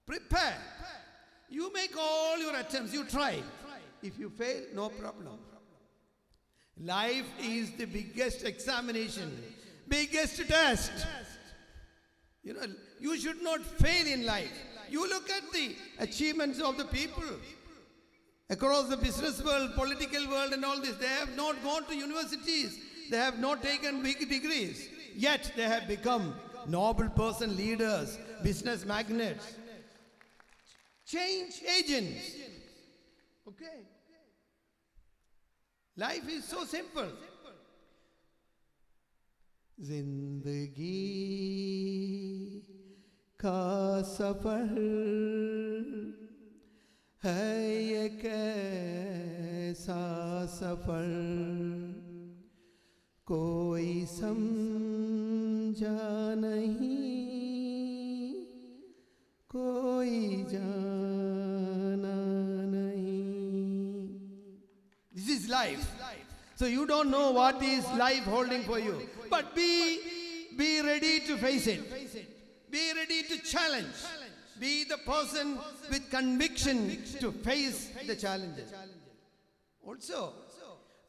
Prepare. You make all your attempts, you try. If you fail, no problem. Life is the biggest examination, biggest test. You know, you should not fail in life. You look at the achievements of the people across the business world, political world and all this. They have not gone to universities. They have not taken big degrees. Yet they have become noble person leaders, business magnates, change agents. Okay? Life is so simple. जिंदगी का सफर है ये कैसा सफर कोई समझा नहीं कोई जाना नहीं. This is life. So you don't know what is life holding for you. But be ready to face it. Be ready to challenge. Be the person with conviction to face the challenges. Also,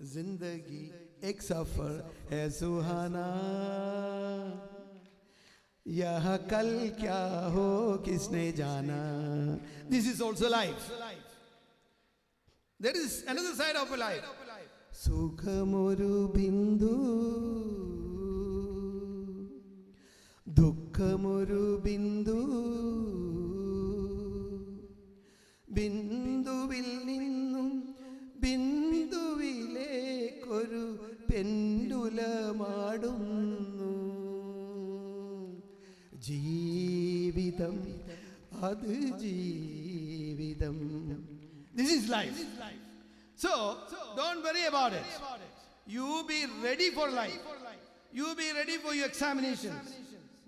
जिंदगी एक सफर है सुहाना यह कल क्या हो किसने जाना. This is also life. There is another side of life. സുഖമൊരു Bindu ദുഃഖമൊരു Bindu ബിന്ദുവിൽ നിന്നും ബിന്ദുവിലേക്കൊരു പെൻഡുലമാടുന്നു ജീവിതം അത് ജീവിതം. This is life. So, don't worry about it. You be ready for life. You be ready for your examinations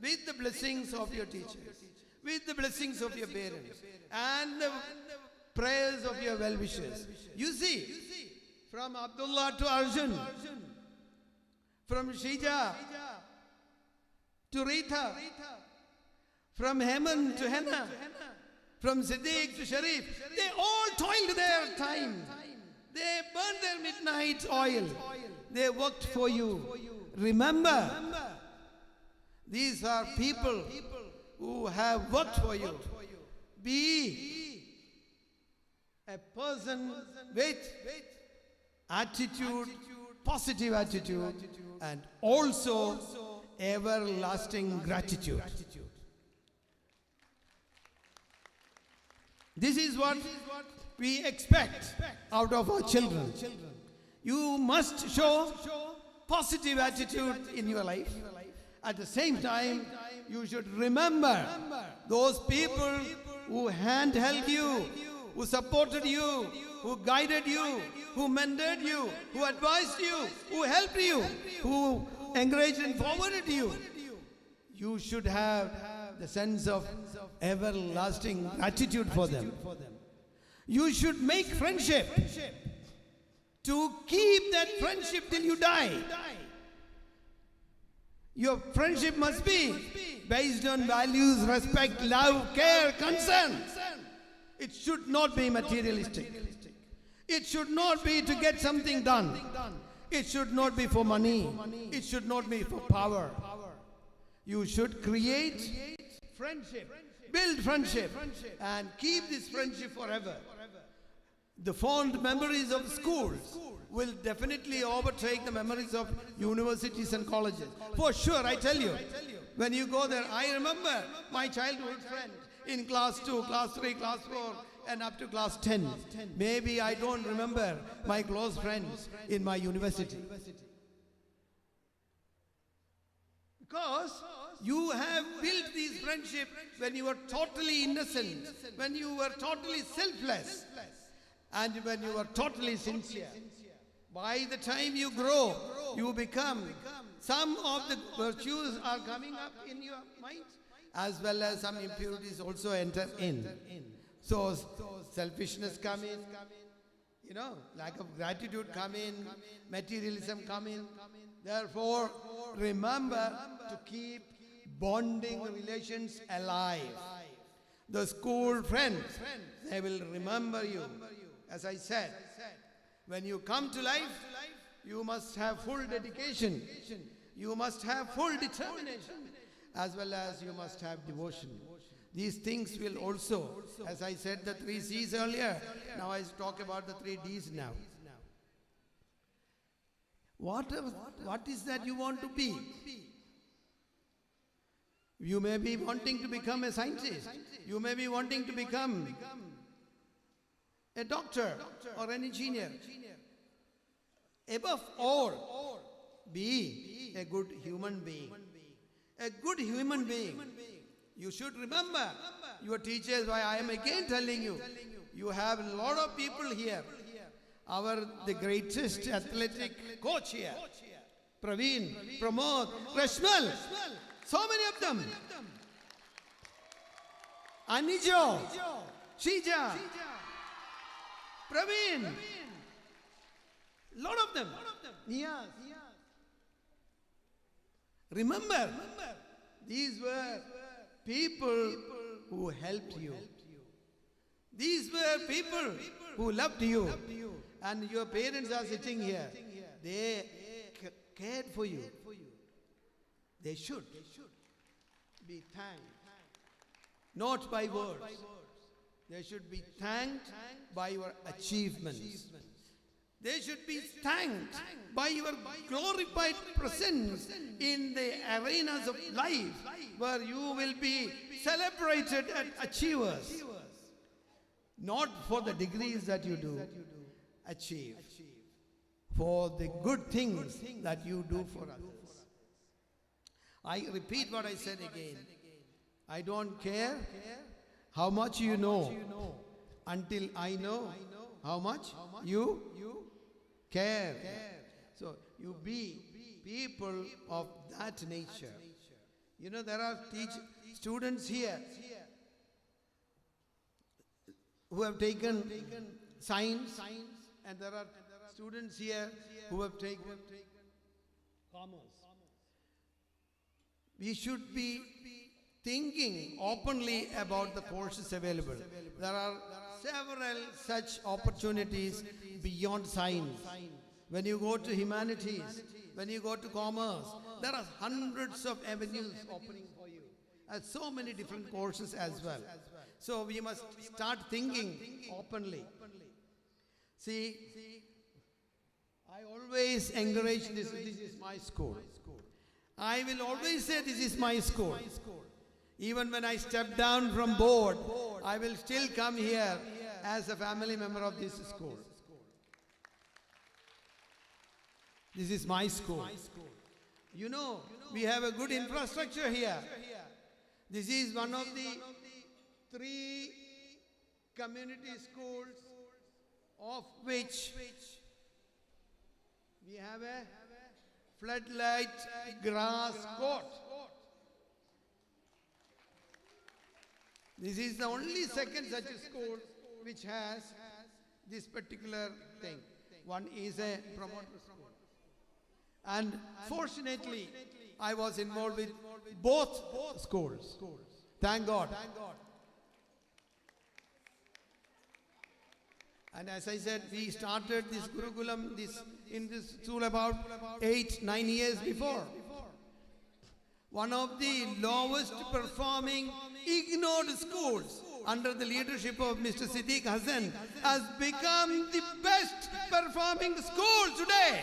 with the blessings of your teachers, with the blessings of your parents, and the prayers of your well-wishers. You see, from Abdullah to Arjun, from Shija to Rita, from Heman to Henna, from Siddiq to Sharif, they all toiled their time. They burned their midnight oil. They worked for you. Remember, these are people who have worked for you. Be a person with attitude, positive attitude, and also everlasting gratitude. This is what we expect out of our children. You must show positive attitude in your life At the same time, you should remember those people who handheld you, who supported you, who guided you, who mentored you, who advised you, who helped you, who encouraged and forwarded you. You should have the sense of everlasting gratitude for them. You should make friendship to keep that friendship till you die. Your friendship must be based on values, respect, love, care, concern. It should not be materialistic. It should not be to get something done. It should not be for money. It should not be for power. You should create friendship, build friendship, and keep this friendship forever. The fond memories of schools will definitely overtake the memories of universities and colleges. For sure, I tell you, when you go there, I remember my childhood friend in class 2, class 3, class 4, and up to class 10. Maybe I don't remember my close friends in my university. Because you have built this friendship when you were totally innocent, when you were totally selfless, and when you were totally sincere. By the time you grow, you become, some of the virtues are coming up in your mind, as well as some impurities also enter in. So selfishness come in, lack of gratitude come in, materialism come in. Therefore, remember to keep bonding relations alive. The school friends, they will remember you. As I said, when you come to life, you must have full dedication. You must have full determination, as well as you must have devotion. These things will also, as I said the 3 C's earlier, now I talk about the 3 D's now. What is that you want to be? You may be wanting to become a scientist. You may be wanting to become a doctor or an engineer. Above all, be a good human being. A good human being. You should remember your teachers, why I am again telling you, you have a lot of people here. The greatest athletic coach here, Praveen, Pramod, Rashmal, so many of them. Anijo, Shija, Praveen, lot of them. Niyaz. Remember, these were people who helped you. These were people who loved you. And your parents are sitting here. They cared for you. They should be thanked. Not by words. They should be thanked by your achievements. They should be thanked by your glorified presence in the arenas of life, where you will be celebrated as achievers. Not for the degrees that you do achieve, for the good things that you do for others. I repeat what I said again. I don't care how much you know until I know how much you care. So you be people of that nature. There are students here who have taken science, and there are students here who have taken commerce. We should be thinking openly about the courses available. There are several such opportunities beyond science. When you go to humanities, when you go to commerce, there are hundreds of avenues opening for you, and so many different courses as well. So we must start thinking openly. See, I always encourage this is my school. I will always say this is my school. Even when I step down from board, I will still come here as a family member of this school. This is my school. we have a good infrastructure here. This is one of the 3 community schools of which we have a floodlight grass court. This is the only second such a school which has this particular thing. One is a promoter school. And fortunately, I was involved with both schools. Thank God. And as I said, we started this Gurukulam in this school about 8-9 years before. One of the lowest performing ignored schools under the leadership of Mr. Siddiq Hassan has become the best performing school today.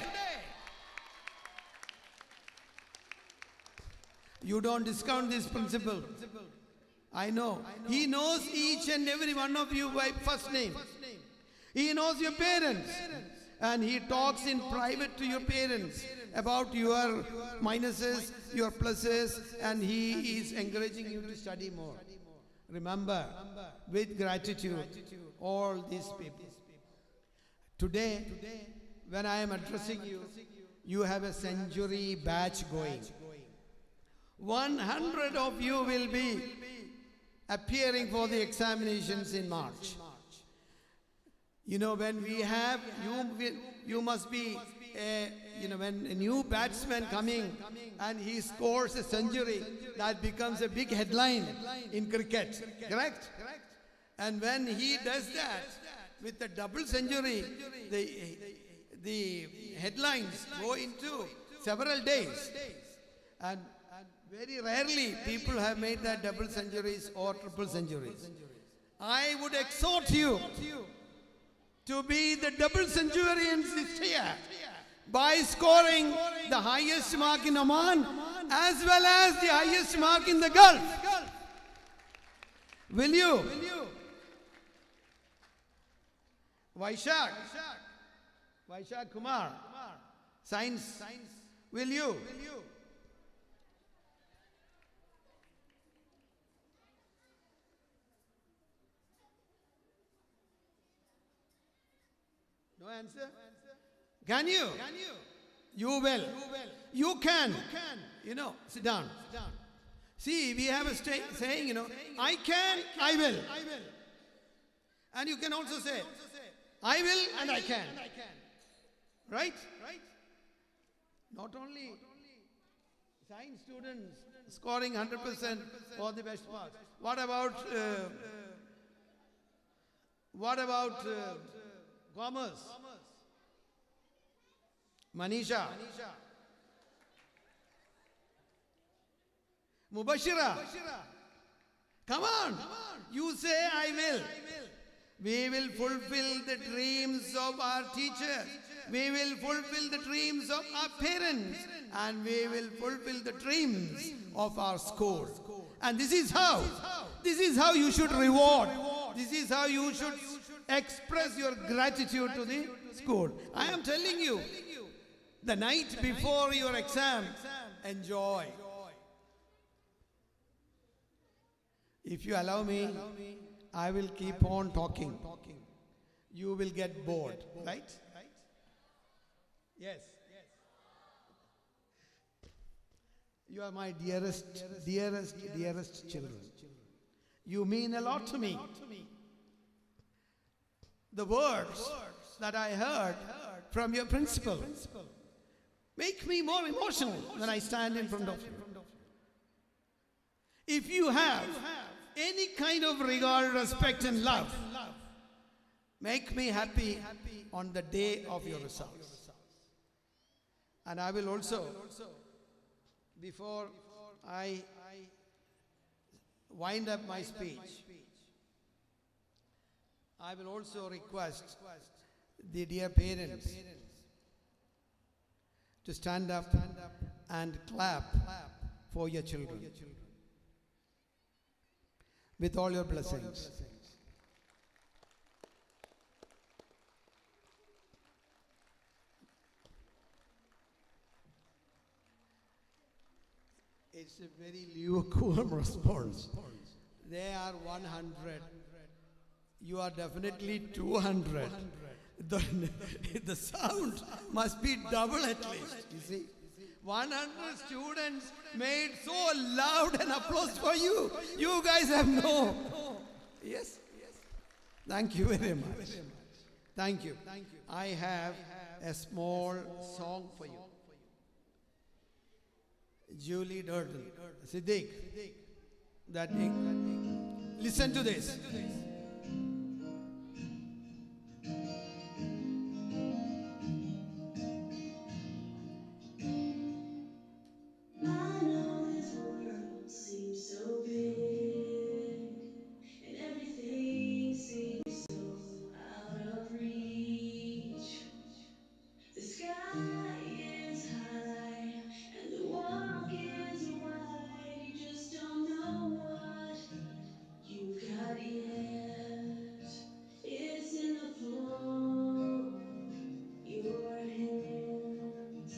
You don't discount this principle. I know. He knows each and every one of you by first name. He knows your parents. And he talks in private to your parents about your minuses, your pluses, and he is encouraging you to study more. Remember, with gratitude, all these people. Today, when I am addressing you, you have a century batch going. 100 of you will be appearing for the examinations in March. You know, when we have, you must be, when a new batsman coming and he scores a century, that becomes a big headline in cricket, correct? And when he does that with a double century, the headlines go into several days. And very rarely people have made that double centuries or triple centuries. I would exhort you to be the double centurions this year by scoring the highest mark in Oman as well as the highest mark in the Gulf. Will you? Vaishak Kumar, science, will you? No answer? Can you? You will. You can. You know, sit down. See, we have a saying, I can, I will. And you can also say, I will and I can. Right? Not only science students scoring 100% for the best marks. What about commerce? Manisha. Mubashira. Come on. You say I will. We will fulfill the dreams of our teachers. We will fulfill the dreams of our parents. And we will fulfill the dreams of our school. And this is how you should reward. This is how you should express your gratitude to the school. I am telling you, the night before your exam, enjoy. If you allow me, I will keep on talking. You will get bored, right? Yes. You are my dearest children. You mean a lot to me. The words that I heard from your principal make me more emotional when I stand in front of you. If you have any kind of regard, respect and love, make me happy on the day of your results. And I will also, before I wind up my speech, I will also request the dear parents to stand up and clap for your children with all your blessings. It's a very lukewarm response. They are 100. You are definitely 200. The sound must be double at least. You see, 100 students made so loud an applause for you. You guys have no. Yes. Thank you very much. Thank you. I have a small song for you. Julie Durden, Siddiq. Listen to this. I know this world seems so big, and everything seems so out of reach. The sky is high, and the walk is wide. You just don't know what you've got yet. It's in the palm of your hands.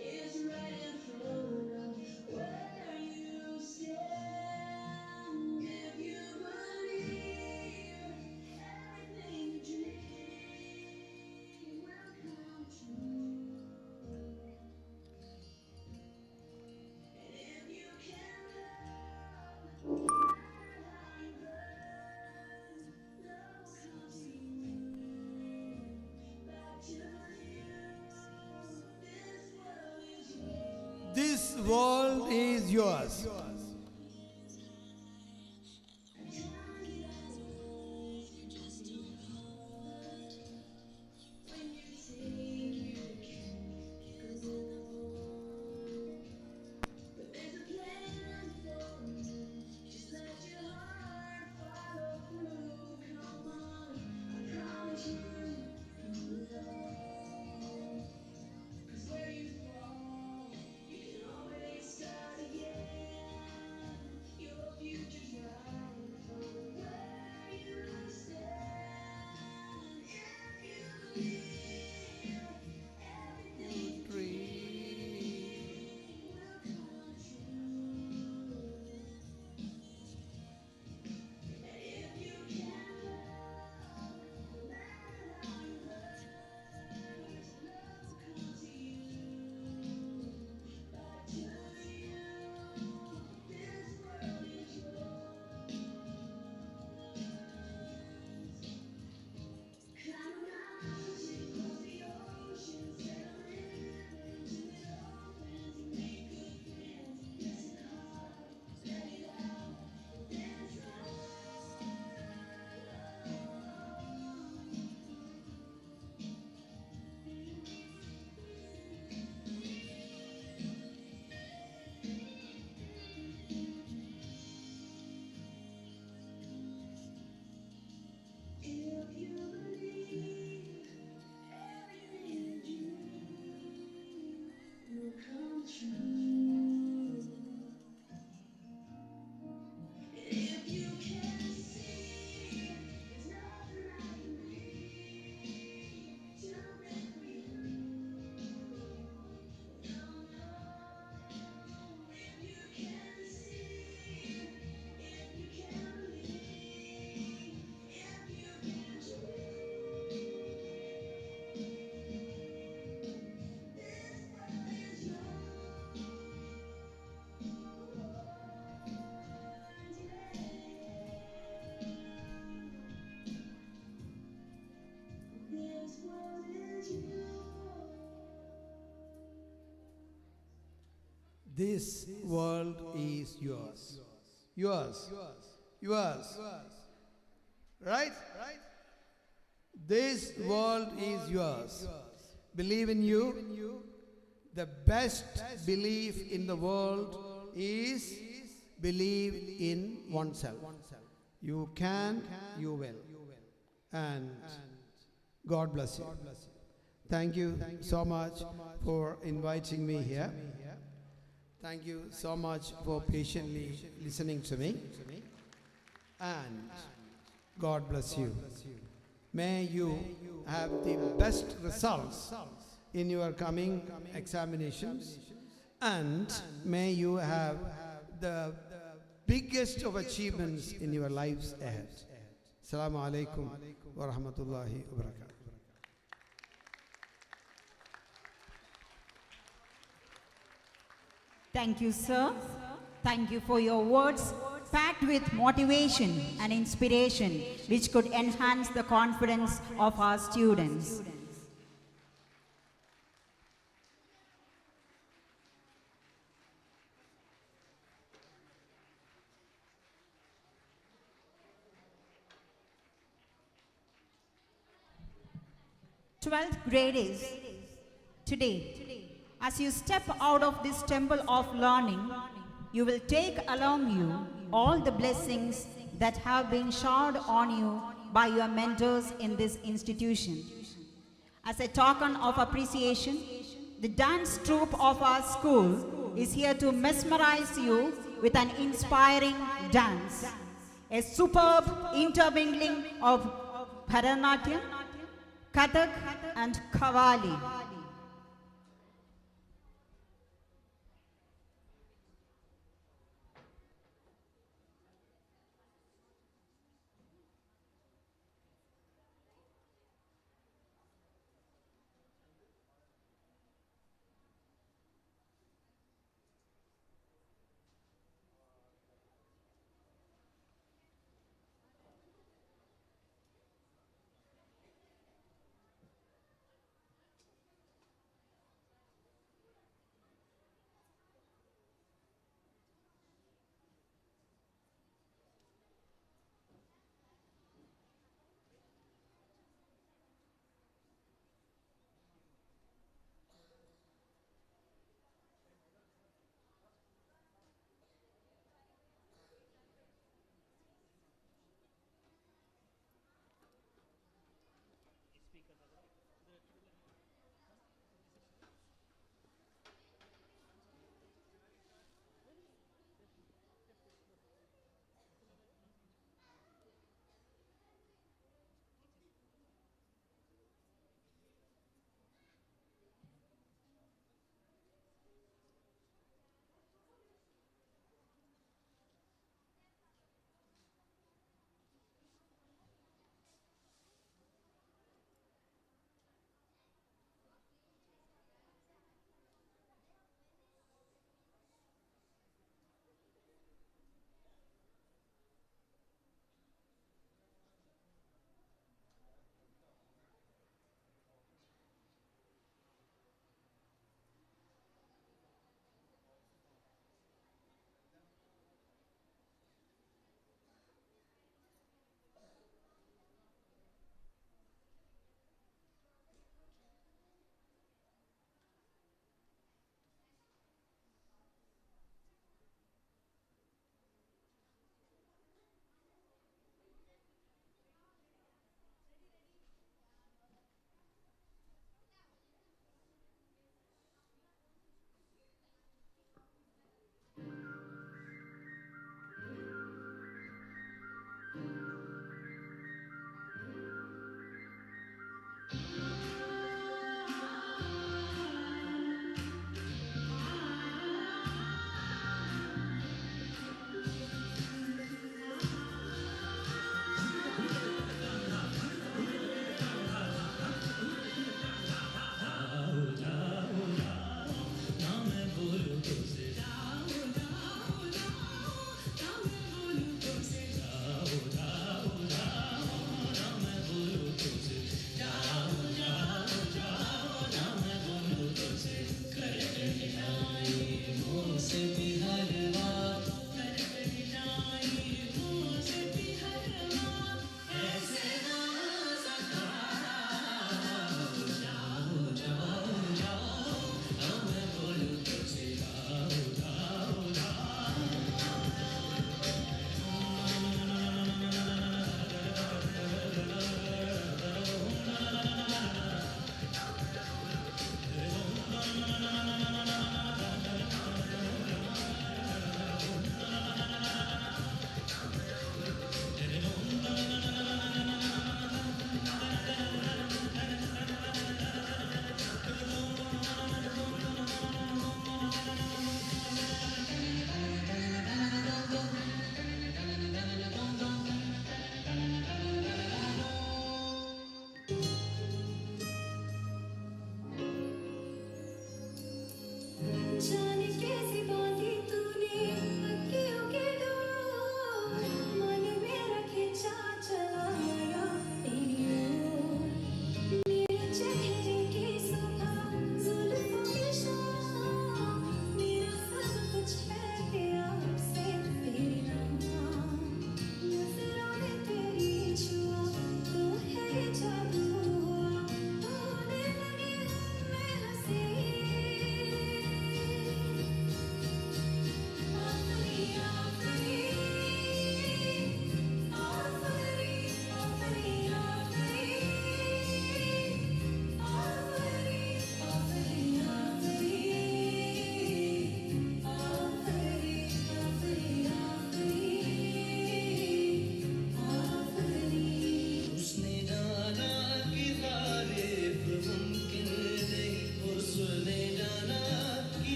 It's right in front of where you stand. If you believe everything you dream will come true, and if you can love, no matter how you burn, love will come to you, back to you. This world is yours. This world is yours. Yours. Yours. Right? This world is yours. Believe in you. The best belief in the world is believe in oneself. You can, you will. And God bless you. Thank you so much for inviting me here. Thank you so much for patiently listening to me. And God bless you. May you have the best results in your coming examinations, and may you have the biggest of achievements in your lives ahead. Assalamu alaikum wa rahmatullahi wa barakatuh. Thank you, sir. Thank you for your words packed with motivation and inspiration which could enhance the confidence of our students. Twelfth graders, today, as you step out of this temple of learning, you will take along you all the blessings that have been showered on you by your mentors in this institution. As a token of appreciation, the dance troupe of our school is here to mesmerize you with an inspiring dance, a superb intermingling of Bharatanatyam, Kathak and Qawwali.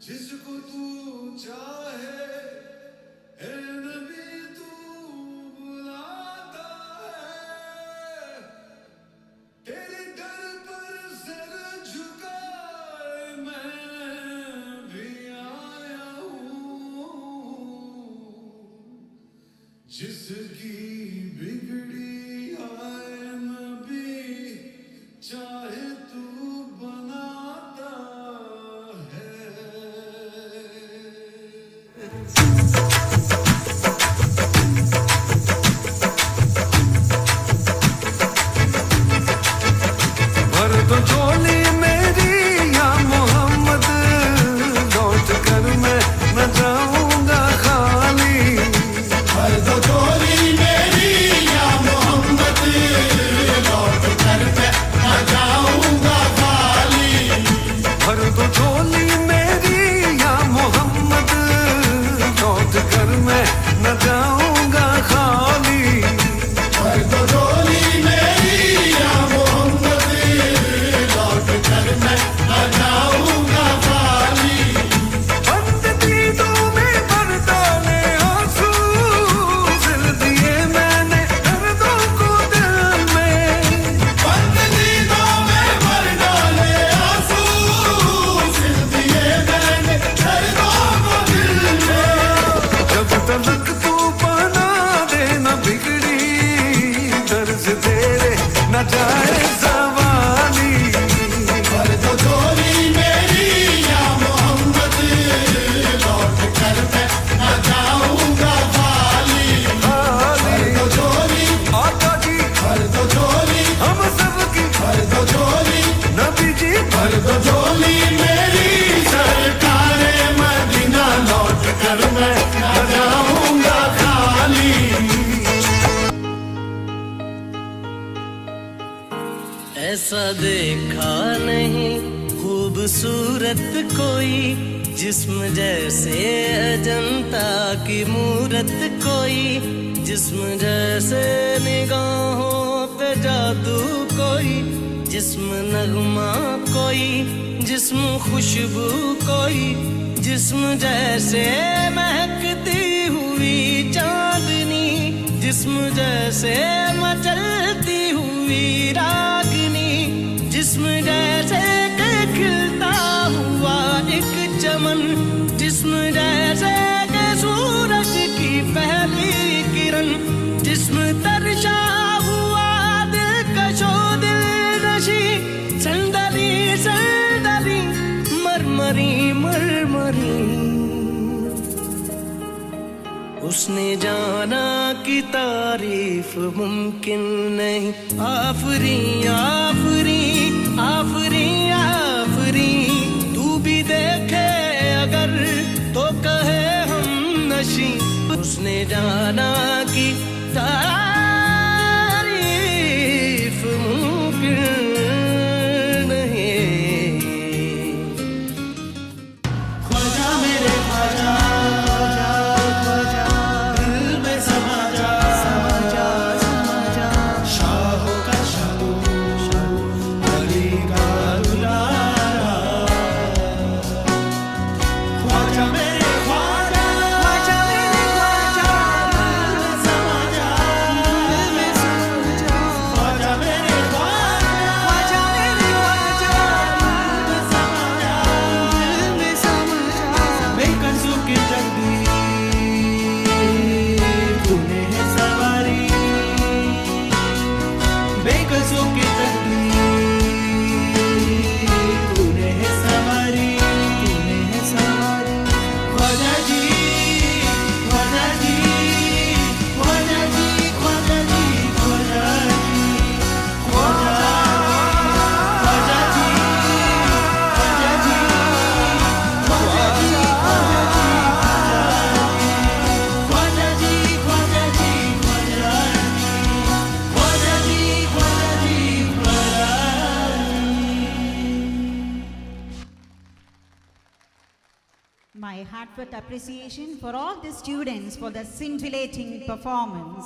जिसको तू चाहे ए नबी तू बुलाता है तेरे दर पर sir झुकाए मैं भी आया हूँ जिसकी बिगड़ी आए नबी चाहे तू बनाता है भर तो झोली मेरी या मोहम्मद लौट कर मैं न जाऊंगा खाली भर तो झोली मेरी या मोहम्मद लौट कर मैं न जाऊंगा खाली भर तो झोली मेरी या मोहम्मद लौट कर मैं न जाऊंगा खाली भर तो झोली मेरी या मोहम्मद लौट कर मैं न जाऊंगा खाली बंद दीदों में भर डाले आंसू सिल दिए मैंने दर्दों को दिल में बंद दीदों में भर डाले आंसू सिल दिए मैंने दर्दों को दिल में जब तलक तू बना दे न बिगड़ी दर्द तेरे न जाए ज़वानी भर दो झोली मेरी या मोहम्मद लौट कर मैं न जाऊंगा खाली भर दो झोली आका जी भर दो झोली हम सब की भर दो झोली नबी जी भर दो झोली मेरी सरकारे मदीना लौट कर मैं न जाऊंगा खाली ऐसा देखा नहीं खूबसूरत कोई जिस्म जैसे अजंता की मूरत कोई जिस्म जैसे निगाहों पे जादू कोई जिस्म नगमा कोई जिस्म खुशबू कोई जिस्म जैसे महकती हुई चांदनी जिस्म जैसे मचलती हुई रागनी जिस्म जैसे कि खिलता हुआ एक चमन जिस्म जैसे कि सूरज की पहली किरण जिस्म तरशा हुआ दिलकशो दिलनशी संदली संदली मरमरी मरमरी उसने जाना कि तारीफ मुमकिन नहीं आफरी आफरी आफरी आफरी तू भी देखे अगर तो कहे हम नशी उसने जाना कि तारीफ मुमकिन नहीं ख्वाजा मेरे Khwaja My heartfelt appreciation for all the students for the scintillating performance.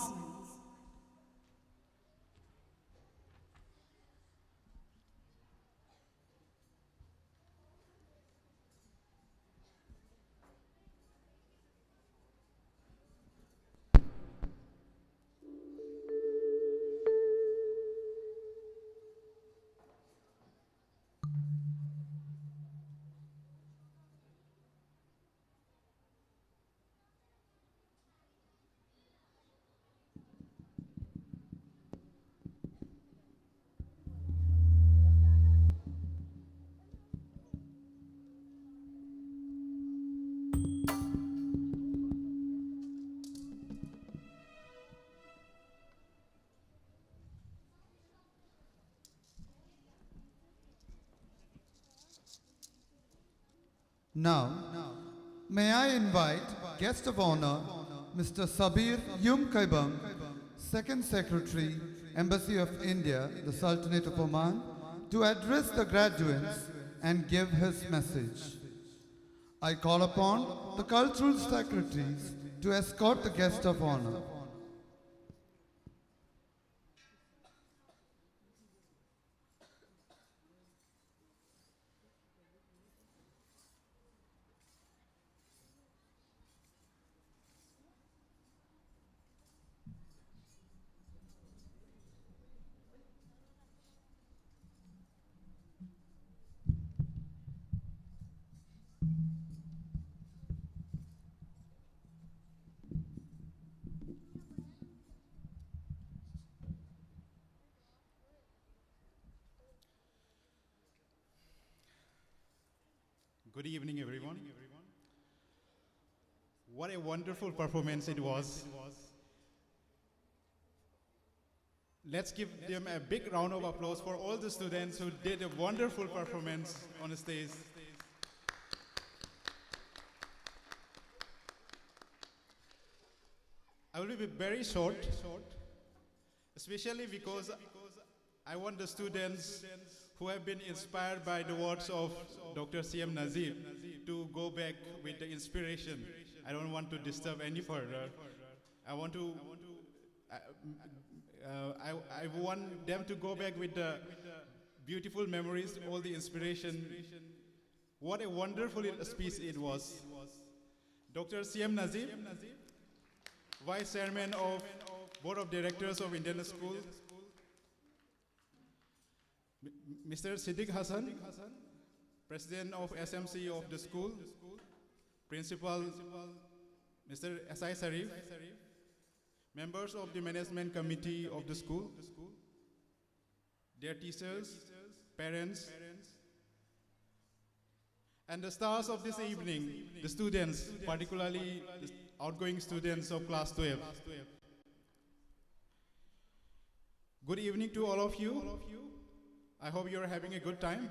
Now, may I invite guest of honor, Mr. Sabir Kaibam, Second Secretary, Embassy of India, the Sultanate of Oman, to address the graduates and give his message. I call upon the cultural secretaries to escort the guest of honor. Good evening, everyone. What a wonderful performance it was. Let's give them a big round of applause for all the students who did a wonderful performance on the stage. I will be very short, especially because I want the students who have been inspired by the words of Dr. C.M. Nazib to go back with the inspiration. I don't want to disturb any further. I want them to go back with the beautiful memories, all the inspiration. What a wonderful speech it was. Dr. C.M. Nazib, Vice Chairman of Board of Directors of Indian School, Mr. Siddiq Hassan, President of SMC of the school, Principal Mr. S.I. Sarif, members of the Management Committee of the school, their teachers, parents, and the stars of this evening, the students, particularly the outgoing students of class 12. Good evening to all of you. I hope you're having a good time.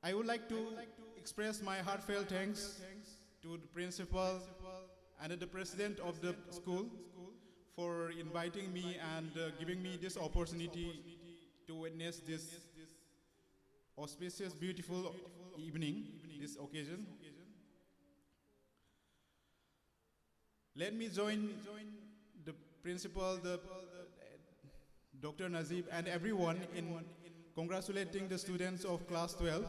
I would like to express my heartfelt thanks to the principal and the president of the school for inviting me and giving me this opportunity to witness this auspicious, beautiful evening, this occasion. Let me join the principal, Dr. Nazib, and everyone in congratulating the students of class 12.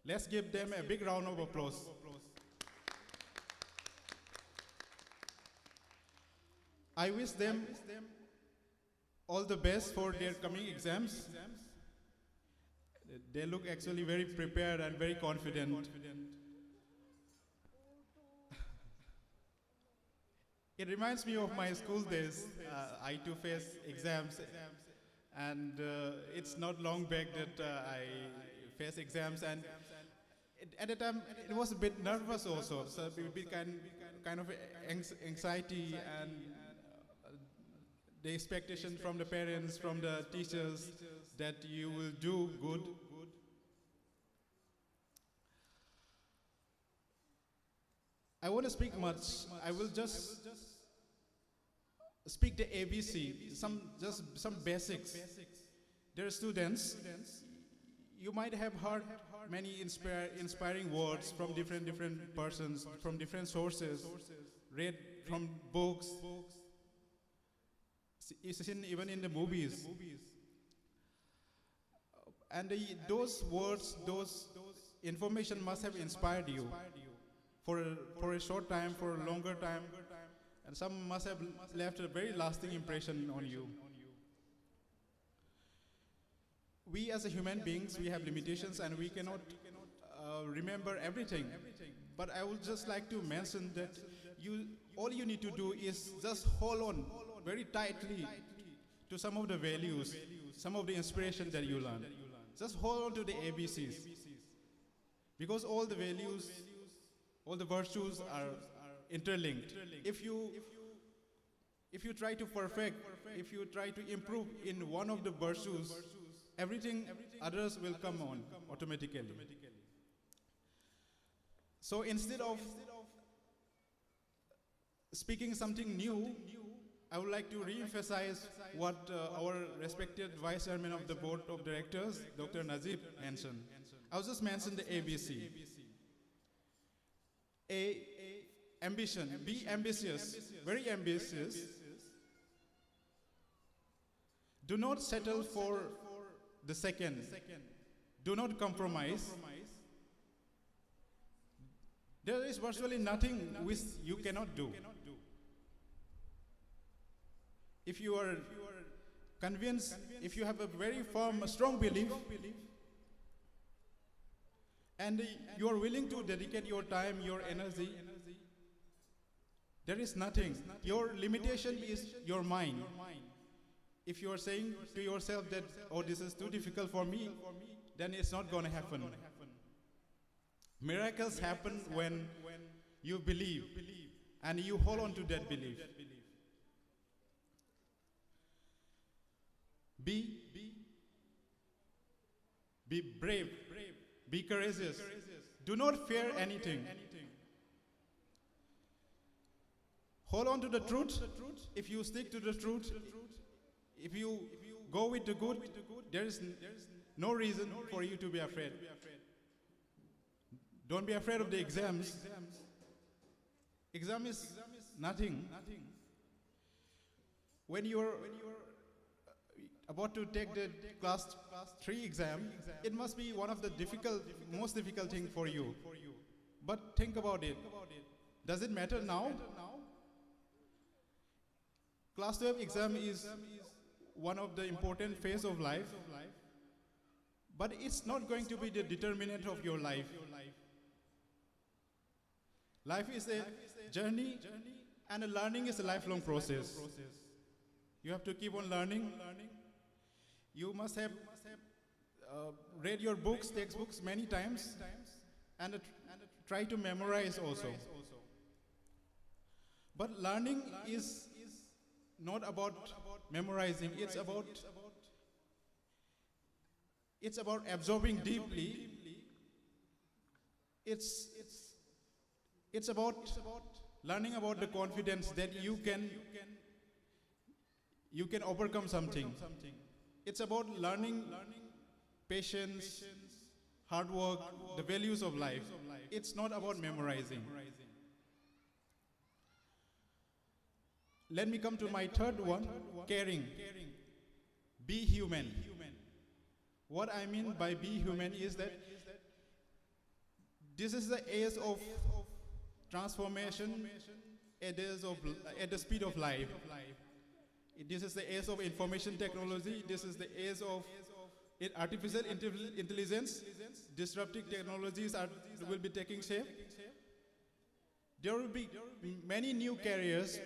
Let's give them a big round of applause. I wish them all the best for their coming exams. They look actually very prepared and very confident. It reminds me of my school days. I too face exams, and it's not long back that I faced exams, and at the time it was a bit nervous also, so it would be kind of anxiety and the expectation from the parents, from the teachers, that you will do good. I won't speak much. I will just speak the ABC, some basics. Dear students, you might have heard many inspiring words from different persons, from different sources, read from books, seen even in the movies. And those words, those information must have inspired you for a short time, for a longer time, and some must have left a very lasting impression on you. We as a human beings, we have limitations and we cannot remember everything. But I would just like to mention that all you need to do is just hold on very tightly to some of the values, some of the inspiration that you learn. Just hold on to the ABCs. Because all the values, all the virtues are interlinked. If you try to perfect, if you try to improve in one of the virtues, everything others will come on automatically. So instead of speaking something new, I would like to re-emphasize what our respected Vice Chairman of the Board of Directors, Dr. Najib, mentioned. I will just mention the ABC. A, ambition. Be ambitious, very ambitious. Do not settle for the second. Do not compromise. There is virtually nothing which you cannot do. If you are convinced, if you have a very firm, strong belief, and you are willing to dedicate your time, your energy, there is nothing. Your limitation is your mind. If you are saying to yourself that, oh, this is too difficult for me, then it's not going to happen. Miracles happen when you believe and you hold on to that belief. Be brave. Be courageous. Do not fear anything. Hold on to the truth. If you stick to the truth, if you go with the good, there is no reason for you to be afraid. Don't be afraid of the exams. Exam is nothing. When you're about to take the class 3 exam, it must be one of the most difficult thing for you. But think about it. Does it matter now? Class 12 exam is one of the important phase of life, but it's not going to be the determinant of your life. Life is a journey, and learning is a lifelong process. You have to keep on learning. You must have read your books, textbooks many times, and try to memorize also. But learning is not about memorizing. It's about absorbing deeply. It's about learning about the confidence that you can overcome something. It's about learning patience, hard work, the values of life. It's not about memorizing. Let me come to my third one, caring. Be human. What I mean by be human is that this is the age of transformation at the speed of life. This is the age of information technology. This is the age of artificial intelligence. Disruptive technologies will be taking shape. There will be many new careers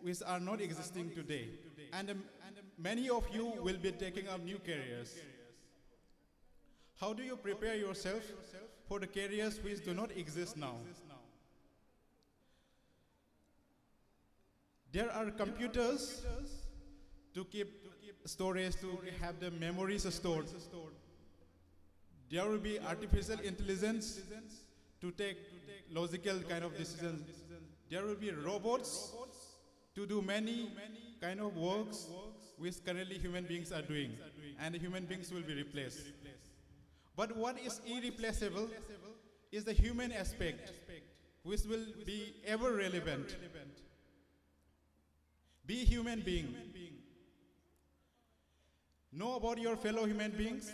which are not existing today. And many of you will be taking up new careers. How do you prepare yourself for the careers which do not exist now? There are computers to keep storage, to have the memories stored. There will be artificial intelligence to take logical kind of decisions. There will be robots to do many kind of works which currently human beings are doing, and human beings will be replaced. But what is irreplaceable is the human aspect, which will be ever relevant. Be human being. Know about your fellow human beings.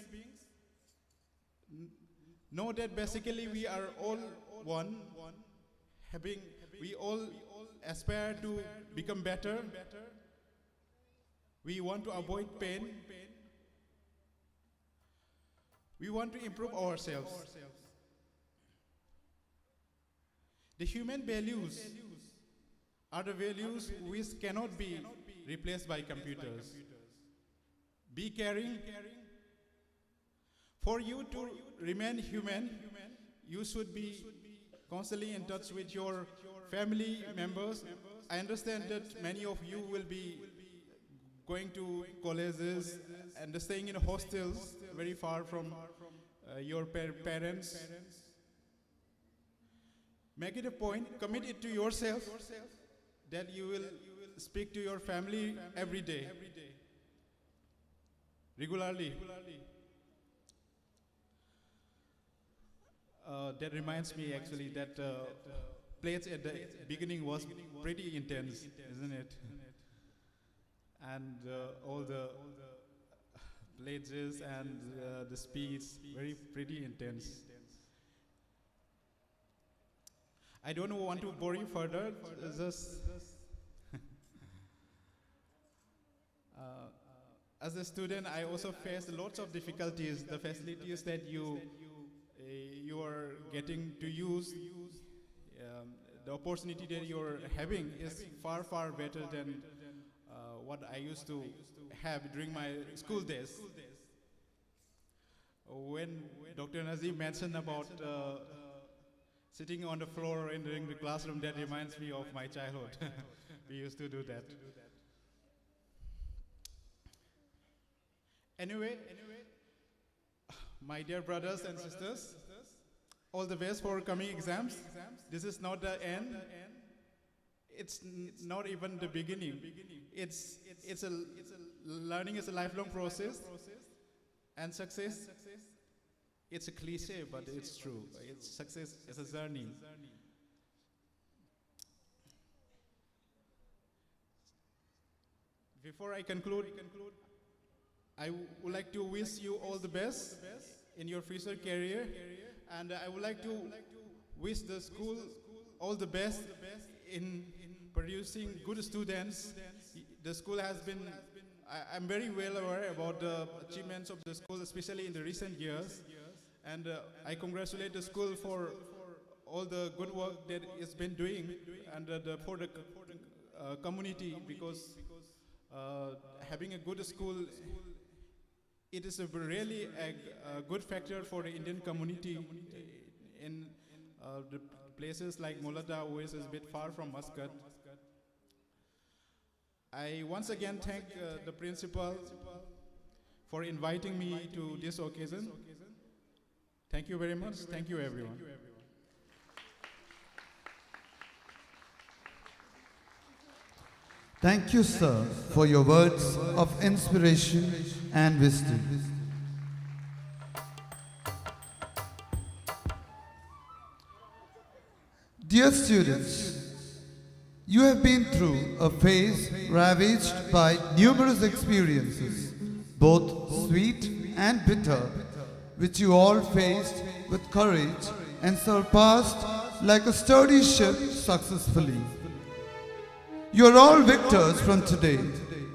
Know that basically we are all one. We all aspire to become better. We want to avoid pain. We want to improve ourselves. The human values are the values which cannot be replaced by computers. Be caring. For you to remain human, you should be constantly in touch with your family members. I understand that many of you will be going to colleges and staying in hostels very far from your parents. Make it a point, commit it to yourself that you will speak to your family every day, regularly. That reminds me actually that plays at the beginning was pretty intense, isn't it? And all the pledges and the speech, very pretty intense. I don't want to bore you further, just as a student, I also faced lots of difficulties. The facilities that you are getting to use, the opportunity that you're having is far better than what I used to have during my school days. When Dr. Nazim mentioned about sitting on the floor entering the classroom, that reminds me of my childhood. We used to do that. Anyway, my dear brothers and sisters, all the best for coming exams. This is not the end. It's not even the beginning. Learning is a lifelong process, and success, it's a cliche, but it's true. Success is a journey. Before I conclude, I would like to wish you all the best in your future career, and I would like to wish the school all the best in producing good students. The school has been, I'm very well aware about the achievements of the school, especially in the recent years, and I congratulate the school for all the good work that it's been doing, and for the community, because having a good school, it is really a good factor for the Indian community in the places like Mulandha, which is a bit far from Muscat. I once again thank the principal for inviting me to this occasion. Thank you very much. Thank you, everyone. Thank you, sir, for your words of inspiration and wisdom. Dear students, you have been through a phase ravaged by numerous experiences, both sweet and bitter, which you all faced with courage and surpassed like a sturdy ship successfully. You are all victors from today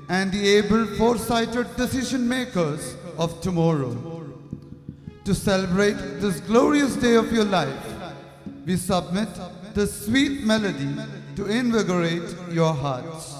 and the able, foresighted decision makers of tomorrow. To celebrate this glorious day of your life, we submit this sweet melody to invigorate your hearts.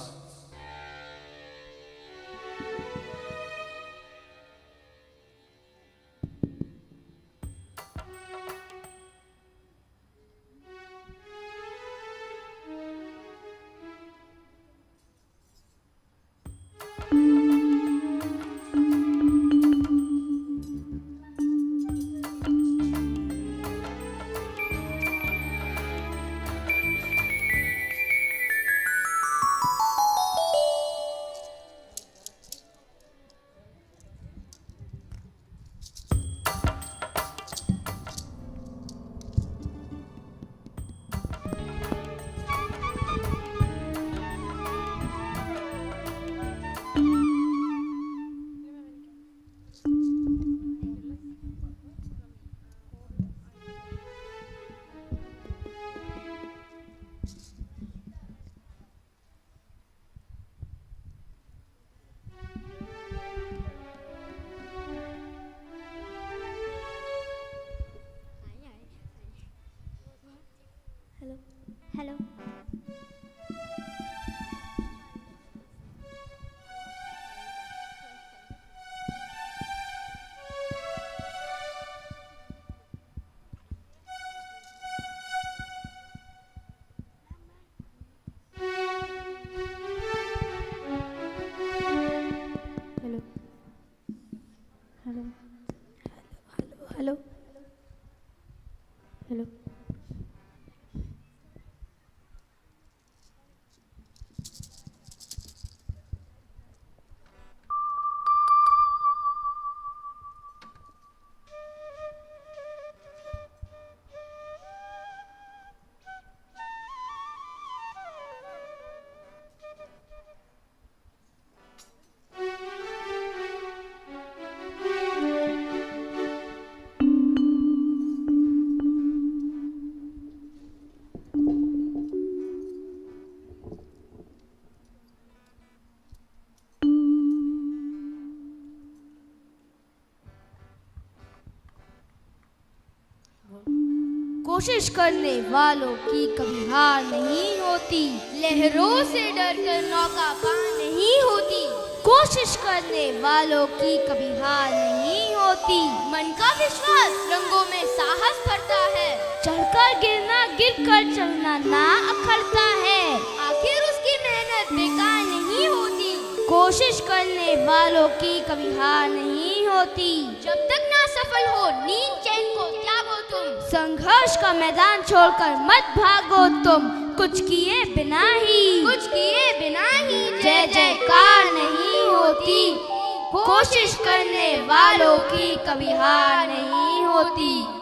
कोशिश करने वालों की कभी हार नहीं होती। लहरों से डरकर नौका पार नहीं होती। कोशिश करने वालों की कभी हार नहीं होती। मन का विश्वास रंगों में साहस भरता है। चढ़कर गिरना गिरकर चलना ना अखरता है। आखिर उसकी मेहनत बेकार नहीं होती। कोशिश करने वालों की कभी हार नहीं होती। जब तक ना सफल हो नींद चैन को त्यागो तुम। संघर्ष का मैदान छोड़कर मत भागो तुम। कुछ किए बिना ही जय जयकार नहीं होती। कोशिश करने वालों की कभी हार नहीं होती।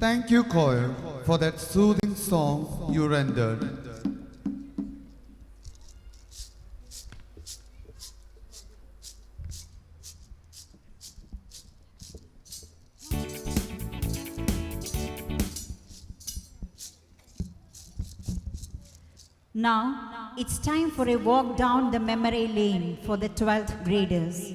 Thank you, choir, for that soothing song you rendered. Now, it's time for a walk down the memory lane for the 12th graders.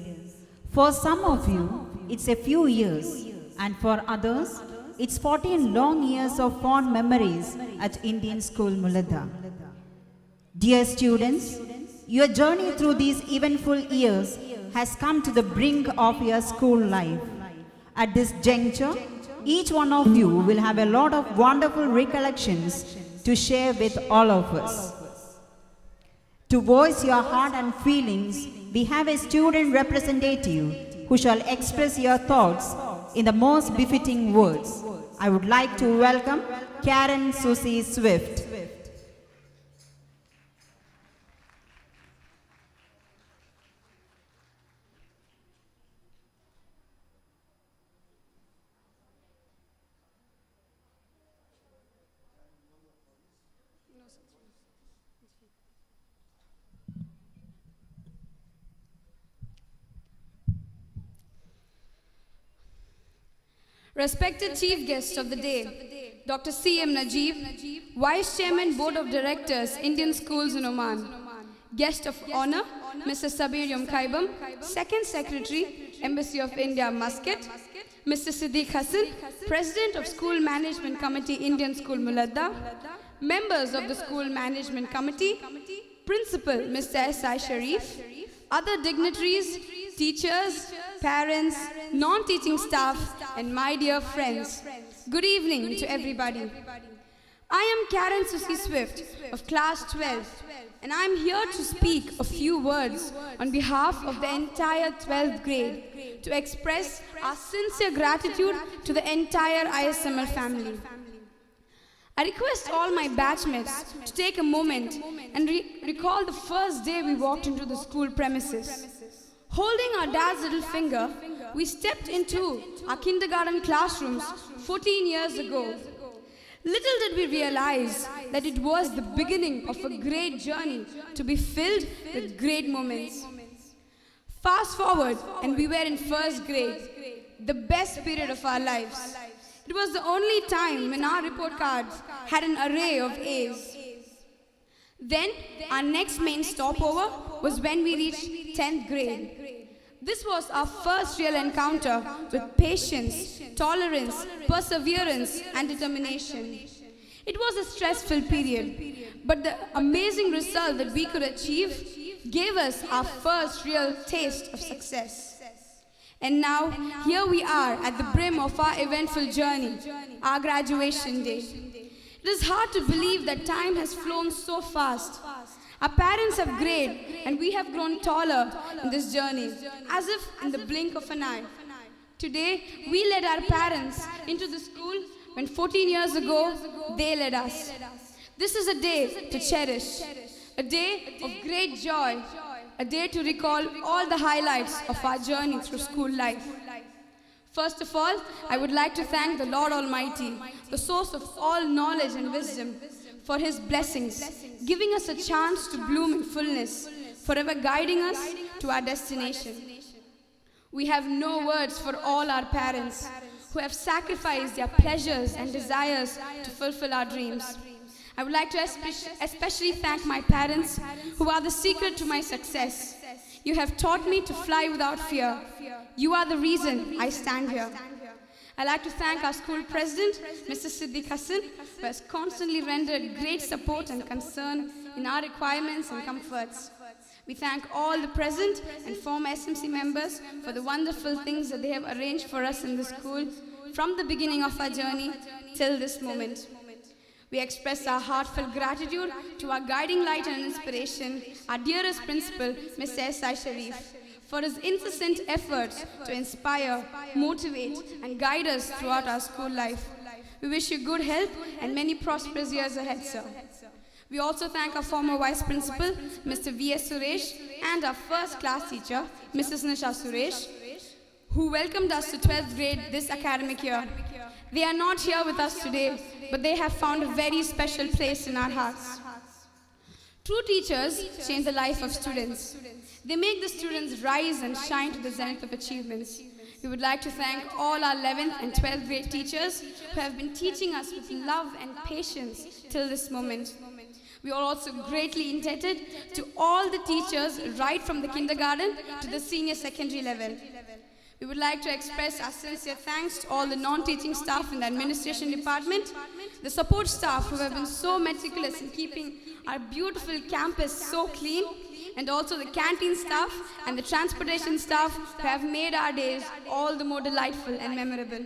For some of you, it's a few years, and for others, it's 14 long years of fond memories at Indian School Mulandha. Dear students, your journey through these eventful years has come to the brink of your school life. At this juncture, each one of you will have a lot of wonderful recollections to share with all of us. To voice your heart and feelings, we have a student representative who shall express your thoughts in the most befitting words. I would like to welcome Karen Susie Swift. Respected Chief Guest of the Day, Dr. C.M. Najib, Vice Chairman, Board of Directors, Indian Schools in Oman. Guest of Honor, Mr. Sabir Kaibam, Second Secretary, Embassy of India, Muscat. Mr. Siddiq Hassan, President of School Management Committee, Indian School Mulandha. Members of the School Management Committee, Principal, Mr. S.I. Sharif, other dignitaries, teachers, parents, non-teaching staff, and my dear friends. Good evening to everybody. I am Karen Susie Swift of Class 12, and I am here to speak a few words on behalf of the entire 12th grade to express our sincere gratitude to the entire ISML family. I request all my batchmates to take a moment and recall the first day we walked into the school premises. Holding our dad's little finger, we stepped into our kindergarten classrooms 14 years ago. Little did we realize that it was the beginning of a great journey to be filled with great moments. Fast forward and we were in first grade, the best period of our lives. It was the only time when our report cards had an array of A's. Then our next main stopover was when we reached 10th grade. This was our first real encounter with patience, tolerance, perseverance, and determination. It was a stressful period, but the amazing result that we could achieve gave us our first real taste of success. And now, here we are at the brim of our eventful journey, our graduation day. It is hard to believe that time has flown so fast. Our parents have grown, and we have grown taller in this journey, as if in the blink of an eye. Today, we led our parents into the school when 14 years ago, they led us. This is a day to cherish, a day of great joy, a day to recall all the highlights of our journey through school life. First of all, I would like to thank the Lord Almighty, the source of all knowledge and wisdom, for His blessings, giving us a chance to bloom in fullness, forever guiding us to our destination. We have no words for all our parents who have sacrificed their pleasures and desires to fulfill our dreams. I would like to especially thank my parents who are the secret to my success. You have taught me to fly without fear. You are the reason I stand here. I'd like to thank our school president, Mr. Siddiq Hassan, who has constantly rendered great support and concern in our requirements and comforts. We thank all the present and former SMC members for the wonderful things that they have arranged for us in the school from the beginning of our journey till this moment. We express our heartfelt gratitude to our guiding light and inspiration, our dearest principal, Mr. S.I. Sharif, for his incessant efforts to inspire, motivate, and guide us throughout our school life. We wish you good health and many prosperous years ahead, sir. We also thank our former Vice Principal, Mr. V.S. Suresh, and our first class teacher, Mrs. Nisha Suresh, who welcomed us to 12th grade this academic year. They are not here with us today, but they have found a very special place in our hearts. True teachers change the life of students. They make the students rise and shine to the zenith of achievements. We would like to thank all our 11th and 12th grade teachers who have been teaching us with love and patience till this moment. We are also greatly indebted to all the teachers right from the kindergarten to the senior secondary level. We would like to express our sincere thanks to all the non-teaching staff in the administration department, the support staff who have been so meticulous in keeping our beautiful campus so clean, and also the canteen staff and the transportation staff who have made our days all the more delightful and memorable.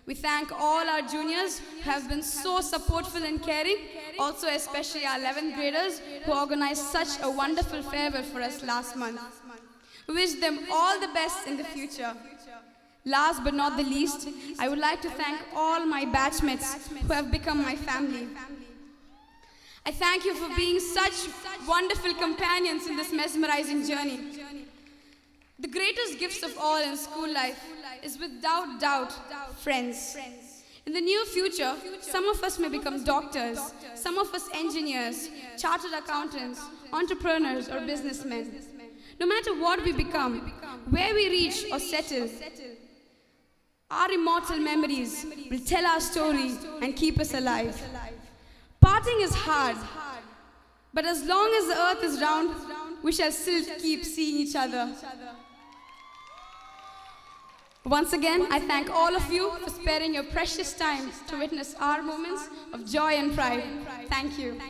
We thank all our juniors who have been so supportful and caring, also especially our 11th graders who organized such a wonderful farewell for us last month. We wish them all the best in the future. Last but not the least, I would like to thank all my batchmates who have become my family. I thank you for being such wonderful companions in this mesmerizing journey. The greatest gifts of all in school life is without doubt friends. In the near future, some of us may become doctors, some of us engineers, chartered accountants, entrepreneurs or businessmen. No matter what we become, where we reach or settle, our immortal memories will tell our story and keep us alive. Parting is hard, but as long as the earth is round, we shall still keep seeing each other. Once again, I thank all of you for sparing your precious time to witness our moments of joy and pride. Thank you.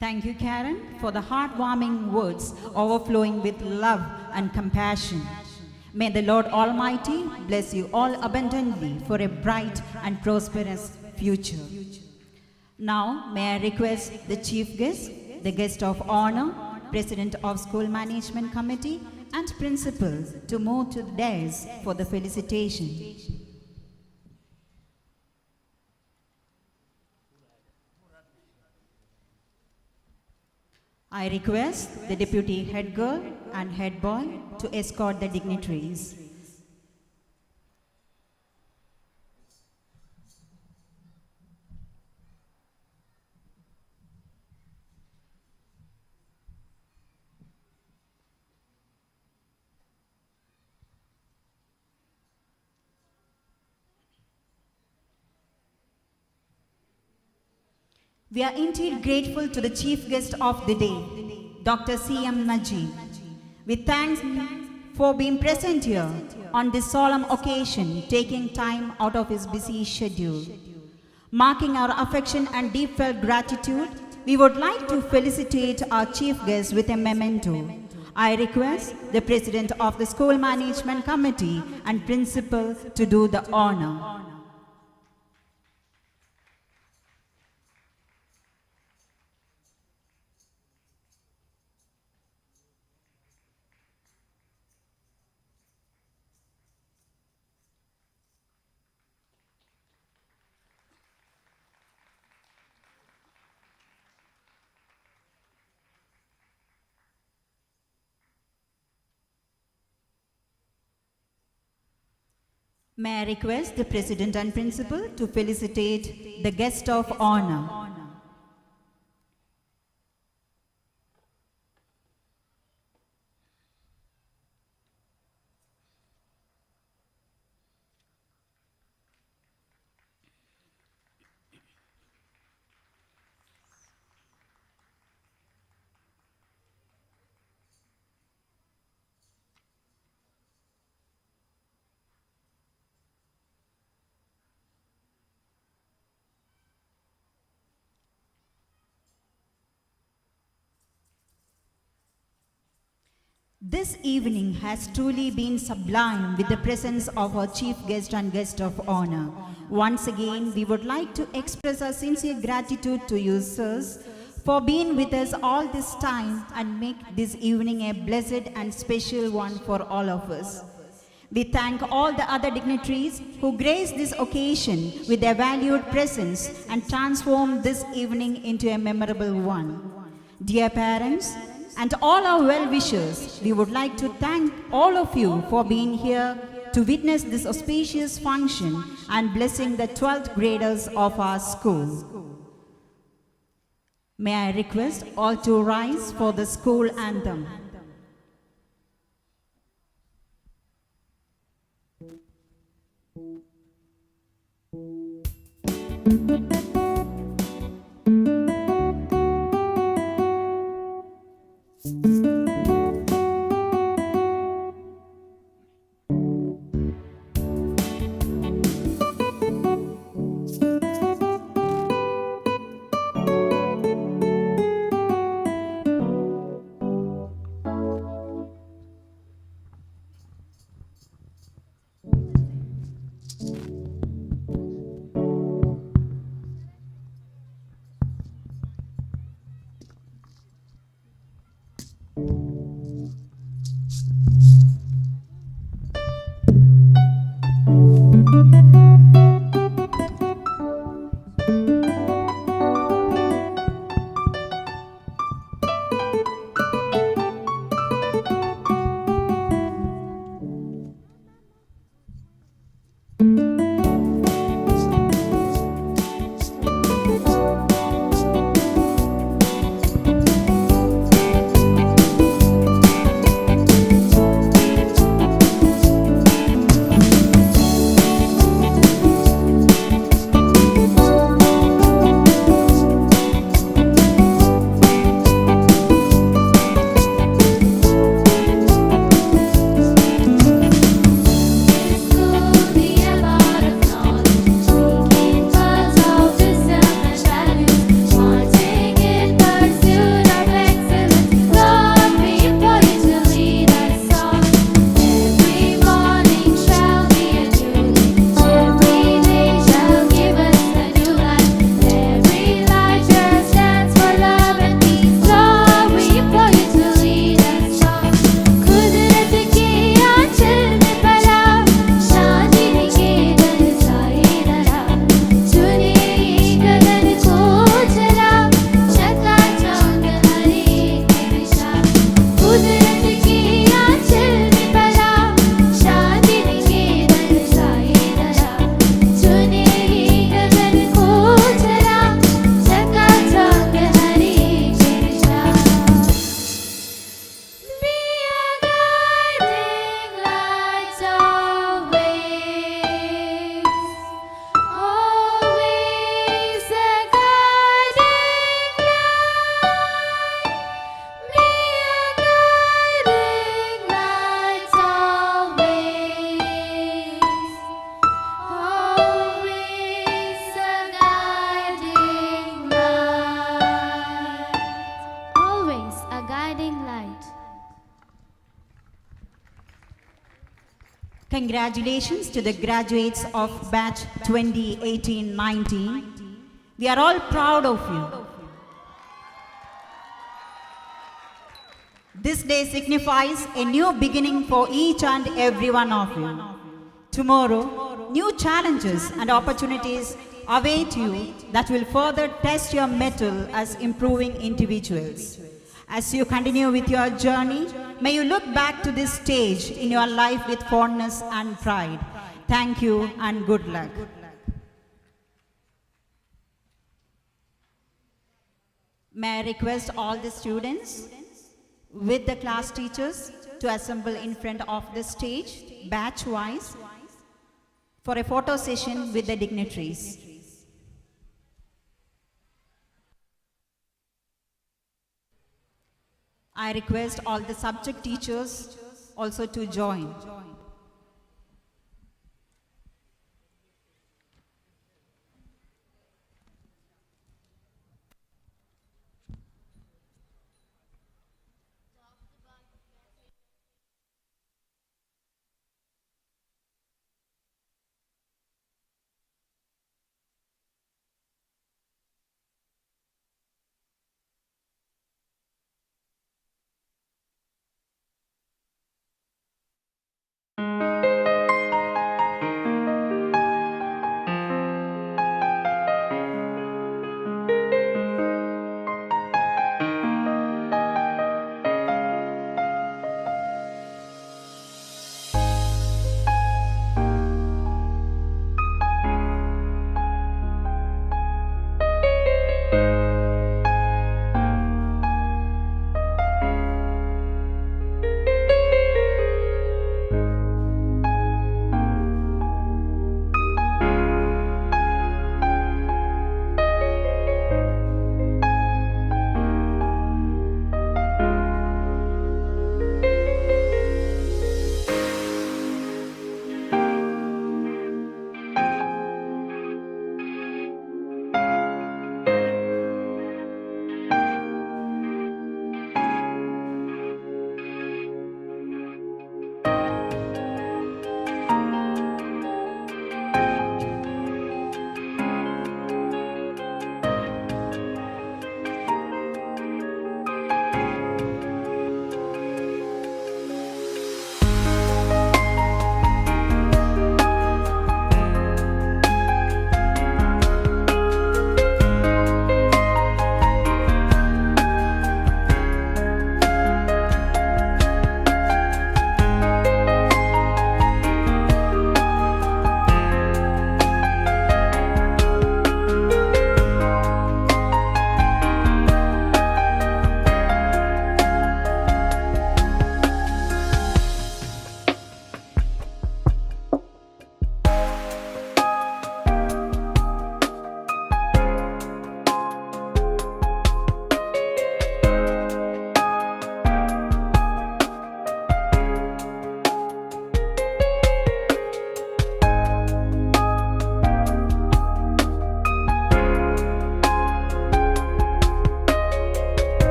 Thank you, Karen, for the heartwarming words overflowing with love and compassion. May the Lord Almighty bless you all abundantly for a bright and prosperous future. Now, may I request the chief guest, the guest of honor, President of School Management Committee and Principal to move to the dais for the felicitation. I request the Deputy Head Girl and Head Boy to escort the dignitaries. We are indeed grateful to the chief guest of the day, Dr. C.M. Najib. We thank him for being present here on this solemn occasion, taking time out of his busy schedule. Marking our affection and deep felt gratitude, we would like to felicitate our chief guest with a memento. I request the President of the School Management Committee and Principal to do the honor. May I request the President and Principal to felicitate the guest of honor. This evening has truly been sublime with the presence of our chief guest and guest of honor. Once again, we would like to express our sincere gratitude to you, sirs, for being with us all this time and make this evening a blessed and special one for all of us. We thank all the other dignitaries who graced this occasion with their valued presence and transformed this evening into a memorable one. Dear parents, and all our well-wishers, we would like to thank all of you for being here to witness this auspicious function and blessing the 12th graders of our school. May I request all to rise for the school anthem. Congratulations to the graduates of batch 2018-19. We are all proud of you. This day signifies a new beginning for each and every one of you. Tomorrow, new challenges and opportunities await you that will further test your mettle as improving individuals. As you continue with your journey, may you look back to this stage in your life with fondness and pride. Thank you and good luck. May I request all the students with the class teachers to assemble in front of the stage, batch-wise, for a photo session with the dignitaries. I request all the subject teachers also to join.